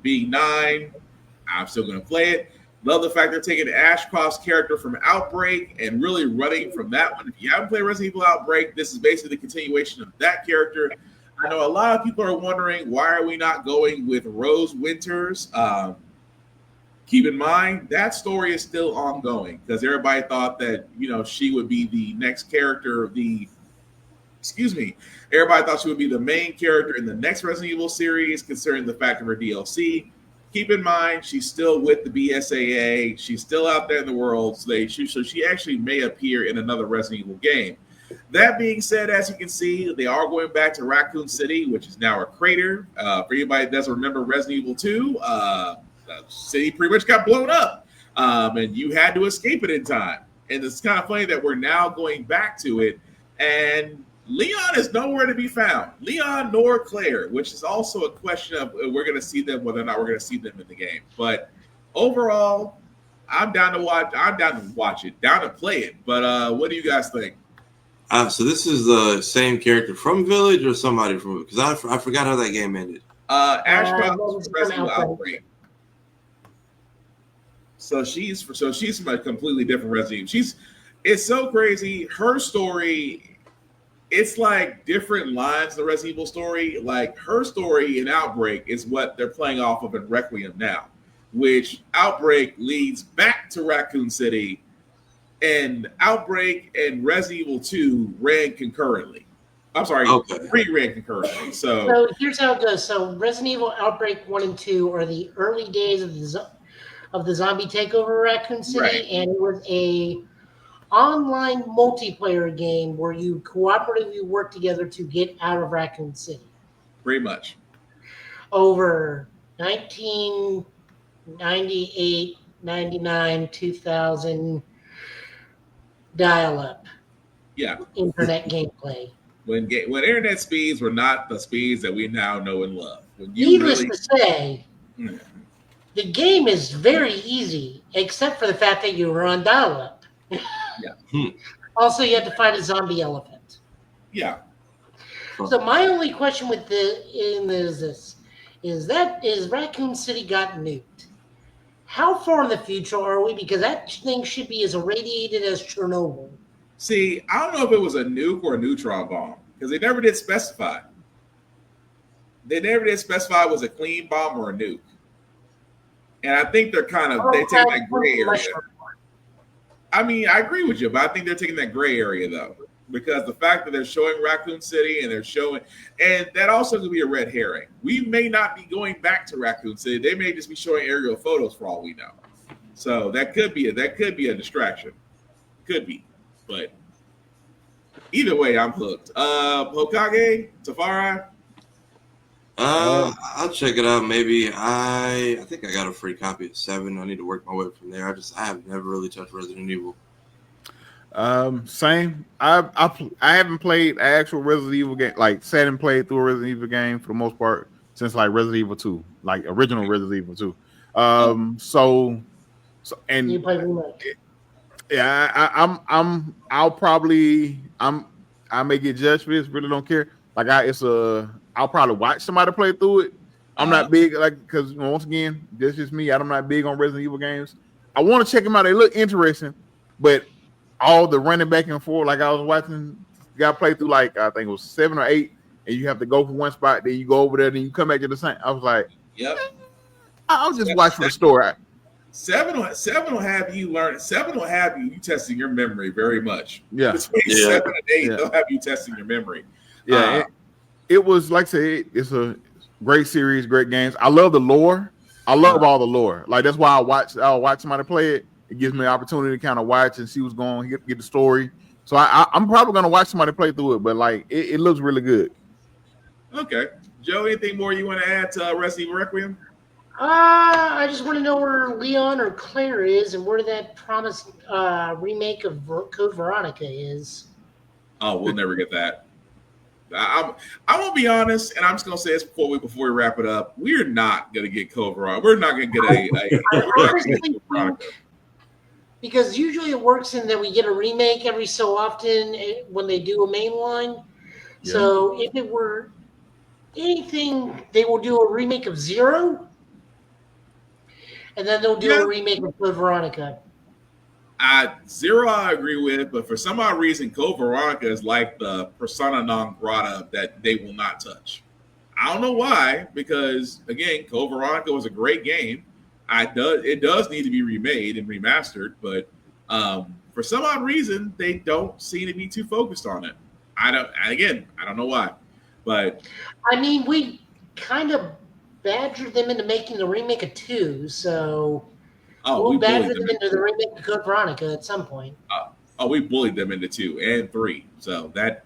being 9, I'm still going to play it. Love the fact they're taking Ashcroft's character from Outbreak and really running from that one. If you haven't played Resident Evil Outbreak, this is basically the continuation of that character. I know a lot of people are wondering, why are we not going with Rose Winters? Keep in mind, that story is still ongoing because everybody thought that, she would be the next character, everybody thought she would be the main character in the next Resident Evil series, considering the fact of her DLC. Keep in mind, she's still with the BSAA. She's still out there in the world, so she actually may appear in another Resident Evil game. That being said, as you can see, they are going back to Raccoon City, which is now a crater. For anybody that doesn't remember Resident Evil 2, the city pretty much got blown up, and you had to escape it in time. And it's kind of funny that we're now going back to it, and Leon is nowhere to be found. Leon nor Claire, which is also a question of we're going to see them, whether or not we're going to see them in the game. But overall, I'm down to watch. I'm down to watch it, down to play it. But what do you guys think? So this is the same character from Village or somebody from, because I forgot how that game ended. Ashcroft was Resident Evil Outbreak. So she's from a completely different Resident Evil. It's so crazy. Her story. It's like different lines of the Resident Evil story. Like her story in Outbreak is what they're playing off of in Requiem now, which Outbreak leads back to Raccoon City, and Outbreak and Resident Evil 2 ran concurrently. I'm sorry, 3 ran concurrently. So here's how it goes. So Resident Evil Outbreak 1 and 2 are the early days of the zombie takeover Raccoon City, right. And it was a online multiplayer game where you cooperatively work together to get out of Raccoon City. Pretty much. Over 1998, 99, 2000 dial-up. Yeah. Internet gameplay. When internet speeds were not the speeds that we now know and love. Needless to say, the game is very easy, except for the fact that you were on dial-up. Yeah. Also, you had to fight a zombie elephant. Yeah. So my only question with is Raccoon City got nuked? How far in the future are we? Because that thing should be as irradiated as Chernobyl. See, I don't know if it was a nuke or a neutron bomb because they never did specify. They never did specify it was a clean bomb or a nuke. And I think they take that gray area. I mean, I agree with you, but I think they're taking that gray area though, because the fact that they're showing Raccoon City and and that also could be a red herring. We may not be going back to Raccoon City. They may just be showing aerial photos for all we know. So that could be a distraction. Could be, but either way, I'm hooked. Hokage, Tafari. I'll check it out. Maybe I think I got a free copy of 7. I need to work my way from there. I have never really touched Resident Evil. Same. I haven't played an actual Resident Evil game, like sat and played through a Resident Evil game for the most part since like Resident Evil 2, like original Resident Evil 2. So and you play remake. Yeah, I may get judged for this. Really don't care. Like I'll probably watch somebody play through it. I'm not big because once again, this is me. I'm not big on Resident Evil games. I want to check them out. They look interesting, but all the running back and forth, like I was watching, got play through I think it was 7 or 8, and you have to go from one spot, then you go over there, then you come back to the same. I was like, yep. I'll just watch for the story. 7 will have you learn. 7 will have you testing your memory very much. Yeah. Between 7 and 8, they'll have you testing your memory. Yeah. It was like I say, it's a great series, great games. I love the lore. I love all the lore. Like that's why I'll watch somebody play it. It gives me an opportunity to kind of watch and see what's going on, get the story. So I'm probably gonna watch somebody play through it, but it looks really good. Okay. Joe, anything more you want to add to Resident Evil Requiem? I just want to know where Leon or Claire is and where that promised remake of Code Veronica is. Oh, we'll never get that. I won't be honest, and I'm just gonna say this before we wrap it up. We're not gonna get Code Veronica. We're not gonna get a because usually it works in that we get a remake every so often when they do a mainline. Yeah. So if it were anything, they will do a remake of 0, and then they'll do a remake of Code Veronica. 0 I agree with, but for some odd reason, Code Veronica is like the persona non grata that they will not touch. I don't know why, because again, Code Veronica was a great game. It does need to be remade and remastered, but for some odd reason, they don't seem to be too focused on it. I don't know why, but I mean, we kind of badgered them into making the remake of 2, so. We'll badger them into the remake of Code Veronica at some point. We bullied them into 2 and 3. So that,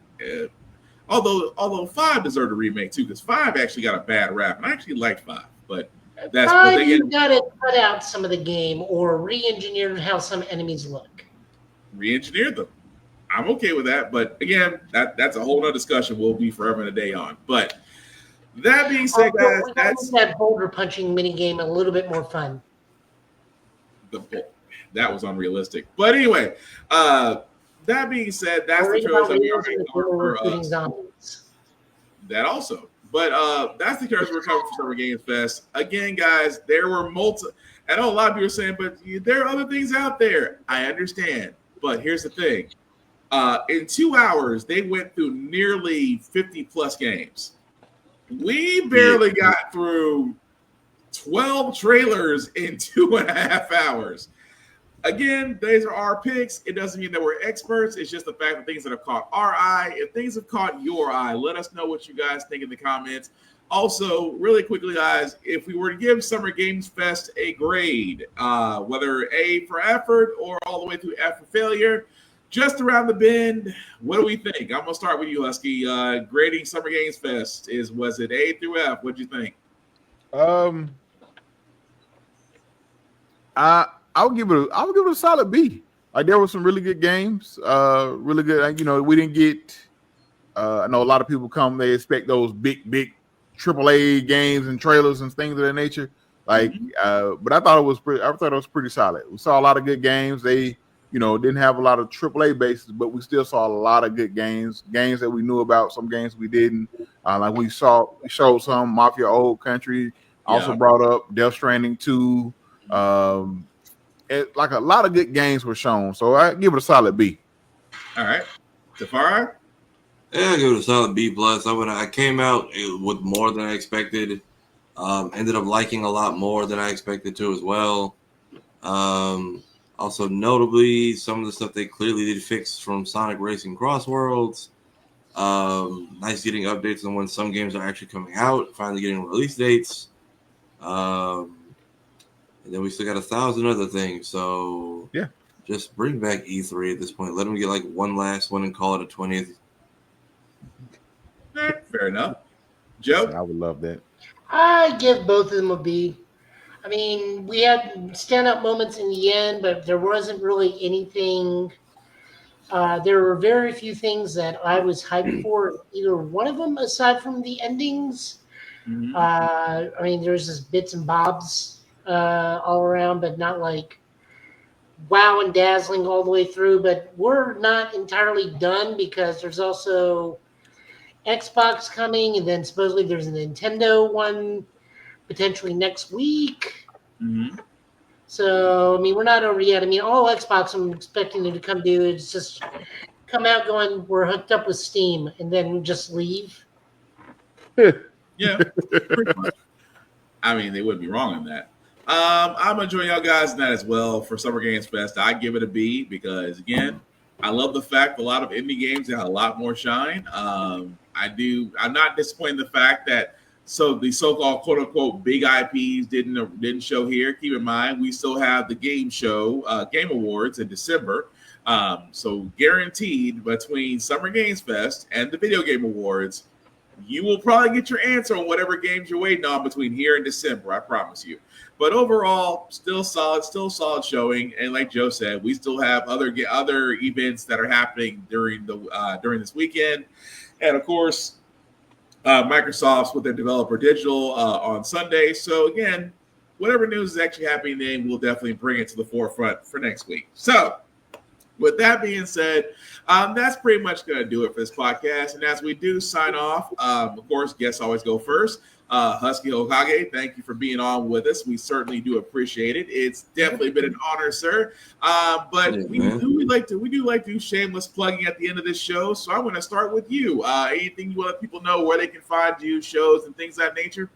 although 5 deserved a remake too, because 5 actually got a bad rap, and I actually liked 5. But that's 5, you got to cut out some of the game or re-engineer how some enemies look. Re-engineer them. I'm okay with that, but again, that's a whole other discussion. We'll be forever and a day on. But that being said, guys, that's that boulder punching mini game a little bit more fun. That was unrealistic. But anyway, that being said, that's the trailers that we already covered for that also. But that's the trailers we're covering for Summer Games Fest. Again, guys, there were I know a lot of people are saying, but there are other things out there. I understand. But here's the thing. In 2 hours, they went through nearly 50 plus games. We barely got through 12 trailers in 2.5 hours. Again, these are our picks. It doesn't mean that we're experts. It's just the fact that things that have caught our eye. If things have caught your eye, let us know what you guys think in the comments. Also, really quickly, guys, if we were to give Summer Games Fest a grade, whether A for effort or all the way through F for failure, just around the bend, what do we think? I'm going to start with you, Husky. Grading Summer Games Fest, was it A through F? What do you think? I'll give it a solid B. Like there were some really good games, really good. We didn't get. I know a lot of people they expect those big AAA games and trailers and things of that nature. But I thought it was pretty solid. We saw a lot of good games. They didn't have a lot of AAA bases, but we still saw a lot of good games that we knew about. Some games we didn't. Like we showed some Mafia Old Country. Also brought up Death Stranding 2. Like a lot of good games were shown, so I give it a solid B. All right, Tafari? Yeah, I give it a solid B plus. I came out with more than I expected. Ended up liking a lot more than I expected to as well. Also, notably, some of the stuff they clearly did fix from Sonic Racing Cross Worlds. Nice getting updates on when some games are actually coming out. Finally getting release dates. And then we still got 1,000 other things. So yeah, just bring back E3 at this point. Let them get like one last one and call it a 20th. Fair enough. Joe? I would love that. I give both of them a B. I mean, we had standout moments in the end, but there wasn't really anything. There were very few things that I was hyped for, either one of them, aside from the endings. Mm-hmm. I mean, there's just bits and bobs all around, but not like wow and dazzling all the way through. But we're not entirely done because there's also Xbox coming, and then supposedly there's a Nintendo one potentially next week. Mm-hmm. So, I mean, we're not over yet. I mean, all Xbox I'm expecting them to come do is just come out going, we're hooked up with Steam, and then just leave. Yeah, pretty much. I mean, they wouldn't be wrong in that. I'm gonna join y'all guys in that as well for Summer Games Fest. I give it a B because again, I love the fact a lot of indie games have a lot more shine. I'm not disappointed in the fact that the so-called quote unquote big IPs didn't show here. Keep in mind, we still have the game show, Game Awards in December. So guaranteed between Summer Games Fest and the Video Game Awards, you will probably get your answer on whatever games you're waiting on between here and December. I promise you. But overall, still solid showing. And like Joe said, we still have other events that are happening during this weekend, and of course, Microsoft's with their developer digital on Sunday. So again, whatever news is actually happening, then we'll definitely bring it to the forefront for next week. So, with that being said, that's pretty much going to do it for this podcast. And as we do sign off, of course, guests always go first. Husky Hokage, thank you for being on with us. We certainly do appreciate it. It's definitely been an honor, sir. But we do like to do shameless plugging at the end of this show. So I'm going to start with you. Anything you want to let people know where they can find you, shows, and things of that nature?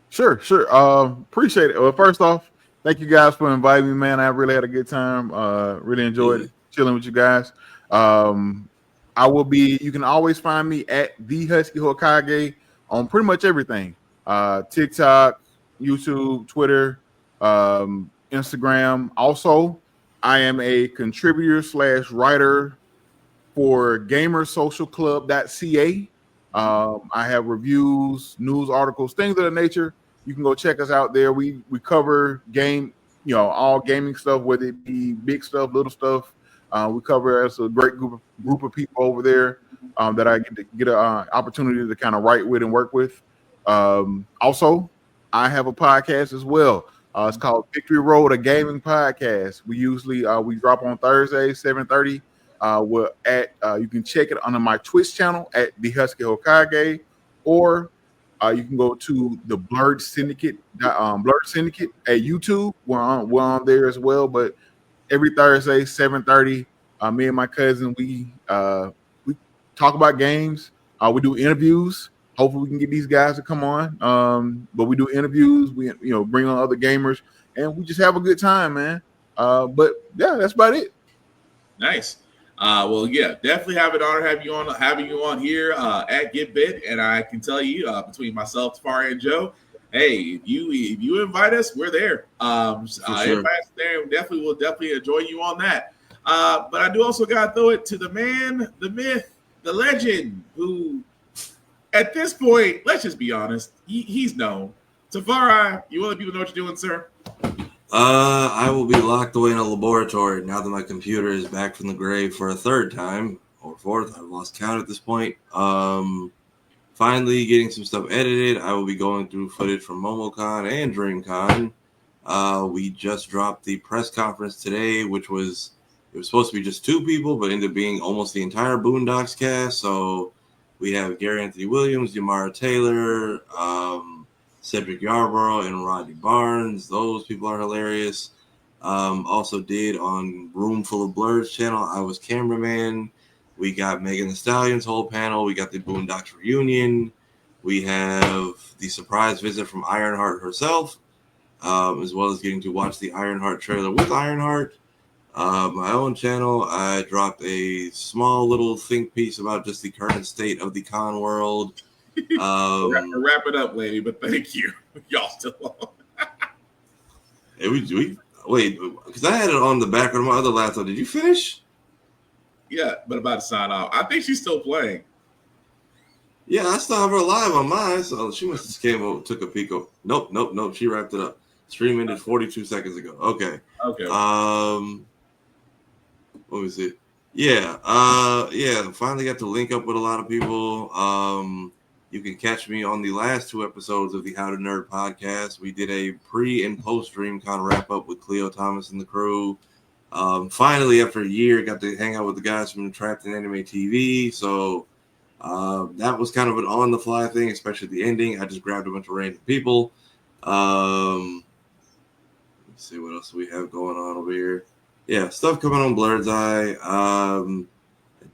Sure. Appreciate it. Well, first off, thank you guys for inviting me, man. I really had a good time. Really enjoyed chilling with you guys. You can always find me at the Husky Hokage on pretty much everything. TikTok, YouTube, Twitter, Instagram. Also, I am a contributor / writer for gamersocialclub.ca. I have reviews, news articles, things of that nature. You can go check us out there. We cover all gaming stuff, whether it be big stuff, little stuff. We cover as a great group of people over there that I get an opportunity to kind of write with and work with. Also, I have a podcast as well. It's called Victory Road, a gaming podcast. We usually we drop on Thursday, 7:30. You can check it under my Twitch channel at the Husky Hokage, or you can go to the Blurred Syndicate at YouTube. We're on there as well. But every Thursday, 7:30, me and my cousin we talk about games. We do interviews. Hopefully, we can get these guys to come on. But we do interviews. We bring on other gamers, and we just have a good time, man. But yeah, that's about it. Nice. Well, yeah, definitely have an honor having you on here at GetBit, and I can tell you between myself, Tafari, and Joe, hey, if you invite us, we're there. Sure. Invite us there, we'll definitely join you on that. But I do also got to throw it to the man, the myth, the legend, who at this point, let's just be honest, he's known. Tafari, you want people to know what you're doing, sir? I will be locked away in a laboratory now that my computer is back from the grave for a third time or fourth. I've lost count at this point. Finally getting some stuff edited. I will be going through footage from MomoCon and DreamCon. We just dropped the press conference today, it was supposed to be just two people, but ended up being almost the entire Boondocks cast. So we have Gary Anthony Williams, Yamara Taylor, Cedric Yarborough, and Rodney Barnes. Those people are hilarious. Also did on Room Full of Blurs channel, I was cameraman. We got Megan Thee Stallion's whole panel. We got the Boondocks reunion. We have the surprise visit from Ironheart herself, as well as getting to watch the Ironheart trailer with Ironheart. My own channel, I dropped a small little think piece about just the current state of the con world. Wrap it up, lady, but thank you. Y'all still on. Hey, we wait, because I had it on the background of my other laptop. Did you finish? Yeah, but about to sign off. I think she's still playing. Yeah, I still have her live on mine, so she must have just came over, took a peek. Nope. She wrapped it up. Stream ended 42 seconds ago. Okay. Let me see. Yeah. Finally got to link up with a lot of people. You can catch me on the last two episodes of the How to Nerd podcast. We did a pre and post DreamCon wrap up with Cleo Thomas and the crew. Finally, after a year, got to hang out with the guys from Trapped in Anime TV. So That was kind of an on-the-fly thing, especially the ending. I just grabbed a bunch of random people. Let's see what else we have going on over here. Yeah, stuff coming on Blurred's Eye. I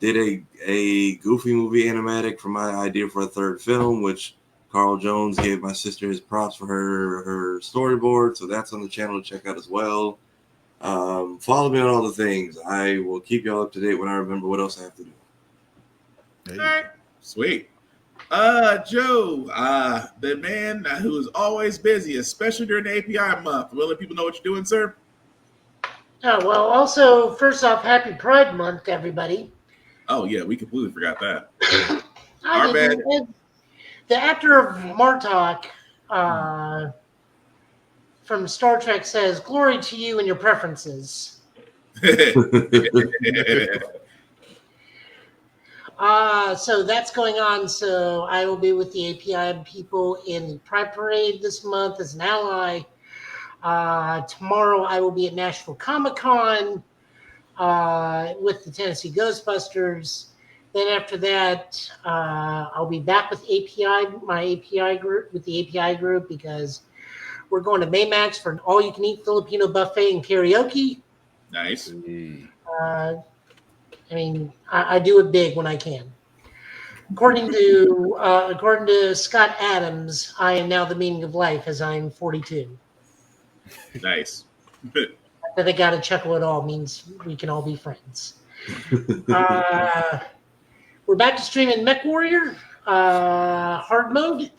did a Goofy movie animatic for my idea for a third film, which Carl Jones gave my sister his props for her storyboard, so that's on the channel to check out as well. Follow me on all the things. I will keep y'all up to date when I remember what else I have to do. All right, sweet. Joe, the man who is always busy, especially during the API month. Will let people know what you're doing, sir? Oh, well, also, first off, happy Pride Month, everybody. Oh, yeah, we completely forgot that. Our bad. The actor of Martok from Star Trek says, "Glory to you and your preferences." So that's going on. So I will be with the API people in the Pride Parade this month as an ally. Tomorrow I will be at Nashville Comic-Con with the Tennessee Ghostbusters. Then after that, I'll be back with my API group, because we're going to Maymax for an all-you-can-eat Filipino buffet and karaoke. Nice. I do it big when I can. According to Scott Adams, I am now the meaning of life as I'm 42. Nice. That I got to chuckle at all means we can all be friends. We're back to streaming Mech Warrior hard mode.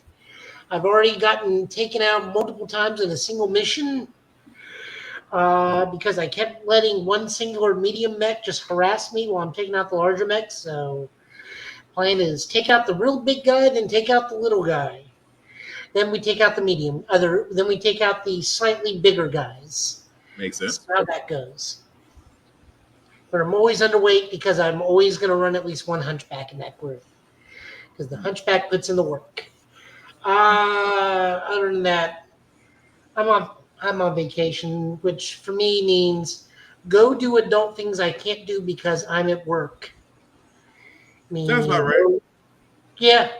I've already gotten taken out multiple times in a single mission because I kept letting one singular medium mech just harass me while I'm taking out the larger mechs. So plan is take out the real big guy, then take out the little guy. Then we take out the medium. Then we take out the slightly bigger guys. Makes sense. That's how that goes. But I'm always underweight because I'm always going to run at least one hunchback in that group. Because the hunchback puts in the work. Other than that, I'm on vacation, which for me means go do adult things I can't do because I'm at work. Sounds about right. Yeah.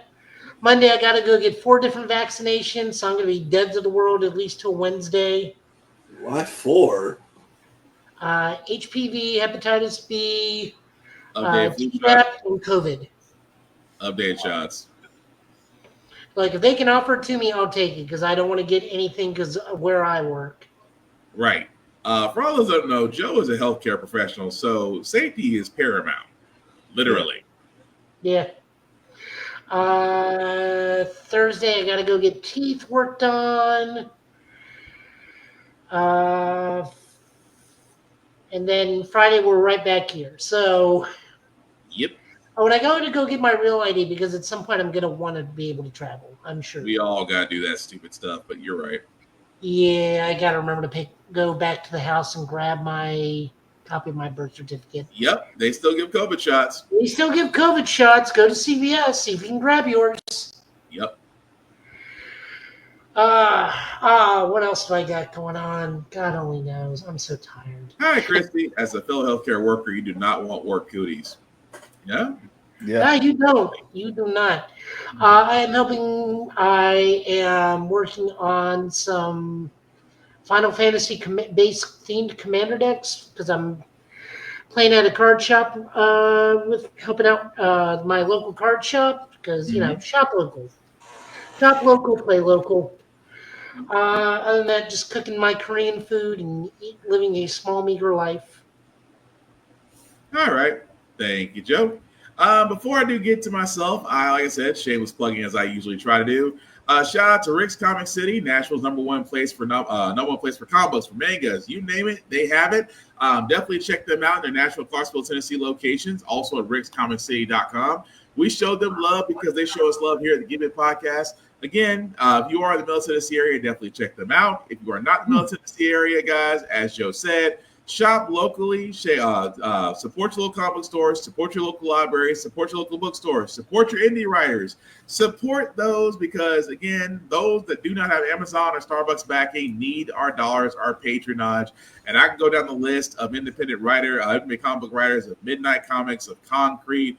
Monday, I got to go get 4 different vaccinations, so I'm going to be dead to the world at least till Wednesday. Why 4? HPV, hepatitis B, Updated TDAP, and COVID. Updated shots. Like, if they can offer it to me, I'll take it because I don't want to get anything because of where I work. Right. For all those that don't know, Joe is a healthcare professional, so safety is paramount. Literally. Yeah. Thursday, I got to go get teeth worked on. And then Friday, we're right back here. So, yep. When I go get my real ID, because at some point I'm going to want to be able to travel, I'm sure. We all got to do that stupid stuff, but you're right. Yeah, I got to remember to go back to the house and grab my copy of my birth certificate. Yep, they still give COVID shots. They still give COVID shots. Go to CVS, see if you can grab yours. Yep. What else do I got going on? God only knows. I'm so tired. Hi, Christy. As a fellow healthcare worker, you do not want work cooties. Yeah? Yeah. No, you don't. You do not. I am working on some Final Fantasy based themed commander decks because I'm playing at a card shop with helping out my local card shop because, shop local. Shop local, play local. Other than that, just cooking my Korean food and living a small, meager life. All right. Thank you, Joe. Before I do get to myself, like I said, shameless plugging as I usually try to do. Shout out to Rick's Comic City, Nashville's number one place for comic books, for mangas. You name it, they have it. Definitely check them out in their Nashville, Clarksville, Tennessee locations. Also at rickscomiccity.com. We showed them love because they show us love here at the Give It Podcast. Again, if you are in the Middle Tennessee area, definitely check them out. If you are not in the Middle Tennessee area, guys, as Joe said, shop locally, support your local comic stores, support your local libraries, support your local bookstores, support your indie writers, support those because, again, those that do not have Amazon or Starbucks backing need our dollars, our patronage. And I can go down the list of independent comic book writers of Midnight Comics, of Concrete,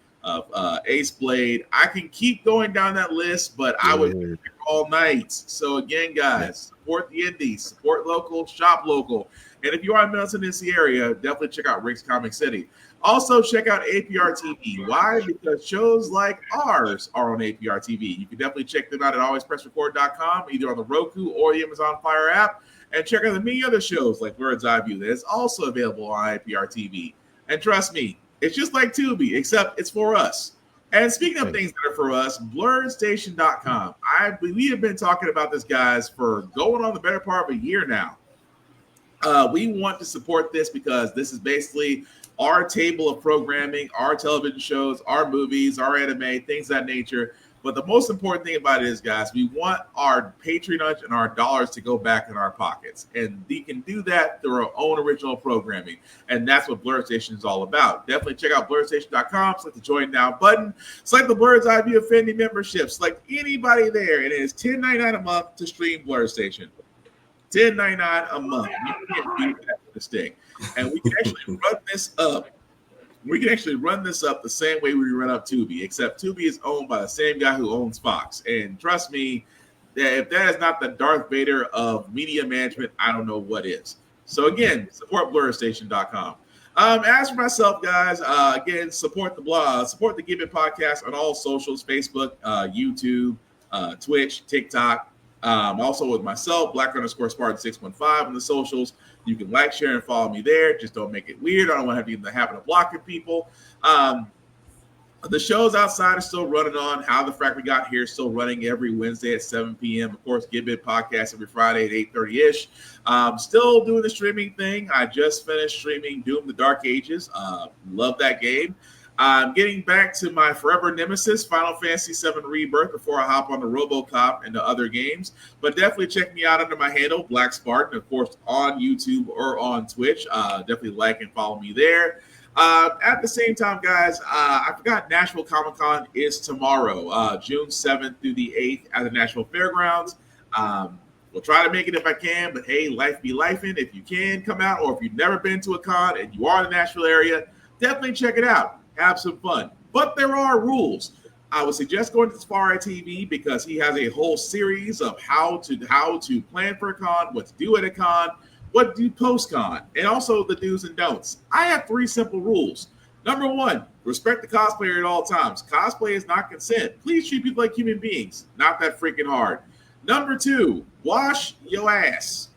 Ace Blade. I can keep going down that list, but I would all night. So again, guys, support the indies, support local, shop local. And if you are in Milton, DC area, definitely check out Rick's Comic City. Also, check out APR TV. Why? Because shows like ours are on APR TV. You can definitely check them out at alwayspressrecord.com, either on the Roku or the Amazon Fire app. And check out the many other shows like Bird's Eye View that is also available on APR TV. And trust me, it's just like Tubi, except it's for us. And speaking of things that are for us, blurredstation.com. We have been talking about this, guys, for going on the better part of a year now. We want to support this because this is basically our table of programming, our television shows, our movies, our anime, things of that nature. But the most important thing about it is, guys, we want our patronage and our dollars to go back in our pockets. And we can do that through our own original programming. And that's what Blurred Station is all about. Definitely check out blurredstation.com, select the Join Now button, select the Blurred's Eye View Affinity membership, select anybody there, and it is $10.99 a month to stream Blurred Station. $10.99 a month. You can't do that with a stick. And we can actually run this up. We can actually run this up the same way we run up Tubi, except Tubi is owned by the same guy who owns Fox. And trust me, that if that is not the Darth Vader of media management, I don't know what is. So again, support blurredstation.com. As for myself, guys, again, support the blog, support the Give It podcast on all socials, Facebook, YouTube, Twitch, TikTok. Also with myself, Black_Spartan615 on the socials. You can like, share, and follow me there. Just don't make it weird. I don't want to have the habit of blocking people. The shows outside are still running on. How the Frack We Got Here is still running every Wednesday at 7 p.m. Of course, Give It podcast every Friday at 8:30-ish. Still doing the streaming thing. I just finished streaming Doom the Dark Ages. Love that game. I'm getting back to my forever nemesis, Final Fantasy VII Rebirth, before I hop on the RoboCop and the other games. But definitely check me out under my handle, Black Spartan, of course, on YouTube or on Twitch. Definitely like and follow me there. At the same time, guys, I forgot Nashville Comic Con is tomorrow, June 7th through the 8th at the Nashville Fairgrounds. We'll try to make it if I can, but hey, life be lifing. If you can come out, or if you've never been to a con and you are in the Nashville area, definitely check it out. Have some fun. But there are rules. I would suggest going to Safari TV because he has a whole series of how to plan for a con, what to do at a con, what to do post-con, and also the do's and don'ts. I have 3 simple rules. Number 1, respect the cosplayer at all times. Cosplay is not consent. Please treat people like human beings. Not that freaking hard. Number 2, wash your ass.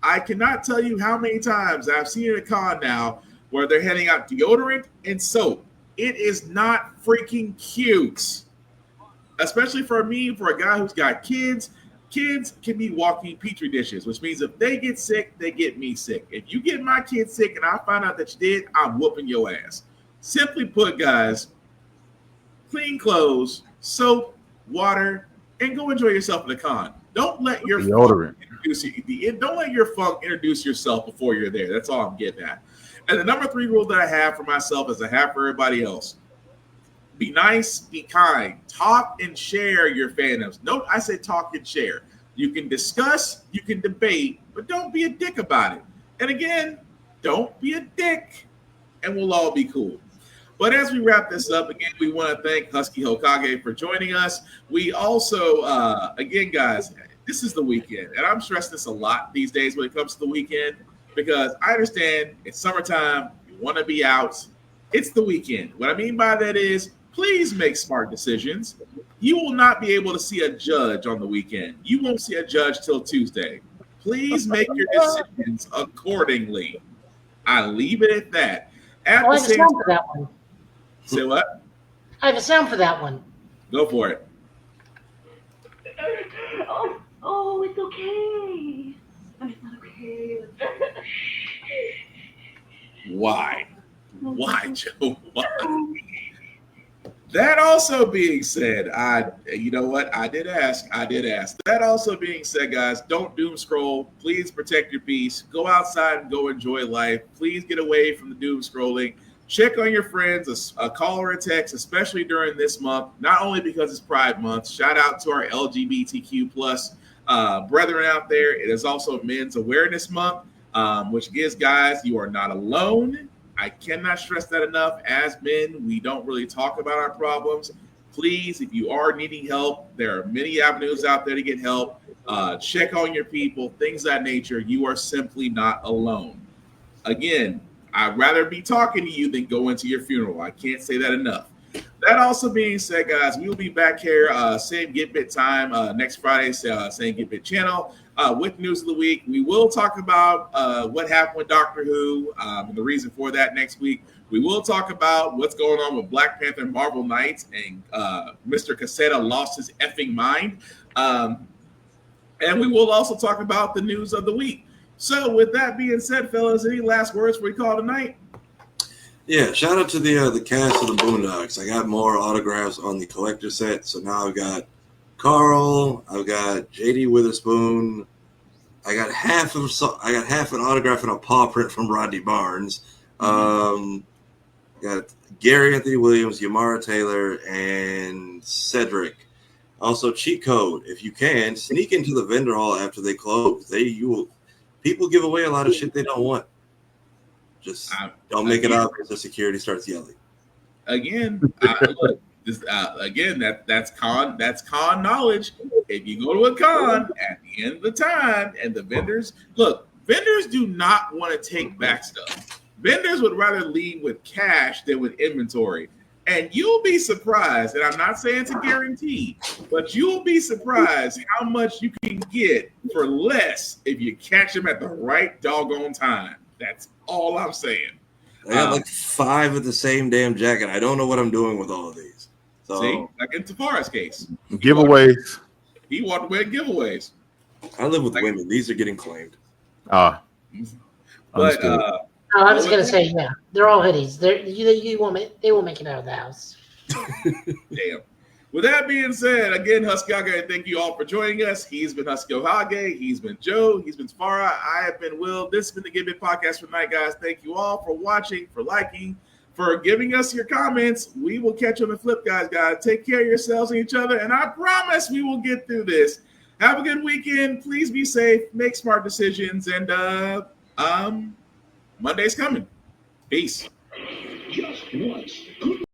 I cannot tell you how many times I've seen at a con now where they're handing out deodorant and soap. It is not freaking cute. Especially for me, for a guy who's got kids. Kids can be walking petri dishes, which means if they get sick, they get me sick. If you get my kid sick and I find out that you did, I'm whooping your ass. Simply put, guys, clean clothes, soap, water, and go enjoy yourself in the con. Don't let your deodorant don't let your funk introduce yourself before you're there. That's all I'm getting at. And the number 3 rule that I have for myself, as I have for everybody else: be nice, be kind, talk and share your fandoms. Note, I say talk and share. You can discuss, you can debate, but don't be a dick about it. And again, don't be a dick, and we'll all be cool. But as we wrap this up, again, we want to thank Husky Hokage for joining us. We also, again, guys, this is the weekend, and I'm stressing this a lot these days when it comes to the weekend, because I understand it's summertime, you want to be out. It's the weekend. What I mean by that is, please make smart decisions. You will not be able to see a judge on the weekend. You won't see a judge till Tuesday. Please make your decisions accordingly. I leave it at that. I have a sound for that one. Say what? I have a sound for that one. Go for it. Oh, it's okay. It's not okay. Why? Why, Joe? Why? That also being said, you know what? I did ask. That also being said, guys, don't doom scroll. Please protect your peace. Go outside and go enjoy life. Please get away from the doom scrolling. Check on your friends, a call or a text, especially during this month, not only because it's Pride Month. Shout out to our LGBTQ plus brethren out there. It is also Men's Awareness Month, which gives guys, you are not alone. I cannot stress that enough. As men, we don't really talk about our problems. Please, if you are needing help, there are many avenues out there to get help. Check on your people, things of that nature. You are simply not alone. Again, I'd rather be talking to you than go into your funeral. I can't say that enough. That also being said, guys, we will be back here, same Get Bit time, next Friday, same Get Bit channel, with News of the Week. We will talk about what happened with Doctor Who and the reason for that next week. We will talk about what's going on with Black Panther and Marvel Knights, and Mr. Caseta lost his effing mind. And we will also talk about the news of the week. So with that being said, fellas, any last words before we call tonight? Yeah, shout out to the cast of the Boondocks. I got more autographs on the collector set, so now I've got Carl, I've got JD Witherspoon, I got half an autograph and a paw print from Rodney Barnes. Got Gary Anthony Williams, Yamara Taylor, and Cedric. Also, cheat code, if you can, sneak into the vendor hall after they close. People give away a lot of shit they don't want. Just don't make it obvious if security starts yelling. Again, look, that's con knowledge. If you go to a con at the end of the time, and the vendors do not want to take back stuff. Vendors would rather leave with cash than with inventory. And you'll be surprised, and I'm not saying it's a guarantee, but you'll be surprised how much you can get for less if you catch them at the right doggone time. That's all I'm saying. I got like 5 of the same damn jacket. I don't know what I'm doing with all of these. So, see, like in Tafara's case. Giveaways. He walked away with giveaways. I live with women. These are getting claimed. But I was gonna say, yeah, they're all hoodies. They won't make it out of the house. Damn. With that being said, again, Husky Hokage, thank you all for joining us. He's been Husky Hokage. He's been Joe. He's been Sparra. I have been Will. This has been the Get Bit Podcast for tonight, guys. Thank you all for watching, for liking, for giving us your comments. We will catch you on the flip, guys. Take care of yourselves and each other, and I promise we will get through this. Have a good weekend. Please be safe. Make smart decisions, and Monday's coming. Peace. Just once.